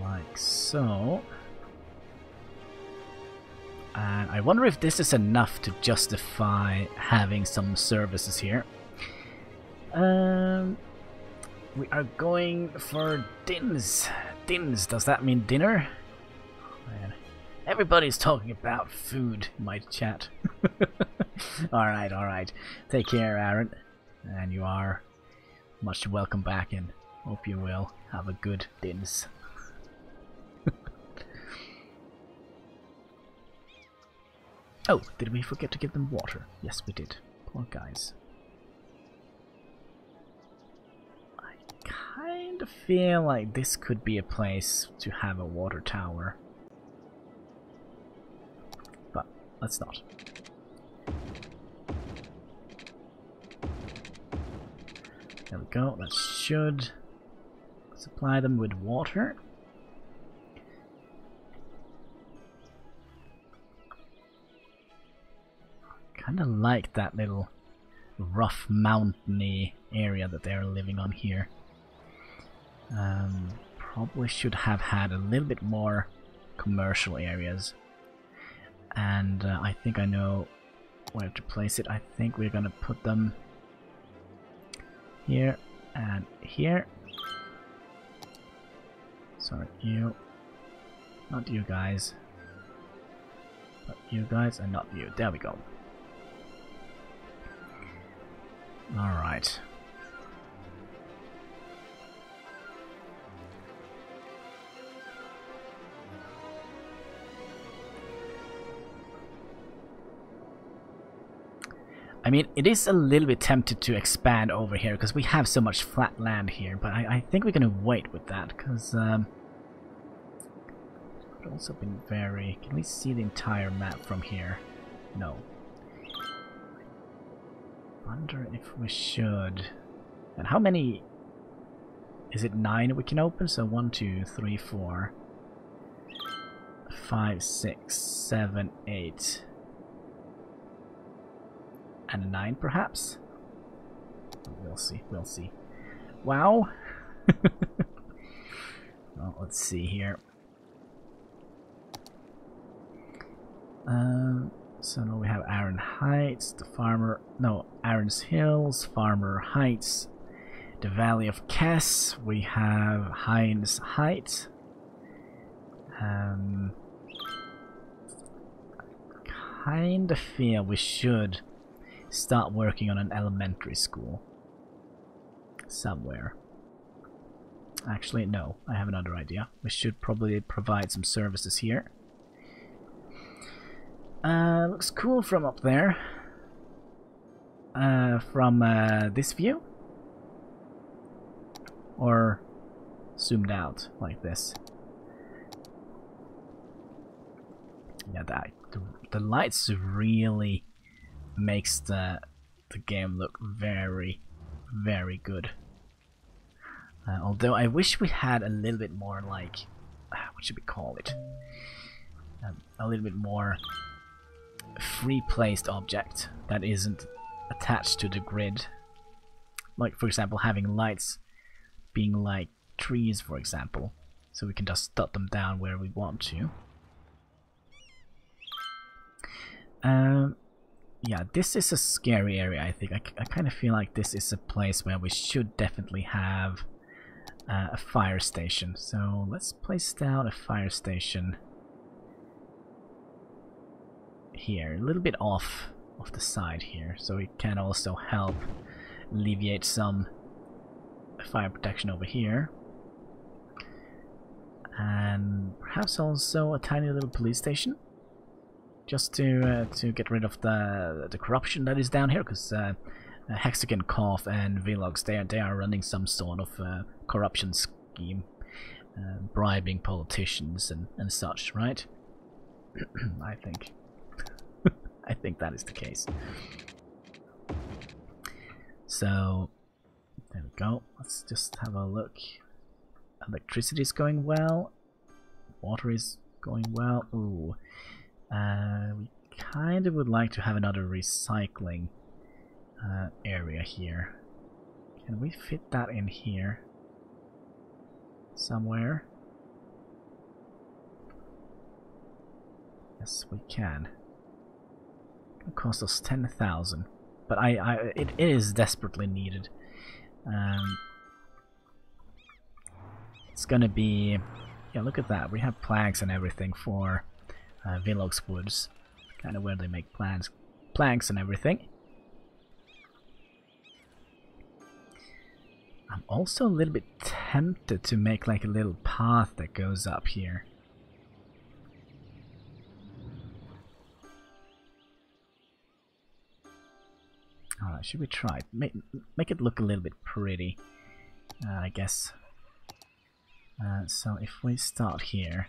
Like so. And I wonder if this is enough to justify having some services here. We are going for dins. Dins, does that mean dinner? Oh, man. Everybody's talking about food in my chat. Alright, alright. Take care, Aaron. And you are much welcome back, and hope you will have a good dins. Oh, did we forget to give them water? Yes, we did. Poor guys. I kind of feel like this could be a place to have a water tower. But let's not. There we go. That should supply them with water. kind of like that little rough mountainy area that they're living on here. Probably should have had a little bit more commercial areas. And I think I know where to place it. I think we're gonna put them here and here. Sorry, you. Not you guys. But you guys and not you. There we go. Alright. I mean, it is a little bit tempted to expand over here because we have so much flat land here, but I think we're gonna wait with that because it's also been very... Can we see the entire map from here? No. Wonder if we should. And how many? Is it 9 we can open? So 1, 2, 3, 4, 5, 6, 7, 8. And a 9 perhaps? We'll see, we'll see. Wow! Well, let's see here. So now we have Aaron Heights, the Farmer... No, Aaron's Hills, Farmer Heights, the Valley of Cass, we have Hines Heights. Kind of feel we should start working on an elementary school somewhere. Actually, no, I have another idea. We should probably provide some services here. Looks cool from up there. From this view? Or zoomed out like this? Yeah, the lights really makes the game look very, very good. Although I wish we had a little bit more like, what should we call it? A little bit more free placed object that isn't attached to the grid. Like for example having lights being like trees, for example, so we can just dot them down where we want to. Yeah, this is a scary area, I think. I kind of feel like this is a place where we should definitely have a fire station. So let's place down a fire station here, a little bit off the side here, so it can also help alleviate some fire protection over here. And perhaps also a tiny little police station, just to get rid of the corruption that is down here, because Hexagon, Koth, and Vlogs, they are running some sort of corruption scheme, bribing politicians and such, right? I think. I think that is the case. So there we go. Let's just have a look. Electricity is going well. Water is going well. Ooh. We kind of would like to have another recycling area here. Can we fit that in here somewhere? Yes, we can. It'll cost us 10,000, but it is desperately needed. It's gonna be, yeah, look at that. We have planks and everything for Vlogs Woods, kind of where they make planks and everything. I'm also a little bit tempted to make like a little path that goes up here. Alright, should we try it? Make it look a little bit pretty, I guess. So if we start here,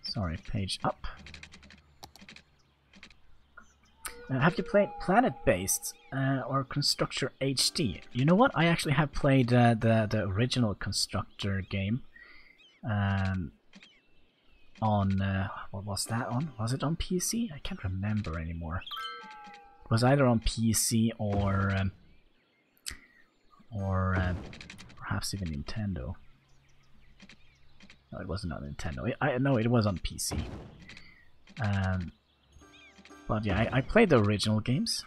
sorry, page up. Have you played Planet-Based or Constructor HD? You know what? I actually have played the original Constructor game. on what was that on? Was it on PC? I can't remember anymore. It was either on PC or perhaps even Nintendo. No, it wasn't on Nintendo. No, it was on PC. But yeah, I played the original games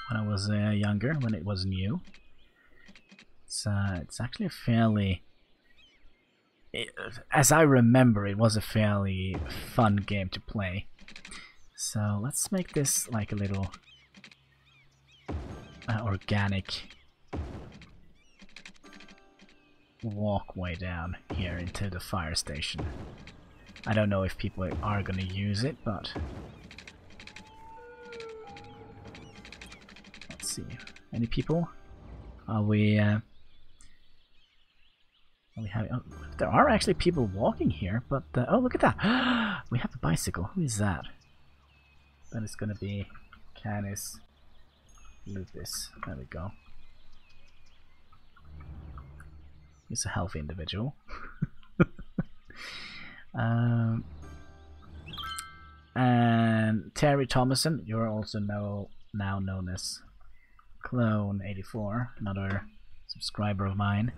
when I was younger, when it was new. It's actually a fairly, as I remember, it was a fairly fun game to play. So let's make this like a little organic walkway down here into the fire station. I don't know if people are gonna use it, but let's see. Any people? Are we having? Oh, there are actually people walking here, but oh, look at that! We have a bicycle. Who is that? That is gonna be Canis Lupus. There we go. He's a healthy individual. And Terry Thomason, you're also now known as Clone84, another subscriber of mine.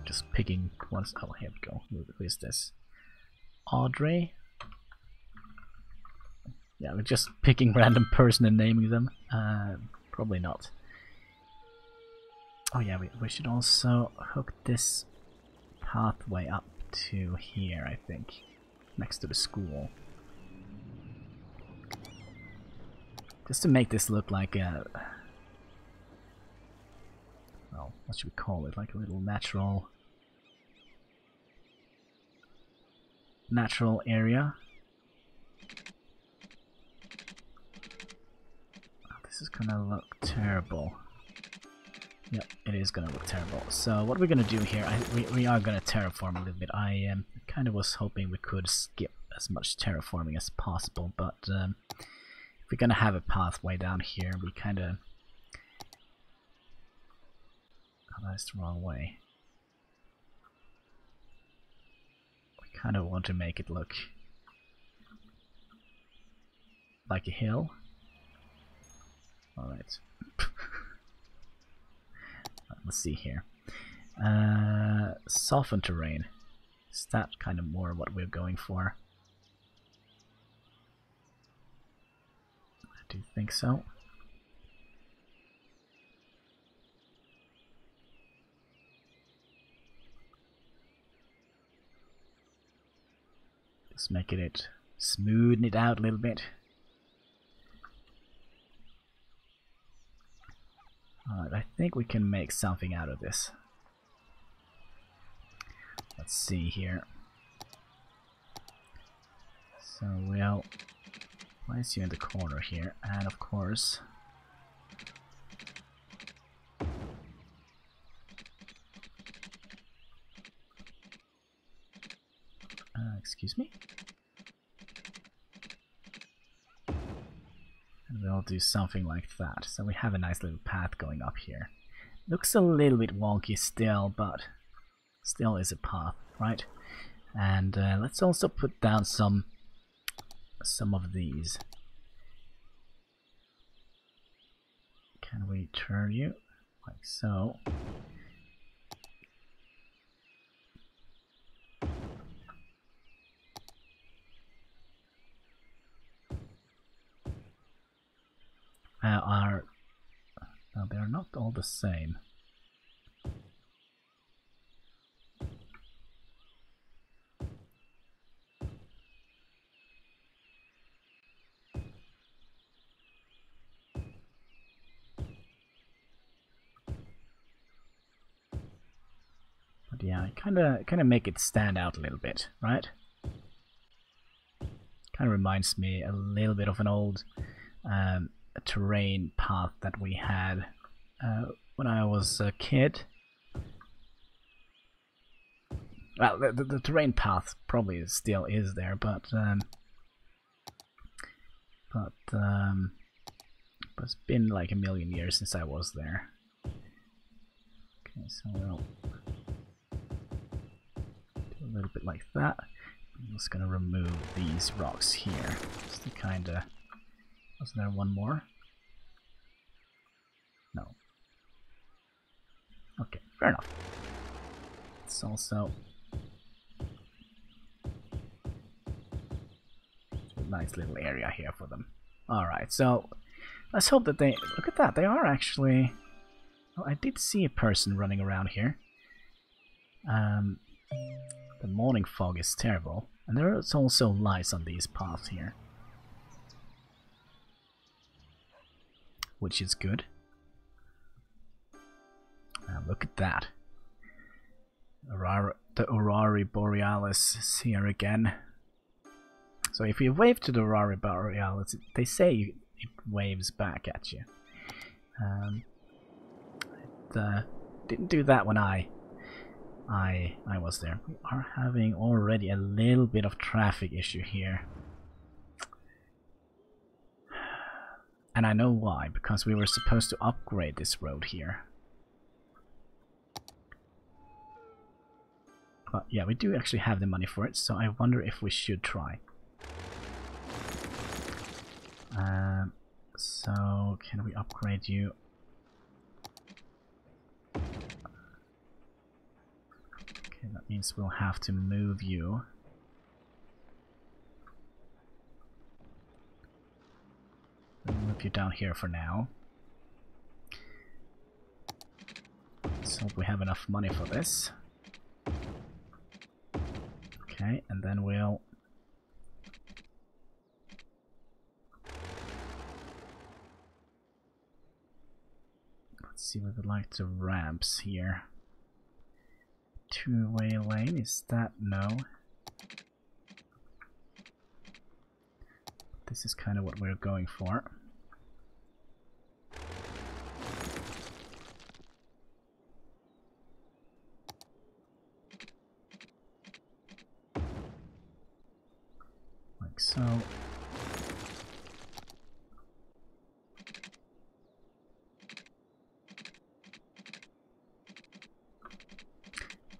Just picking ones. Oh, here we go. Who is this? Audrey. Yeah, we're just picking random person and naming them. Probably not. Oh yeah, we should also hook this pathway up to here, I think, next to the school. Just to make this look like a, well, what should we call it? Like a little natural area. Oh, this is gonna look terrible. Yep, it is gonna look terrible. So what we're gonna do here, we are gonna terraform a little bit. I kind of was hoping we could skip as much terraforming as possible, but if we're gonna have a pathway down here, we kind of... Oh, that's the wrong way. We kind of want to make it look like a hill. Alright. Let's see here. Softened terrain. Is that kind of more what we're going for? I do think so. Just making it, smoothing it out a little bit. Alright, I think we can make something out of this. Let's see here. So we'll place you in the corner here, and of course... excuse me? And we'll do something like that. So we have a nice little path going up here. Looks a little bit wonky still, but still is a path, right? And let's also put down some of these. Can we turn you like so? No, they're not all the same. But yeah, kind of make it stand out a little bit, right? Kind of reminds me a little bit of an old terrain path that we had when I was a kid. Well, the terrain path probably still is there, but it's been like a million years since I was there. Okay, so we'll do a little bit like that. I'm just gonna remove these rocks here. Just to kinda... Wasn't there one more? No. Okay, fair enough. It's also a nice little area here for them. Alright, so let's hope that they... Look at that, they are actually... Oh, I did see a person running around here. The morning fog is terrible. And there's also lights on these paths here. Which is good. Look at that. The Aurora Borealis is here again. So if you wave to the Aurora Borealis, they say it waves back at you. Didn't do that when I was there. We are having already a little bit of traffic issue here. And I know why, because we were supposed to upgrade this road here. But yeah, we do actually have the money for it, so I wonder if we should try. So, can we upgrade you? Okay, that means we'll have to move you. We'll move you down here for now. Let's hope we have enough money for this. Okay, and then we'll... Let's see what we like the ramps here. Two-way lane, is that? No. This is kind of what we're going for. Like so.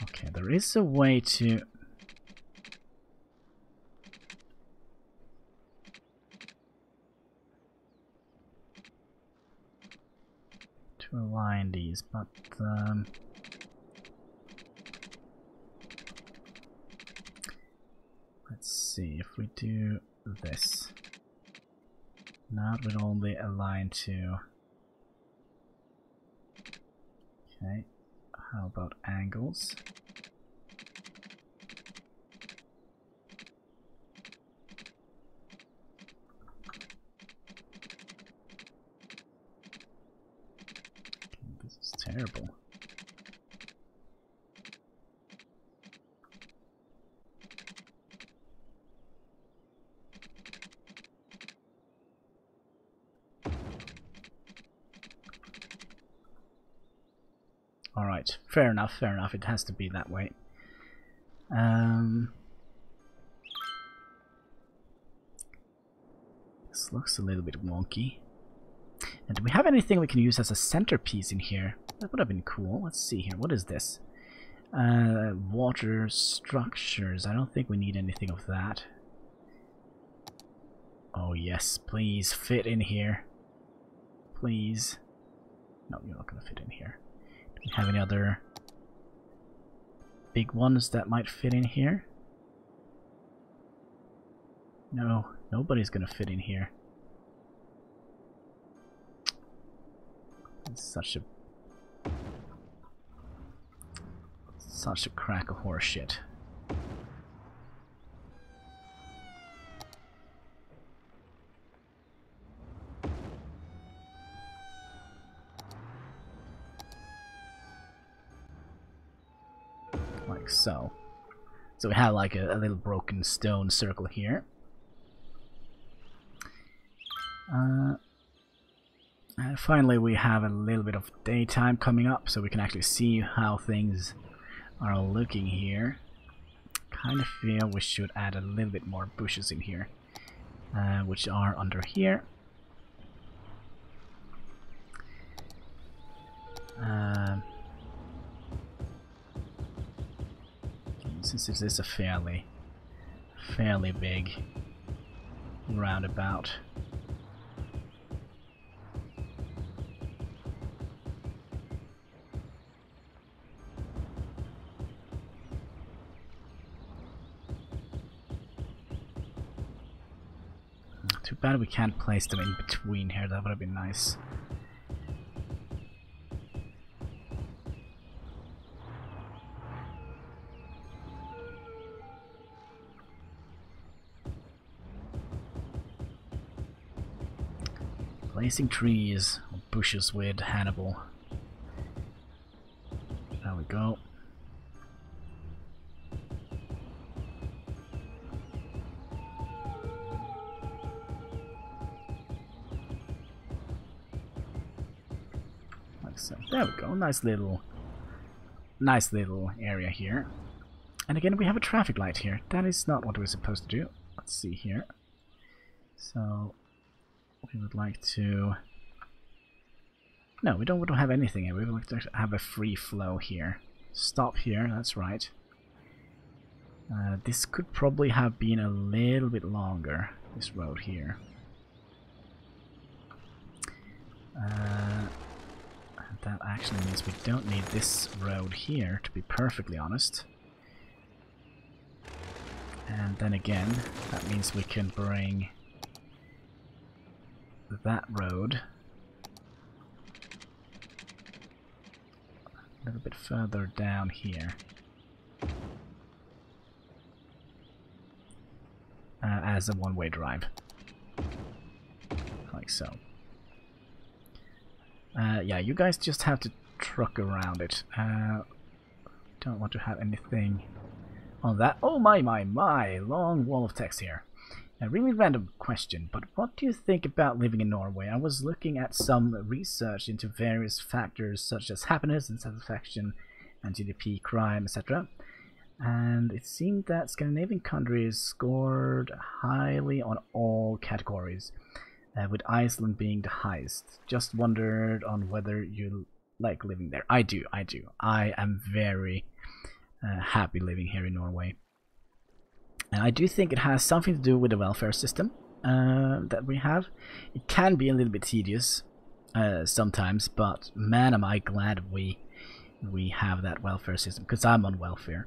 Okay, there is a way to... align these, but let's see if we do this. Now it would only align to... Okay, how about angles? Terrible. Alright, fair enough, it has to be that way. This looks a little bit wonky. And do we have anything we can use as a centerpiece in here? That would have been cool. Let's see here. What is this? Water structures. I don't think we need anything of that. Oh yes, please fit in here. Please. No, you're not going to fit in here. Do we have any other big ones that might fit in here? No, nobody's going to fit in here. It's such a crack of horse shit. Like so. So we have like a little broken stone circle here. And finally we have a little bit of daytime coming up, so we can actually see how things are looking here. Kind of feel we should add a little bit more bushes in here, which are under here. since this is a fairly big roundabout. Too bad we can't place them in between here, that would have been nice. Placing trees or bushes with Hannibal. There we go. Like so. There we go. Nice little area here. And again, we have a traffic light here. That is not what we're supposed to do. Let's see here. So we would like to... No, we don't want to have anything here. We would like to have a free flow here. Stop here, that's right. This could probably have been a little bit longer, this road here. That actually means we don't need this road here, to be perfectly honest. And then again, that means we can bring that road a little bit further down here, as a one-way drive, like so. Yeah, you guys just have to truck around it. Don't want to have anything on that. Oh my, long wall of text here. A really random question, but what do you think about living in Norway? I was looking at some research into various factors such as happiness and satisfaction and GDP, crime, etc. And it seemed that Scandinavian countries scored highly on all categories, with Iceland being the highest. Just wondered on whether you like living there. I do. I am very happy living here in Norway. And I do think it has something to do with the welfare system that we have. It can be a little bit tedious sometimes, but man, am I glad we have that welfare system, because I'm on welfare.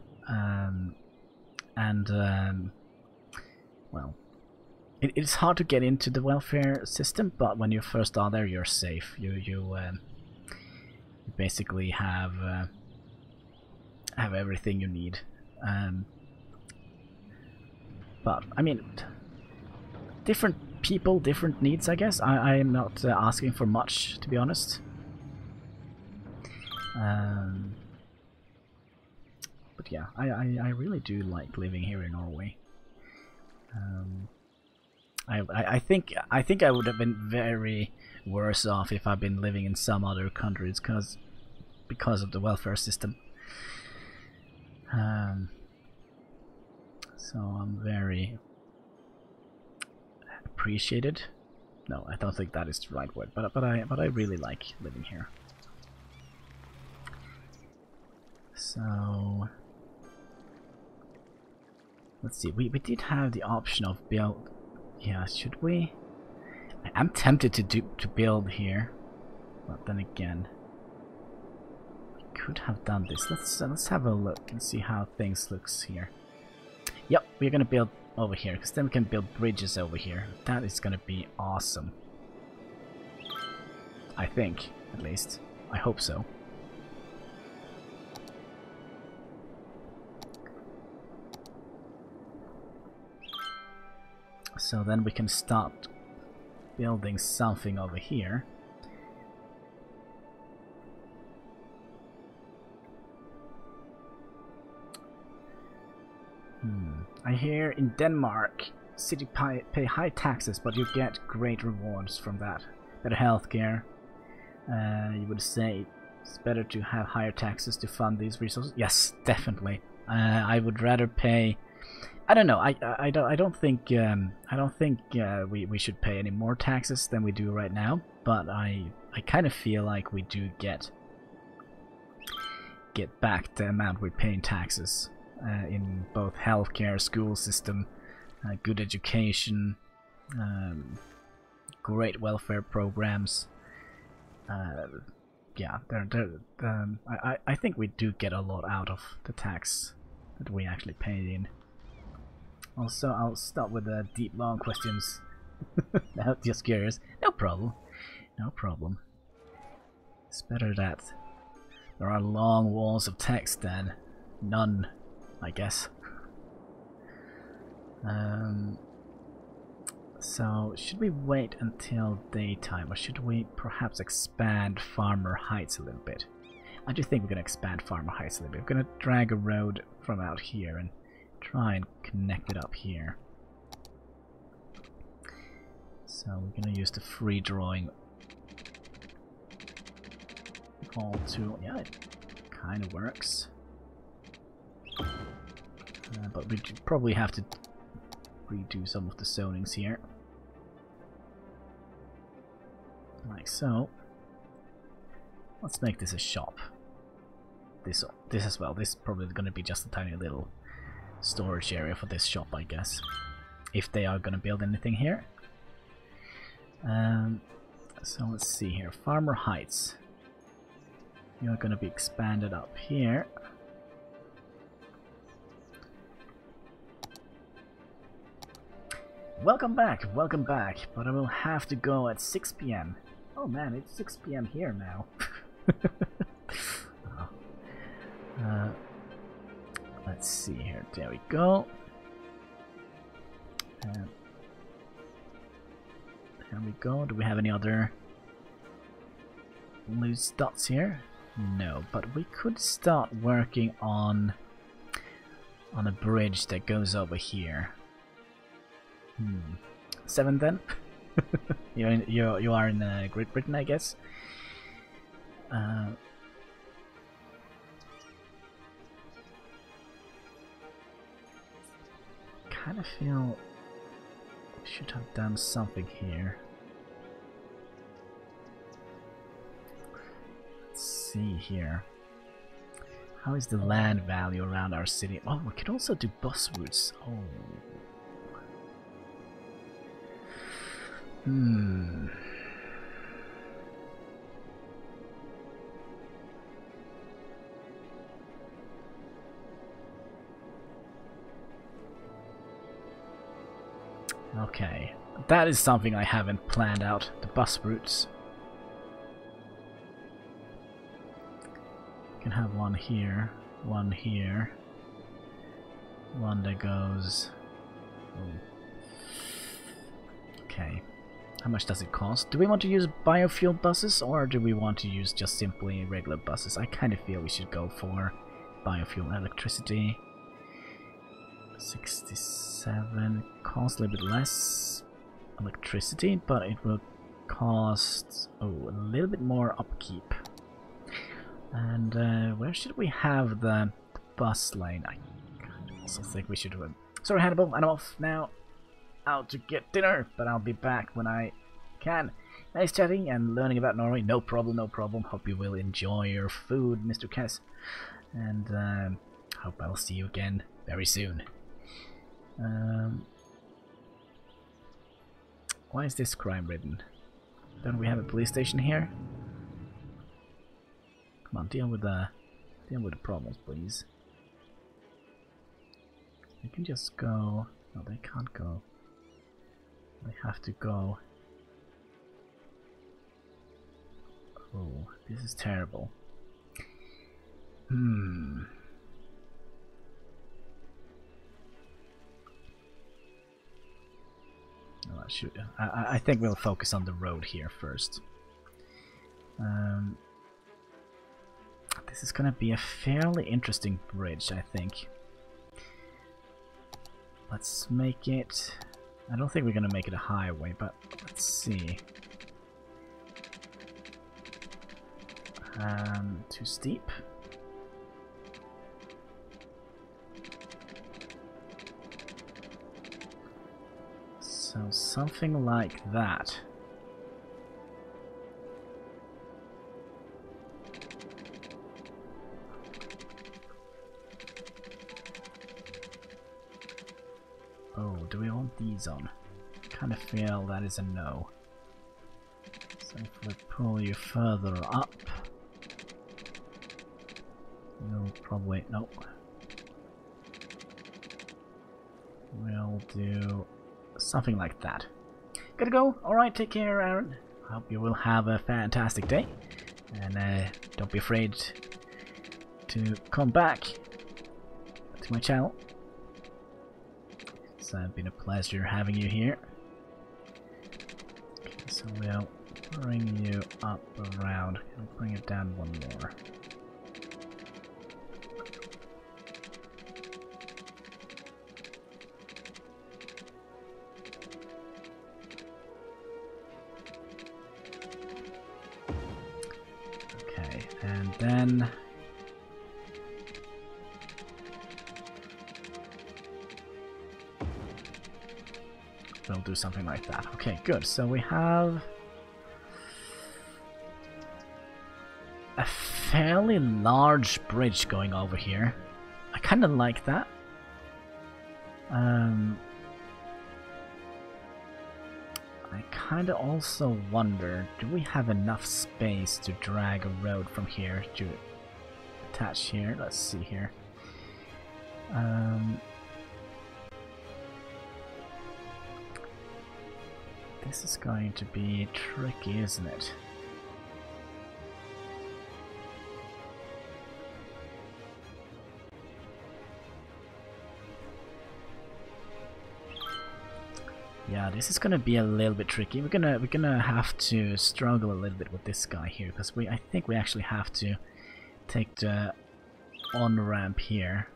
Well, it's hard to get into the welfare system, but when you first are there, you're safe. You basically have everything you need. But, I mean, different people, different needs, I guess. I am not asking for much, to be honest. But yeah, I really do like living here in Norway. I think I would have been very worse off if I'd been living in some other countries because of the welfare system. So I'm very appreciated. No, I don't think that is the right word, but I really like living here. So let's see. We did have the option of build. Yeah, should we? I'm tempted to build here, but then again, we could have done this. Let's have a look and see how things looks here. Yep, we're gonna build over here, because then we can build bridges over here. That is gonna be awesome. I think, at least. I hope so. So then we can start building something over here. I hear in Denmark, city pay high taxes, but you get great rewards from that. Better healthcare. You would say it's better to have higher taxes to fund these resources? Yes, definitely. I would rather pay. I don't know. I don't think we should pay any more taxes than we do right now. But I kind of feel like we do get back the amount we pay in taxes. in both healthcare, school system, good education, great welfare programs. Yeah, I think we do get a lot out of the tax that we actually paid in. Also, I'll start with the deep, long questions. No, just curious. No problem. No problem. It's better that there are long walls of text than none, I guess. So, should we wait until daytime, or should we perhaps expand Farmer Heights a little bit? I do think we're going to expand Farmer Heights a little bit. We're going to drag a road from out here and try and connect it up here. So we're going to use the free drawing all tool. Yeah, it kind of works. But we probably have to redo some of the zonings here. Like so. Let's make this a shop. This as well. This is probably going to be just a tiny little storage area for this shop, I guess. If they are going to build anything here. So let's see here. Farmer Heights. You're going to be expanded up here. Welcome back, but I will have to go at 6 PM. Oh man, it's 6 PM here now. Let's see here, there we go. There we go. Do we have any other loose dots here? No, but we could start working on a bridge that goes over here. 7 then? you are in Great Britain, I guess. Kind of feel we should have done something here. Let's see here. How is the land value around our city? Oh, we could also do bus routes. Oh. Okay, that is something I haven't planned out, the bus routes. You can have one here, one here, one that goes... Okay, how much does it cost? Do we want to use biofuel buses, or do we want to use just simply regular buses? I kind of feel we should go for biofuel. Electricity 67, costs a little bit less electricity, but it will cost a little bit more upkeep. And where should we have the bus lane? I also think we should do it. Sorry Hannibal, I'm off now, out to get dinner, but I'll be back when I can. Nice chatting and learning about Norway. No problem, no problem. Hope you will enjoy your food, Mr. Kess, and hope I'll see you again very soon. Why is this crime ridden? Don't we have a police station here? Come on, deal with the problems, please. They can just go. No, they can't go. They have to go. Oh, this is terrible. No, I think we'll focus on the road here first. This is gonna be a fairly interesting bridge, I think. Let's make it... I don't think we're gonna make it a highway, but let's see. Too steep? So something like that. these on? Kind of feel that is a no. So if we pull you further up, you'll probably... Nope. We'll do something like that. Gotta go. Alright, take care, Aaron. Hope you will have a fantastic day. And don't be afraid to come back to my channel. It's been a pleasure having you here. Okay, so we'll bring you up around and bring it down one more. Okay, and then we'll do something like that. Okay, good. So we have a fairly large bridge going over here. I kind of like that. I kind of also wonder, do we have enough space to drag a road from here to attach here? Let's see here. This is going to be tricky, isn't it? Yeah, this is gonna be a little bit tricky. We're gonna have to struggle a little bit with this guy here, because I think we actually have to take the on-ramp here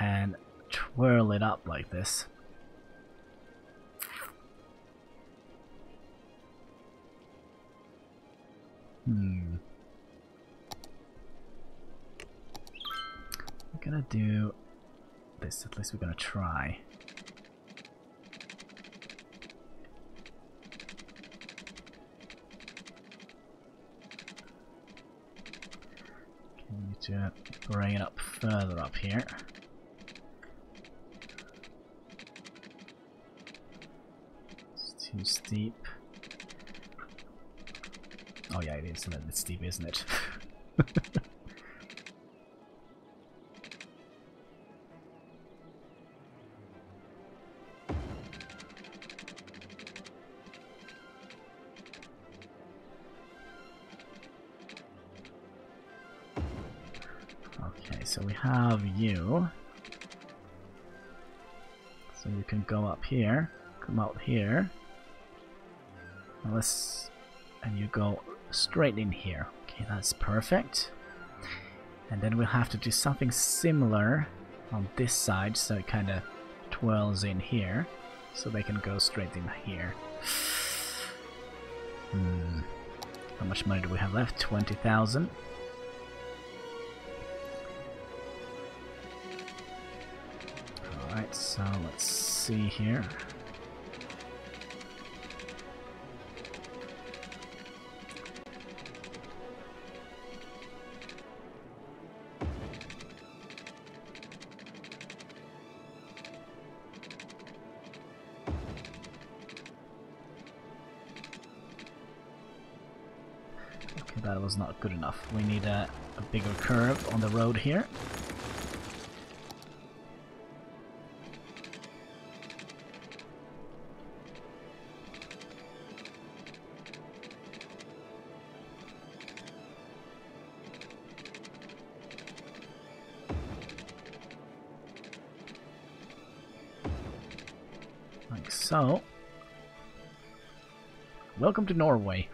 and twirl it up like this. We're gonna do this, at least we're gonna try. Okay, we need to bring it up further up here. It's too steep. Oh yeah, it is a little bit steep, isn't it? Okay, so we have you. So you can go up here, come out here. And you go straight in here. Okay, that's perfect. And then we'll have to do something similar on this side, so it kind of twirls in here, so they can go straight in here. How much money do we have left? 20,000. Alright, so let's see here. Okay, that was not good enough. We need a bigger curve on the road here. Like so. Welcome to Norway.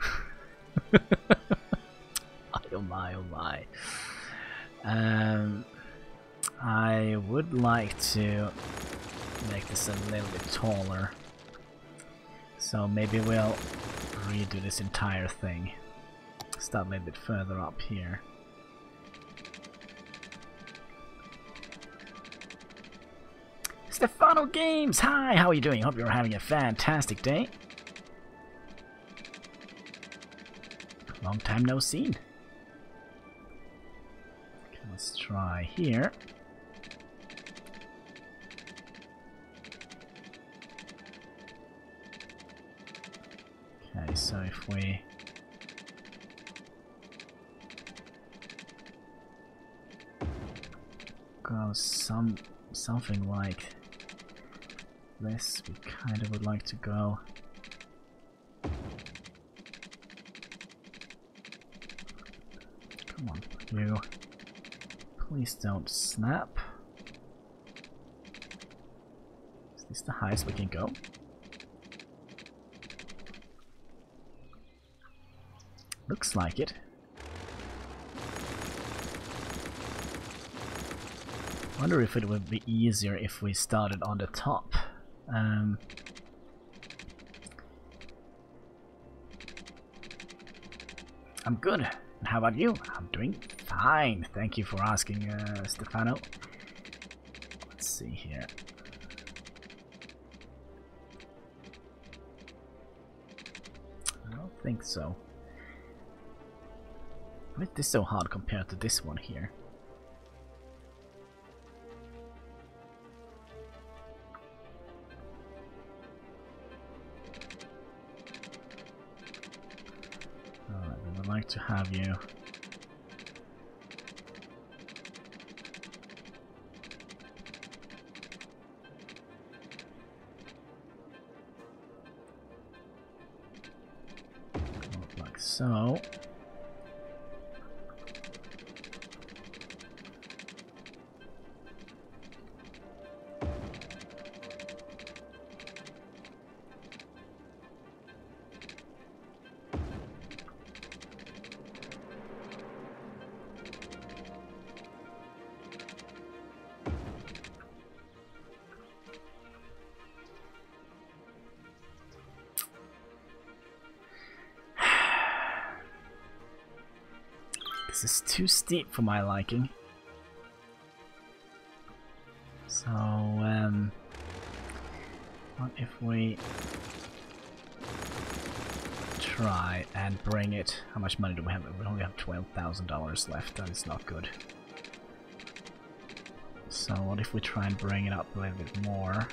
Oh my, oh my. I would like to make this a little bit taller. So maybe we'll redo this entire thing. Start a little bit further up here. Stefano Games! Hi, how are you doing? Hope you're having a fantastic day. Long time no seen. Okay, let's try here. Okay, so if we go something like this, we kind of would like to go. Come on, you. Please don't snap. Is this the highest we can go? Looks like it. Wonder if it would be easier if we started on the top. I'm good. And how about you? I'm doing fine. Thank you for asking, Stefano. Let's see here. I don't think so. Why is this so hard compared to this one here? Alright, I would like to have you. Like so. This is too steep for my liking. So, what if we try and bring it? How much money do we have? We only have $12,000 left. That is not good. So, what if we try and bring it up a little bit more?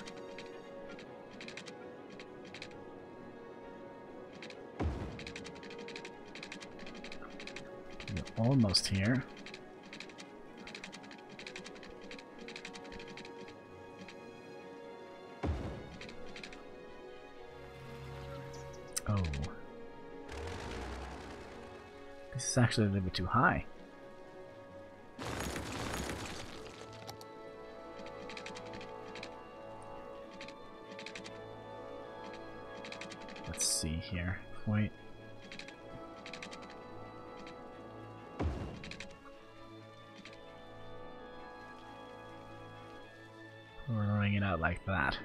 Almost here. Oh. This is actually a little bit too high. Let's see here. Wait. Lowering it out like that.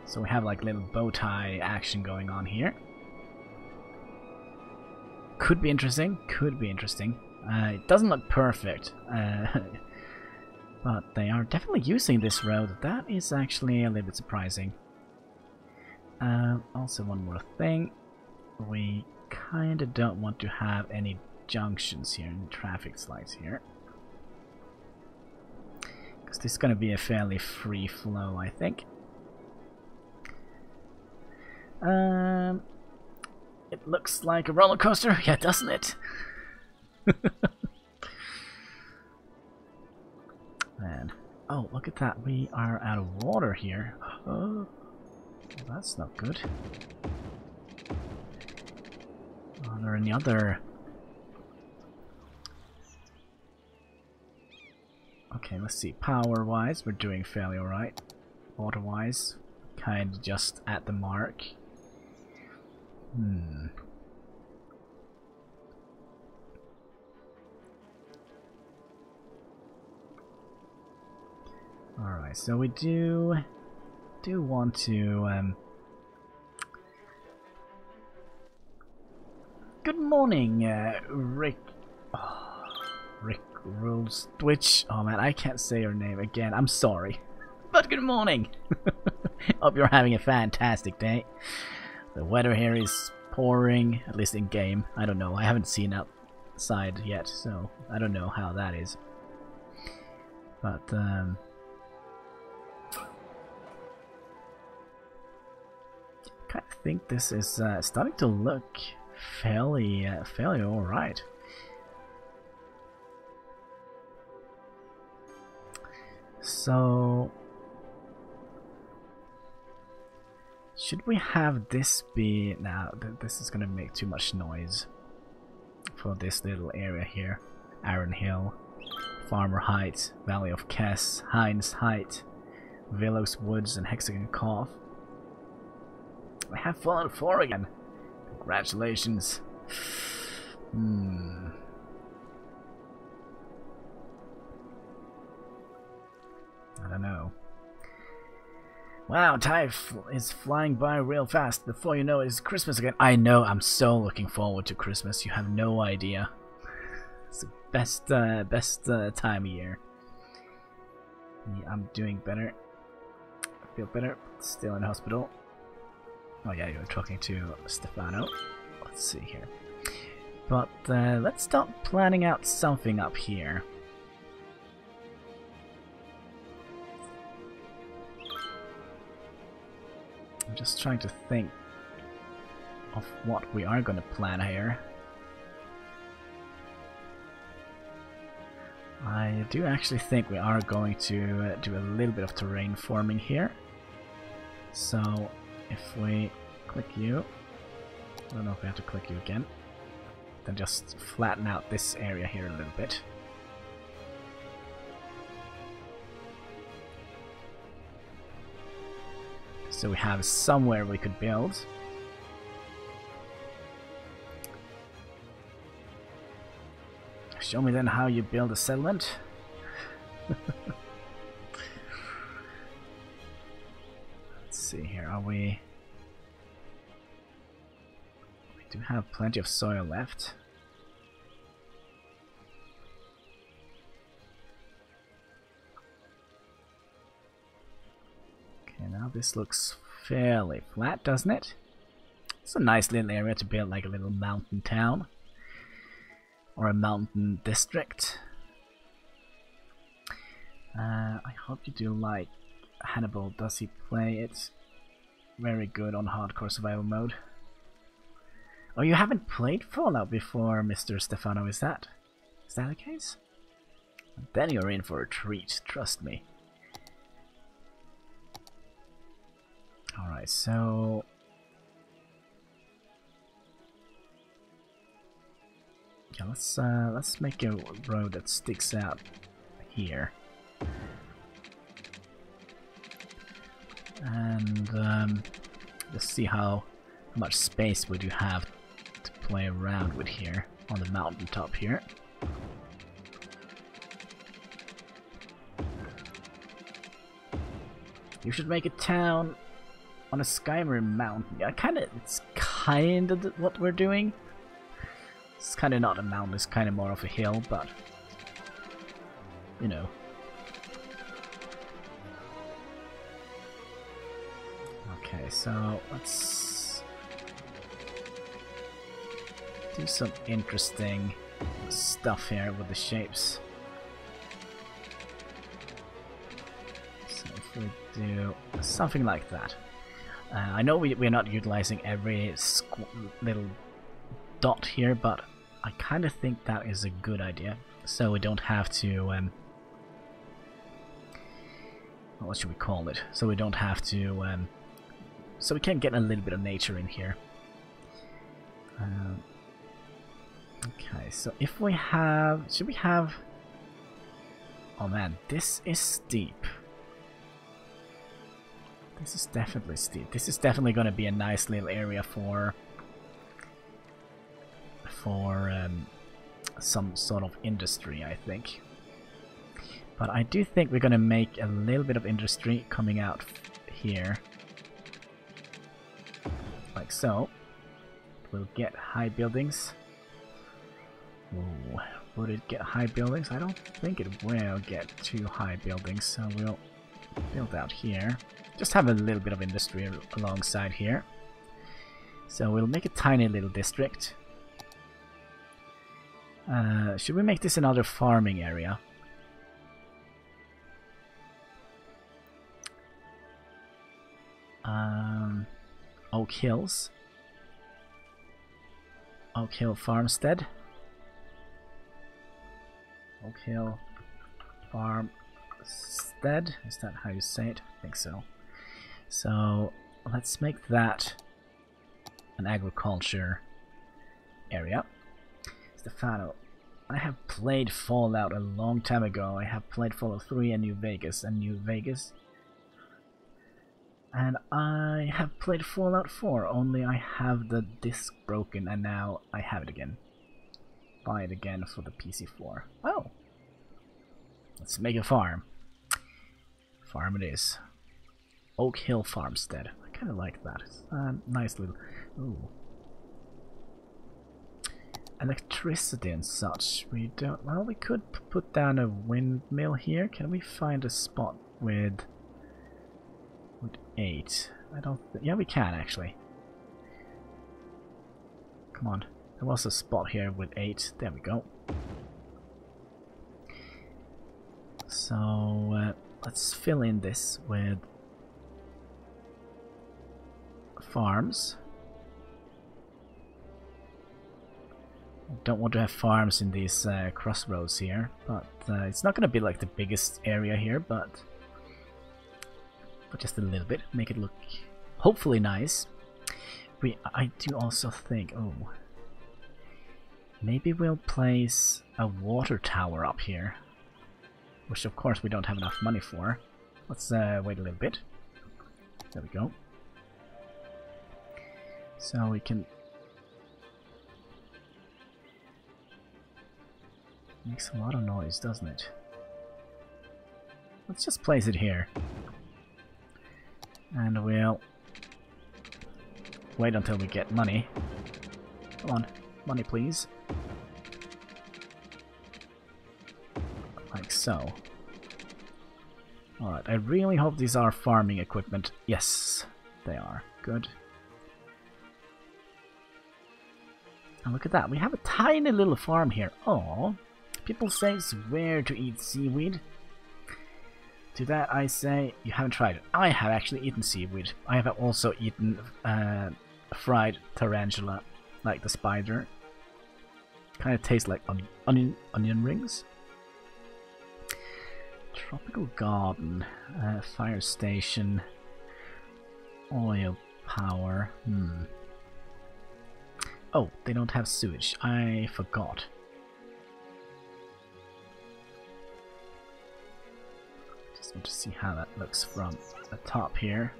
So we have like little bow tie action going on here. Could be interesting, could be interesting. It doesn't look perfect, but they are definitely using this road. That is actually a little bit surprising. Also one more thing. We kinda don't want to have any junctions here, any traffic lights here. This is going to be a fairly free flow, I think. It looks like a roller coaster, yeah, doesn't it? Man, oh, look at that! We are out of water here. Oh, well, that's not good. Are there any other? Okay, let's see. Power-wise, we're doing fairly alright. Water-wise, kind of just at the mark. Alright, so we do want to... Good morning, Rick... Oh, Rick Rules Twitch. Oh man, I can't say your name again. I'm sorry. But good morning. Hope you're having a fantastic day. The weather here is pouring, at least in game. I don't know. I haven't seen outside yet, so I don't know how that is. But kind of think this is starting to look fairly all right. So, should we have this be... Now, this is going to make too much noise for this little area here. Iron Hill, Farmer Heights, Valley of Kess, Hines Height, Willows Woods, and Hexagon Cove. I have fallen 4 again. Congratulations. I don't know. Wow, time is flying by real fast. Before you know it, it's Christmas again. I know, I'm so looking forward to Christmas. You have no idea. It's the best time of year. Yeah, I'm doing better. I feel better. Still in hospital. Oh yeah, you were talking to Stefano. Let's see here. But let's start planning out something up here. I'm just trying to think of what we are going to plan here. I do actually think we are going to do a little bit of terrain forming here. So if we click you, I don't know if we have to click you again, then just flatten out this area here a little bit. So we have somewhere we could build. Show me then how you build a settlement. Let's see here, are we... We do have plenty of soil left. Okay, now this looks fairly flat, doesn't it? It's a nice little area to build like a little mountain town. Or a mountain district. I hope you do like Hannibal. Does he play it? Very good on hardcore survival mode. Oh, you haven't played Fallout before, Mr. Stefano, is that the case? Then you're in for a treat, trust me. Alright, so... Yeah, let's make a road that sticks out here. And let's see how much space we do have to play around with here on the mountaintop here. You should make a town on a Skyrim mountain. Yeah, it's kind of what we're doing. It's kind of not a mountain, it's kind of more of a hill, but you know. Okay, so let's do some interesting stuff here with the shapes. So if we do something like that. I know we're not utilizing every little dot here, but I kind of think that is a good idea. So we don't have to, what should we call it? So we don't have to, so we can get a little bit of nature in here. Okay, so if we have, should we have, oh man, this is steep. This is definitely steep. This is definitely going to be a nice little area for some sort of industry, I think. But I do think we're going to make a little bit of industry coming out here. Like so. We'll get high buildings. Ooh, would it get high buildings? I don't think it will get too high buildings, so we'll build out here. Just have a little bit of industry alongside here. So we'll make a tiny little district. Should we make this another farming area? Oak Hills. Oak Hill Farmstead. Oak Hill Farmstead. Is that how you say it? I think so. So let's make that an agriculture area. Stefano, I have played Fallout a long time ago. I have played Fallout 3 and New Vegas. And I have played Fallout 4, only I have the disc broken and now I have it again. Buy it again for the PC4. Oh! Let's make a farm. Farm it is. Oak Hill Farmstead. I kind of like that. It's a nice little... Ooh. Electricity and such. We don't... Well, we could put down a windmill here. Can we find a spot with 8? I don't... Yeah, we can actually. Come on. There was a spot here with 8. There we go. So let's fill in this with farms. I don't want to have farms in these crossroads here, but it's not going to be like the biggest area here, but just a little bit, make it look hopefully nice. I do also think, oh, maybe we'll place a water tower up here, which of course we don't have enough money for. Let's wait a little bit. There we go. So we can... Makes a lot of noise, doesn't it? Let's just place it here. And we'll wait until we get money. Come on, money please. Like so. Alright, I really hope these are farming equipment. Yes, they are. Good. And look at that, we have a tiny little farm here. Oh, people say it's rare to eat seaweed. To that I say, you haven't tried it. I have actually eaten seaweed. I have also eaten fried tarantula, like the spider. Kind of tastes like onion rings. Tropical garden, fire station, oil power. Oh, they don't have sewage. I forgot. Just want to see how that looks from the top here.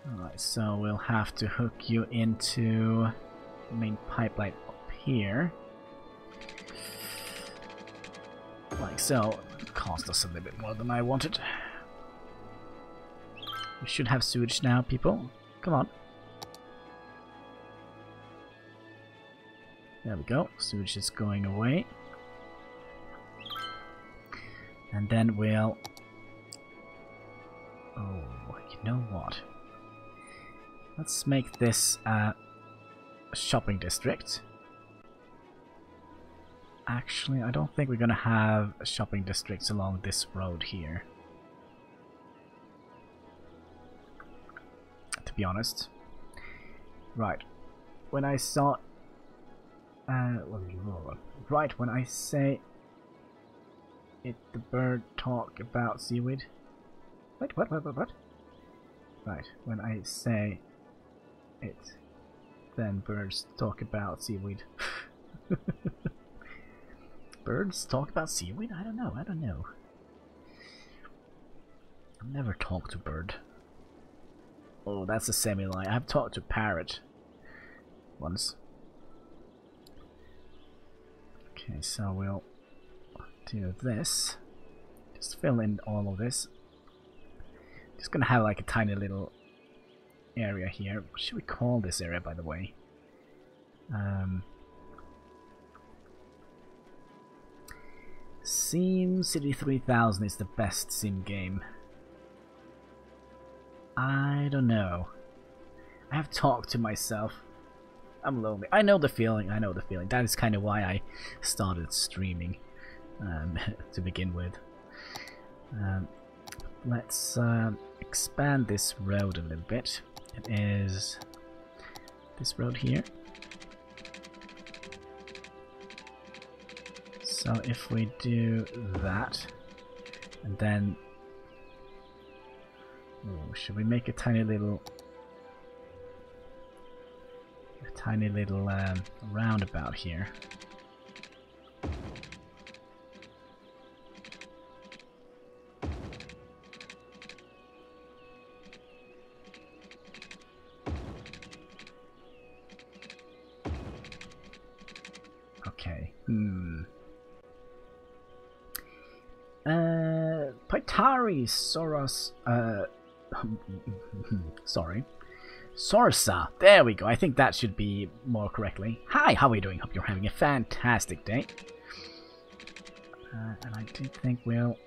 Alright, so we'll have to hook you into the main pipeline up here. Like so. It cost us a little bit more than I wanted. We should have sewage now, people. Come on. There we go. Sewage is going away. And then we'll... Oh, you know what? Let's make this a shopping district. Actually, I don't think we're gonna have shopping districts along this road here. To be honest. Right. When I saw... right, when I say... It, the bird talk about seaweed. Wait, what? Right, when I say it, then birds talk about seaweed. Birds talk about seaweed? I don't know. I've never talked to bird. Oh, that's a semi-lie. I've talked to parrot once. Okay, so we'll do this. Just fill in all of this. Just gonna have like a tiny little area here. What should we call this area, by the way? Sim City 3000 is the best sim game. I don't know. I have talked to myself. I'm lonely. I know the feeling. That is kind of why I started streaming to begin with. let's expand this road a little bit. It is this road here. So if we do that, and then should we make a tiny little roundabout here? Okay. Paitari Soros. Sorry. Sorsa. There we go. I think that should be more correctly. Hi, how are you doing? Hope you're having a fantastic day. And I do think we'll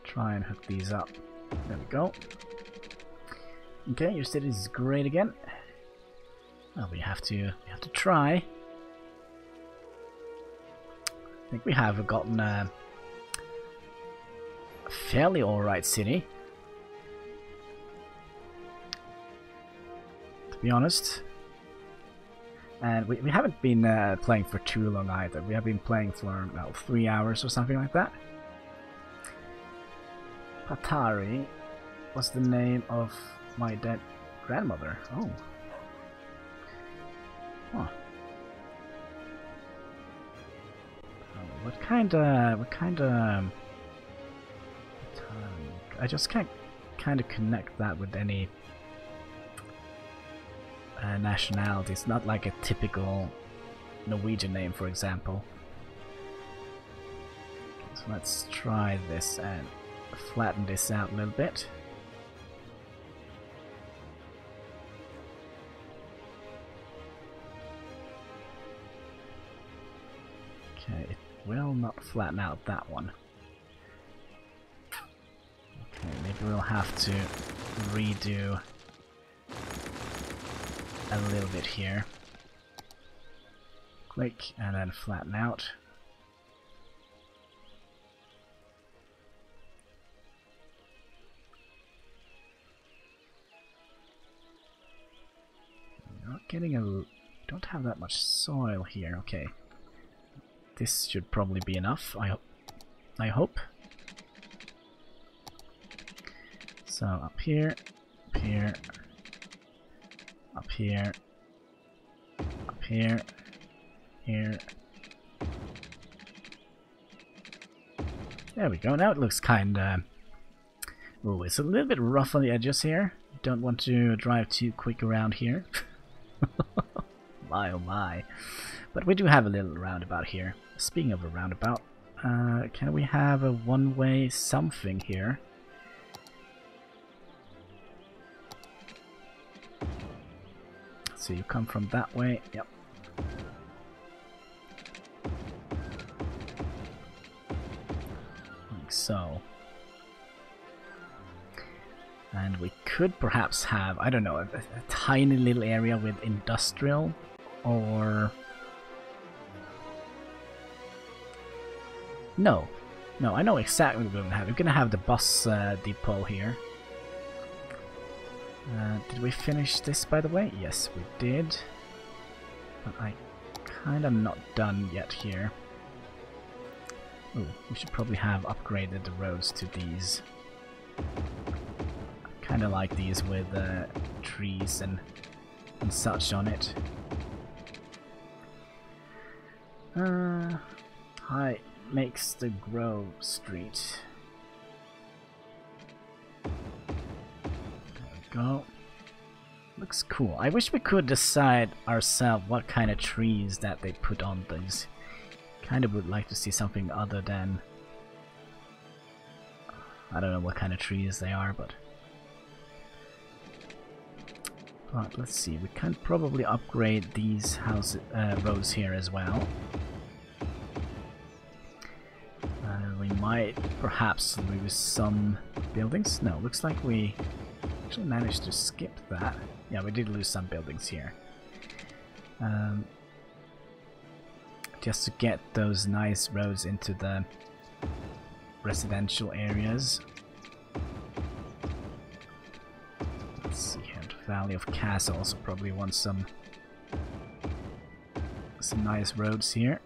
try and hook these up. There we go. Okay, your city is great again. Well, we have to try. I think we have gotten a fairly alright city, to be honest. And we haven't been playing for too long either. We have been playing for about 3 hours or something like that. Patari was the name of my dead grandmother. Oh. Huh. What kind of I just can't kind of connect that with any nationality. It's not like a typical Norwegian name, for example. So let's try this and flatten this out a little bit. Okay, it will not flatten out that one. Okay, maybe we'll have to redo a little bit here. Click and then flatten out. Not getting don't have that much soil here. Okay, this should probably be enough. I hope. So up here, up here, up here, up here, here. There we go. Now it looks kinda... Oh, it's a little bit rough on the edges here. Don't want to drive too quick around here. My oh my. But we do have a little roundabout here. Speaking of a roundabout, can we have a one-way something here? So you come from that way, yep. Like so. And we could perhaps have, I don't know, a tiny little area with industrial, or... No, I know exactly what we're going to have. We're going to have the bus depot here. Did we finish this, by the way? Yes, we did. But I kind of not done yet here. Ooh, we should probably have upgraded the roads to these. Kind of like these with trees and such on it. High makes the Grove Street. Go. Looks cool. I wish we could decide ourselves what kind of trees that they put on things. Kind of would like to see something other than... I don't know what kind of trees they are, but let's see. We can probably upgrade these houses, roads here as well. We might perhaps lose some buildings. No, looks like we actually managed to skip that. Yeah, we did lose some buildings here. Just to get those nice roads into the residential areas. Valley of Castles, so probably want some nice roads here.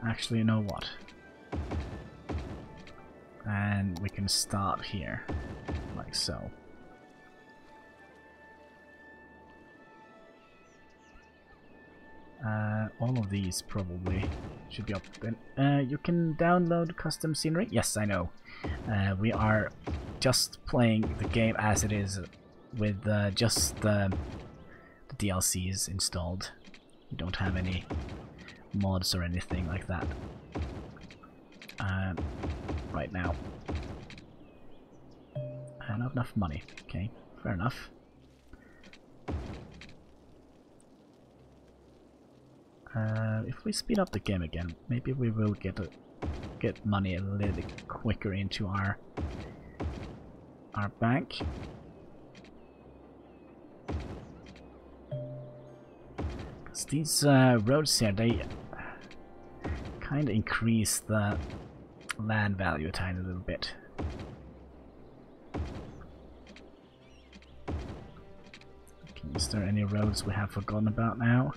Actually, you know what? And we can start here, like so. All of these probably should be up then. You can download custom scenery? Yes, I know. We are just playing the game as it is with just the DLCs installed. We don't have any mods or anything like that right now. Not enough money. Okay, fair enough. If we speed up the game again, maybe we will get money a little bit quicker into our bank. Because these roads here, they kind of increase the land value a tiny little bit. Okay, is there any roads we have forgotten about now?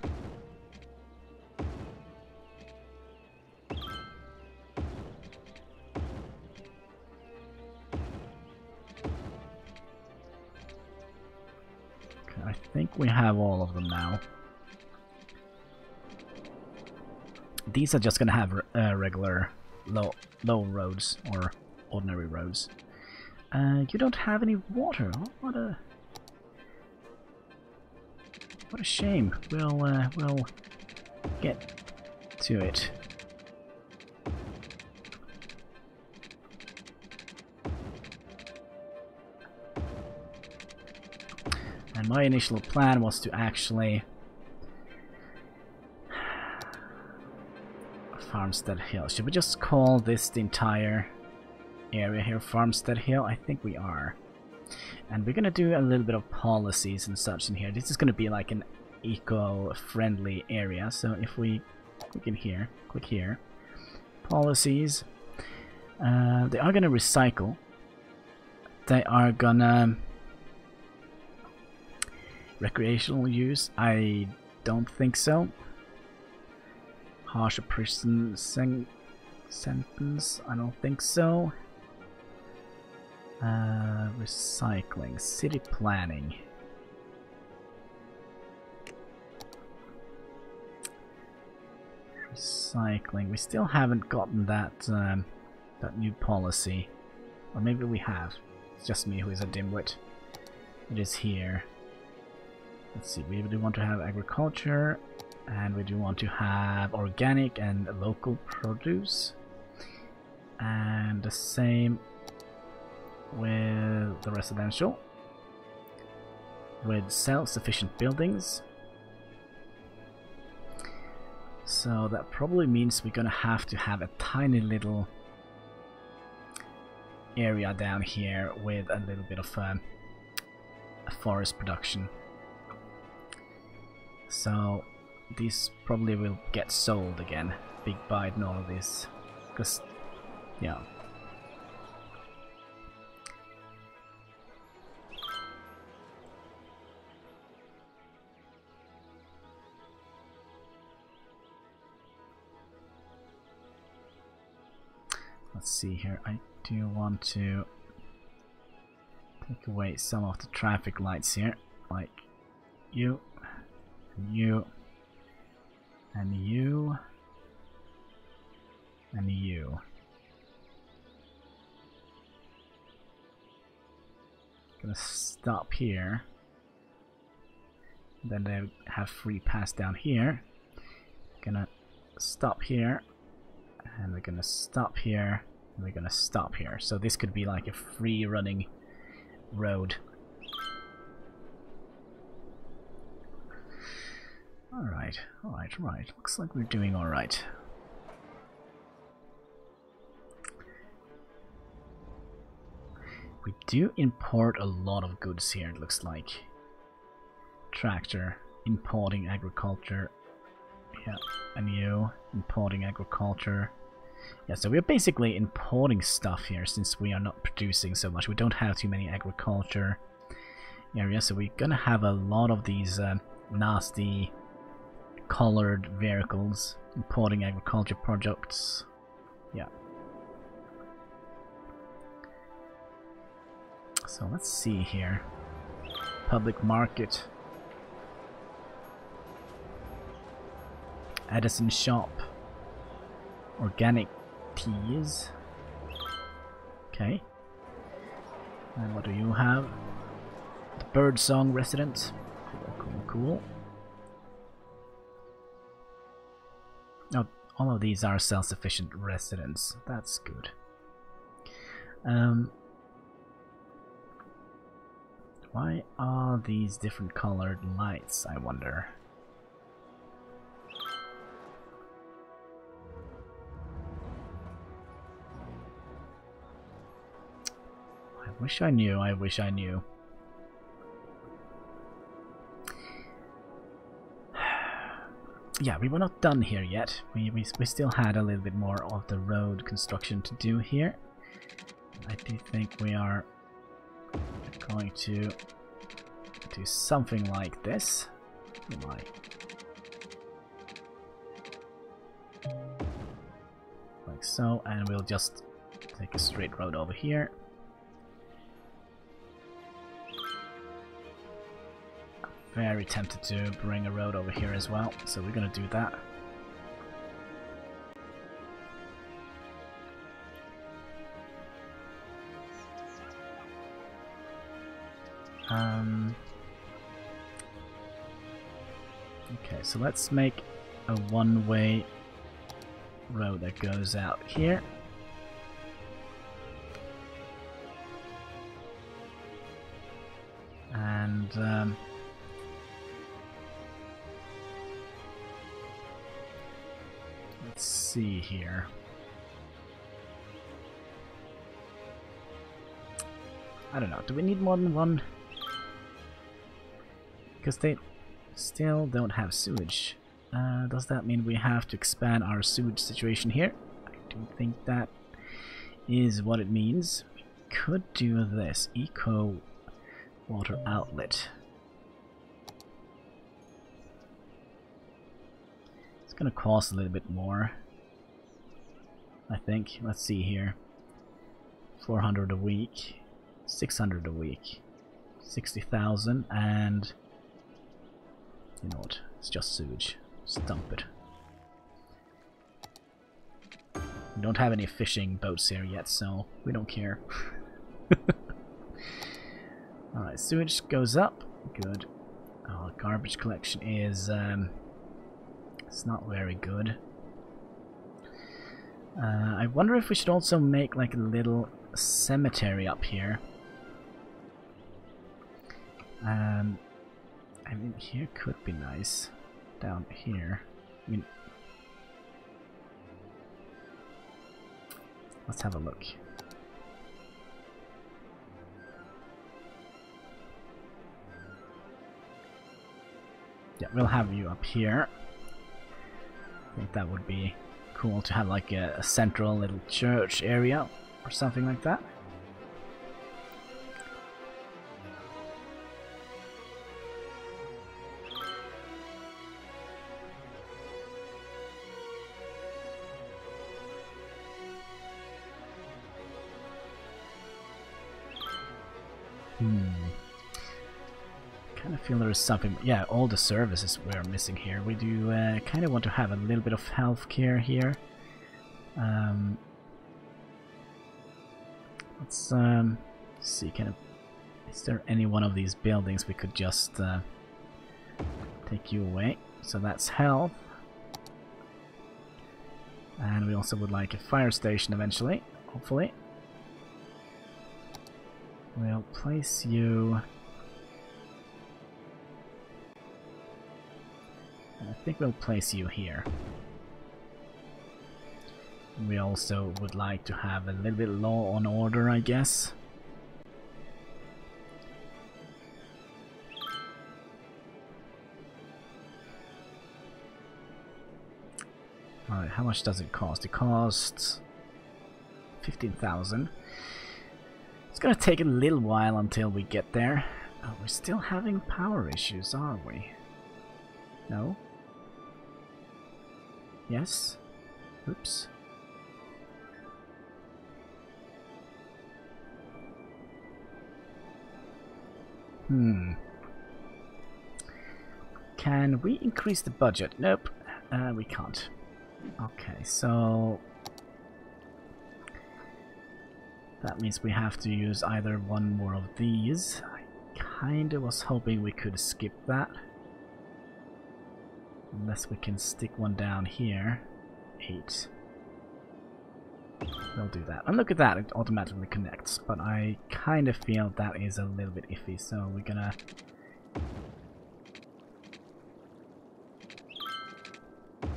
I think we have all of them now. These are just gonna have regular low roads or ordinary roads. You don't have any water. Oh, what a shame. We'll get to it. And my initial plan was to actually Farmstead Hill. Should we just call this the entire area here Farmstead Hill? I think we are. And we're gonna do a little bit of policies and such in here. This is gonna be like an eco-friendly area. So if we click here, policies. They are gonna recycle. They are gonna recreational use? I don't think so. Harsher prison sentence? I don't think so. Recycling, city planning. Recycling. We still haven't gotten that that new policy, or maybe we have. It's just me who is a dimwit. It is here. Let's see, we do want to have agriculture, and we do want to have organic and local produce. And the same with the residential. With self-sufficient buildings. So that probably means we're gonna have to have a tiny little area down here with a little bit of a forest production. So these probably will get sold again. Big Bite and all of this. Because, yeah. Let's see here. I do want to take away some of the traffic lights here. Like you. You and you and you. Gonna stop here. Then they have free pass down here. Gonna stop here, and we're gonna stop here, and we're gonna stop here. So this could be like a free running road. Alright. Looks like we're doing alright. We do import a lot of goods here, it looks like. Tractor, importing agriculture. Yeah, and you, importing agriculture. Yeah, so we're basically importing stuff here since we are not producing so much. We don't have too many agriculture areas, so we're gonna have a lot of these nasty colored vehicles importing agriculture products. Yeah. So let's see here. Public market. Edison shop. Organic teas. Okay. And what do you have? The Birdsong resident. Cool, cool, cool. Oh, all of these are self-sufficient residents. That's good. Why are these different colored lights, I wonder? I wish I knew, I wish I knew. Yeah, we were not done here yet. We still had a little bit more of the road construction to do here. I do think we are going to do something like this. Oh my. Like so, and we'll just take a straight road over here. Very tempted to bring a road over here as well, so we're gonna do that. Okay, so let's make a one-way road that goes out here. And let's see here. I don't know, do we need more than one? Because they still don't have sewage. Does that mean we have to expand our sewage situation here? I do think that is what it means. We could do this. Eco water outlet. It's gonna cost a little bit more, I think. Let's see here. 400 a week, 600 a week, 60,000, and you know what? It's just sewage. Just dump it. We don't have any fishing boats here yet, so we don't care. Alright, sewage goes up. Good. Oh, garbage collection is it's not very good. I wonder if we should also make like a little cemetery up here. I mean, here could be nice. Down here. I mean, let's have a look. Yeah, we'll have you up here. I think that would be cool to have like a central little church area or something like that. Kind of feel there is something. Yeah, all the services we're missing here. We do kind of want to have a little bit of healthcare here. Let's see. Kind of. Is there any one of these buildings we could just take you away? So that's health, and we also would like a fire station eventually. Hopefully. We'll place you. I think we'll place you here. We also would like to have a little bit law and order, I guess. Alright, how much does it cost? It costs 15,000. It's gonna take a little while until we get there. Oh, we're still having power issues, are we? No? Yes? Oops. Can we increase the budget? Nope. We can't. Okay, so that means we have to use either one more of these. I kinda was hoping we could skip that. Unless we can stick one down here. 8. We'll do that. And look at that, it automatically connects. But I kind of feel that is a little bit iffy, so we're gonna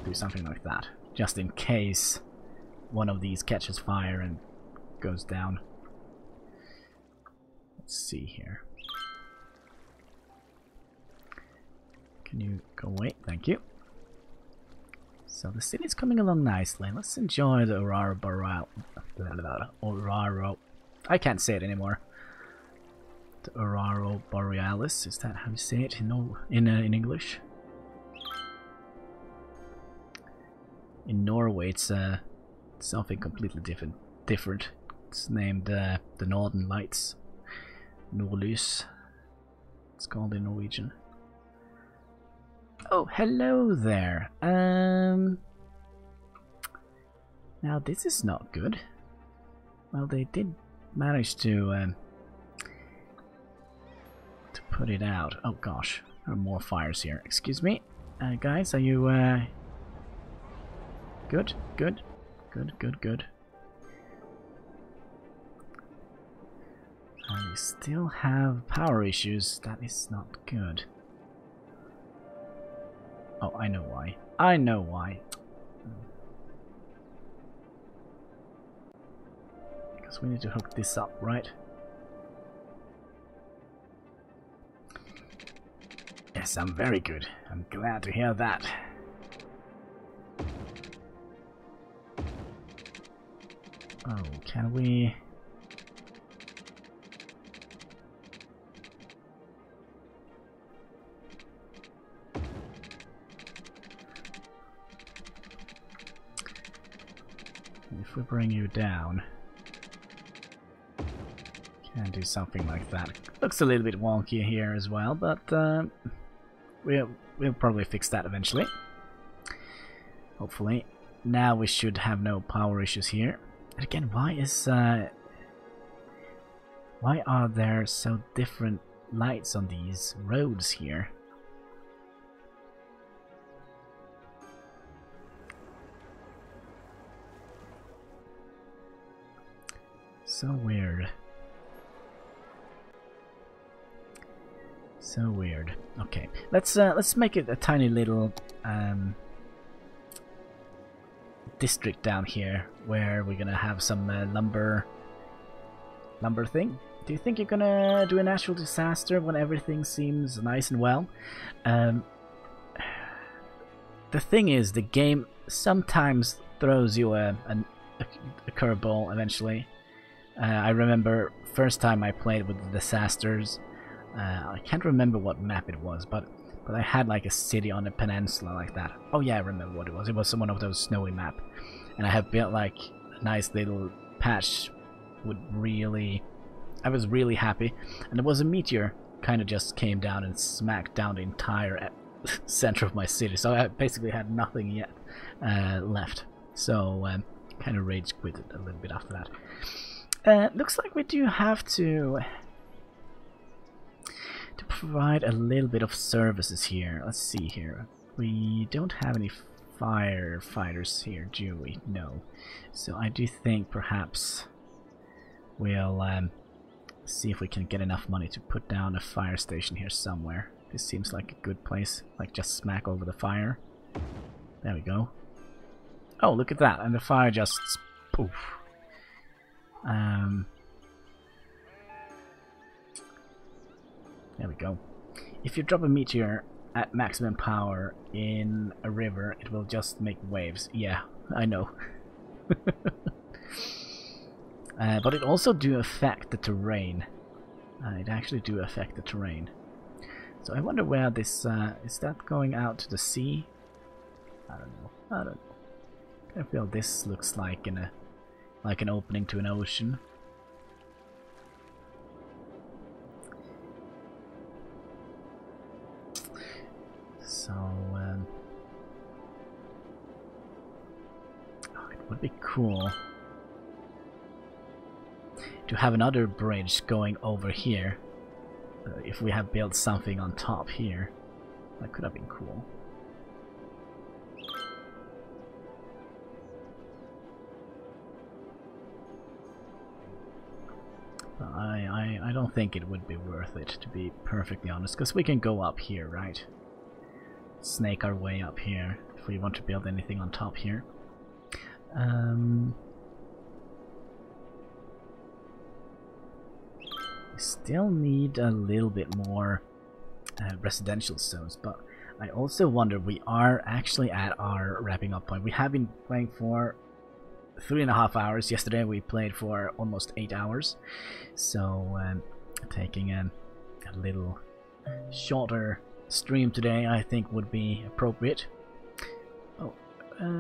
do something like that. Just in case one of these catches fire and goes down. Let's see here. Can you go away? Thank you. So the city's coming along nicely. Let's enjoy the Aurora Boreal. I can't say it anymore. The Aurora Borealis. Is that how you say it in English? In Norway, it's something completely different. It's named the Northern Lights. Nordlys. It's called in Norwegian. Oh, hello there. Now this is not good. Well, they did manage to put it out. Oh gosh, there are more fires here. Excuse me, guys. Are you good? Good. And we still have power issues. That is not good. Oh, I know why. I know why. Because we need to hook this up, right? Yes, I'm very good. I'm glad to hear that. Oh, can we... If we bring you down, can do something like that. Looks a little bit wonky here as well, but we'll probably fix that eventually. Hopefully. Now we should have no power issues here. And again, why are there so different lights on these roads here? So weird. So weird. Okay, let's make it a tiny little district down here where we're gonna have some lumber thing. Do you think you're gonna do a natural disaster when everything seems nice and well? The thing is, the game sometimes throws you a curveball eventually. I remember first time I played with the disasters. I can't remember what map it was, but I had like a city on a peninsula like that. Oh yeah, I remember what it was. It was one of those snowy map, and I have built like a nice little patch. I was really happy, and there was a meteor kind of just came down and smacked down the entire center of my city. So I basically had nothing yet left. So kind of rage quit it a little bit after that. Looks like we do have to provide a little bit of services here. Let's see here. We don't have any firefighters here, do we? No. So I do think perhaps we'll see if we can get enough money to put down a fire station here somewhere. This seems like a good place. Like just smack over the fire. There we go. Oh, look at that. And the fire just poof. There we go. If you drop a meteor at maximum power in a river, it will just make waves. Yeah, I know. But it also do affect the terrain. It actually do affect the terrain. So I wonder where this is that going out to the sea? I don't know. I don't know. I feel this looks like an opening to an ocean. So it would be cool to have another bridge going over here. If we have built something on top here, that could have been cool. But I don't think it would be worth it, to be perfectly honest, because we can go up here, right? Snake our way up here if we want to build anything on top here. We still need a little bit more residential zones, but I also wonder, we are actually at our wrapping up point. We have been playing for 3.5 hours. Yesterday we played for almost 8 hours, so taking a little shorter stream today I think would be appropriate. Oh,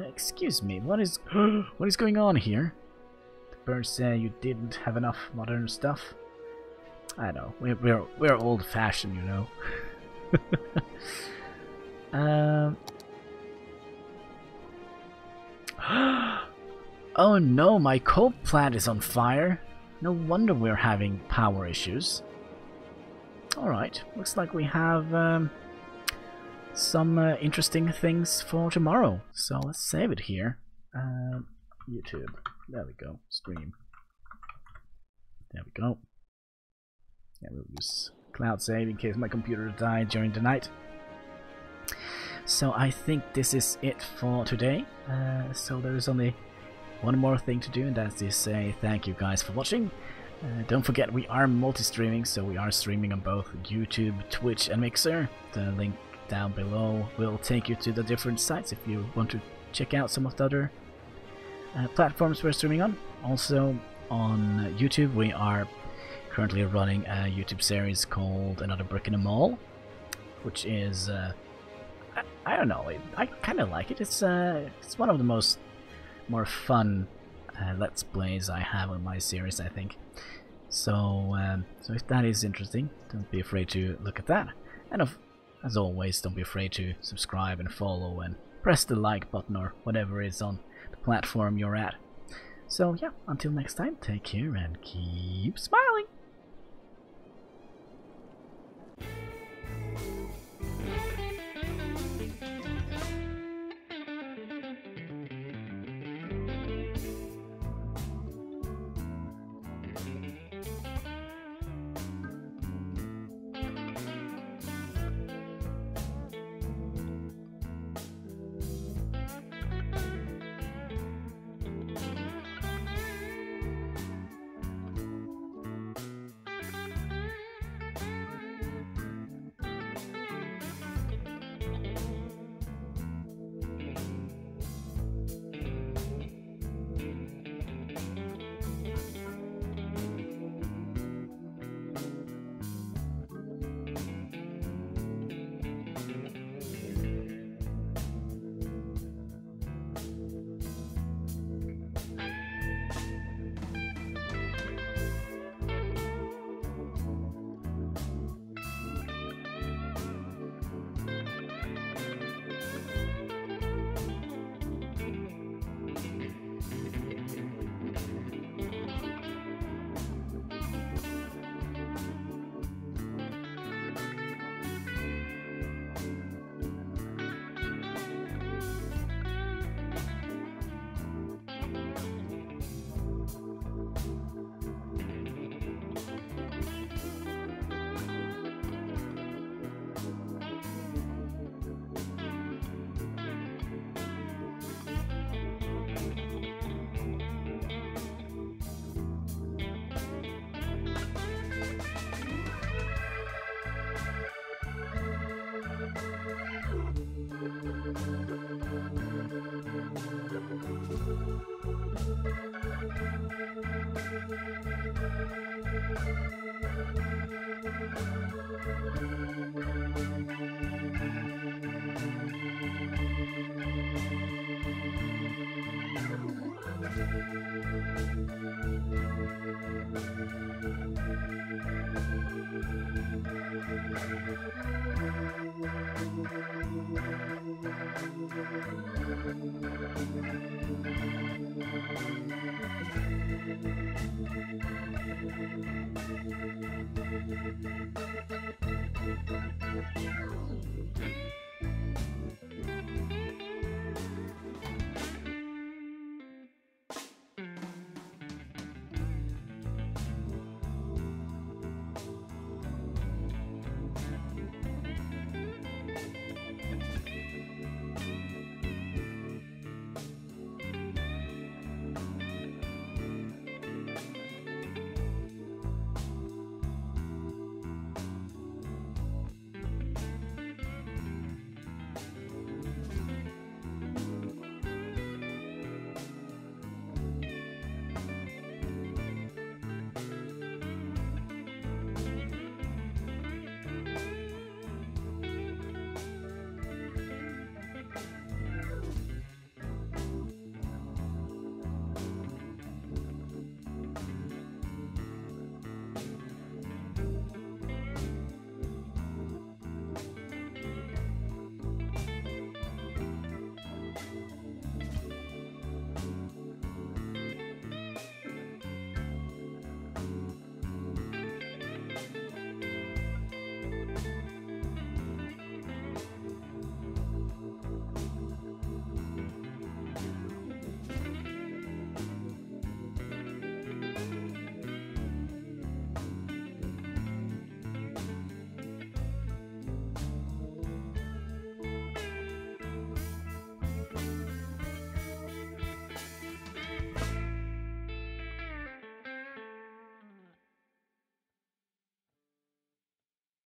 excuse me, what is what is going on here? The birds say you didn't have enough modern stuff. I know, we're old-fashioned, you know. Oh no, my coal plant is on fire. No wonder we're having power issues. Alright, looks like we have some interesting things for tomorrow. So let's save it here. YouTube. There we go. Stream. There we go. Yeah, we'll use cloud save in case my computer died during the night. So I think this is it for today. So there is only one more thing to do, and that's to say thank you guys for watching. Don't forget, we are multi-streaming, so we are streaming on both YouTube, Twitch and Mixer. The link down below will take you to the different sites if you want to check out some of the other platforms we're streaming on. Also on YouTube we are currently running a YouTube series called Another Brick in a Mall, which is I don't know, I kind of like it. It's one of the more fun Let's Plays I have on my series, I think. So so if that is interesting, don't be afraid to look at that. And as always, don't be afraid to subscribe and follow and press the like button or whatever is on the platform you're at. So yeah, until next time, take care and keep smiling!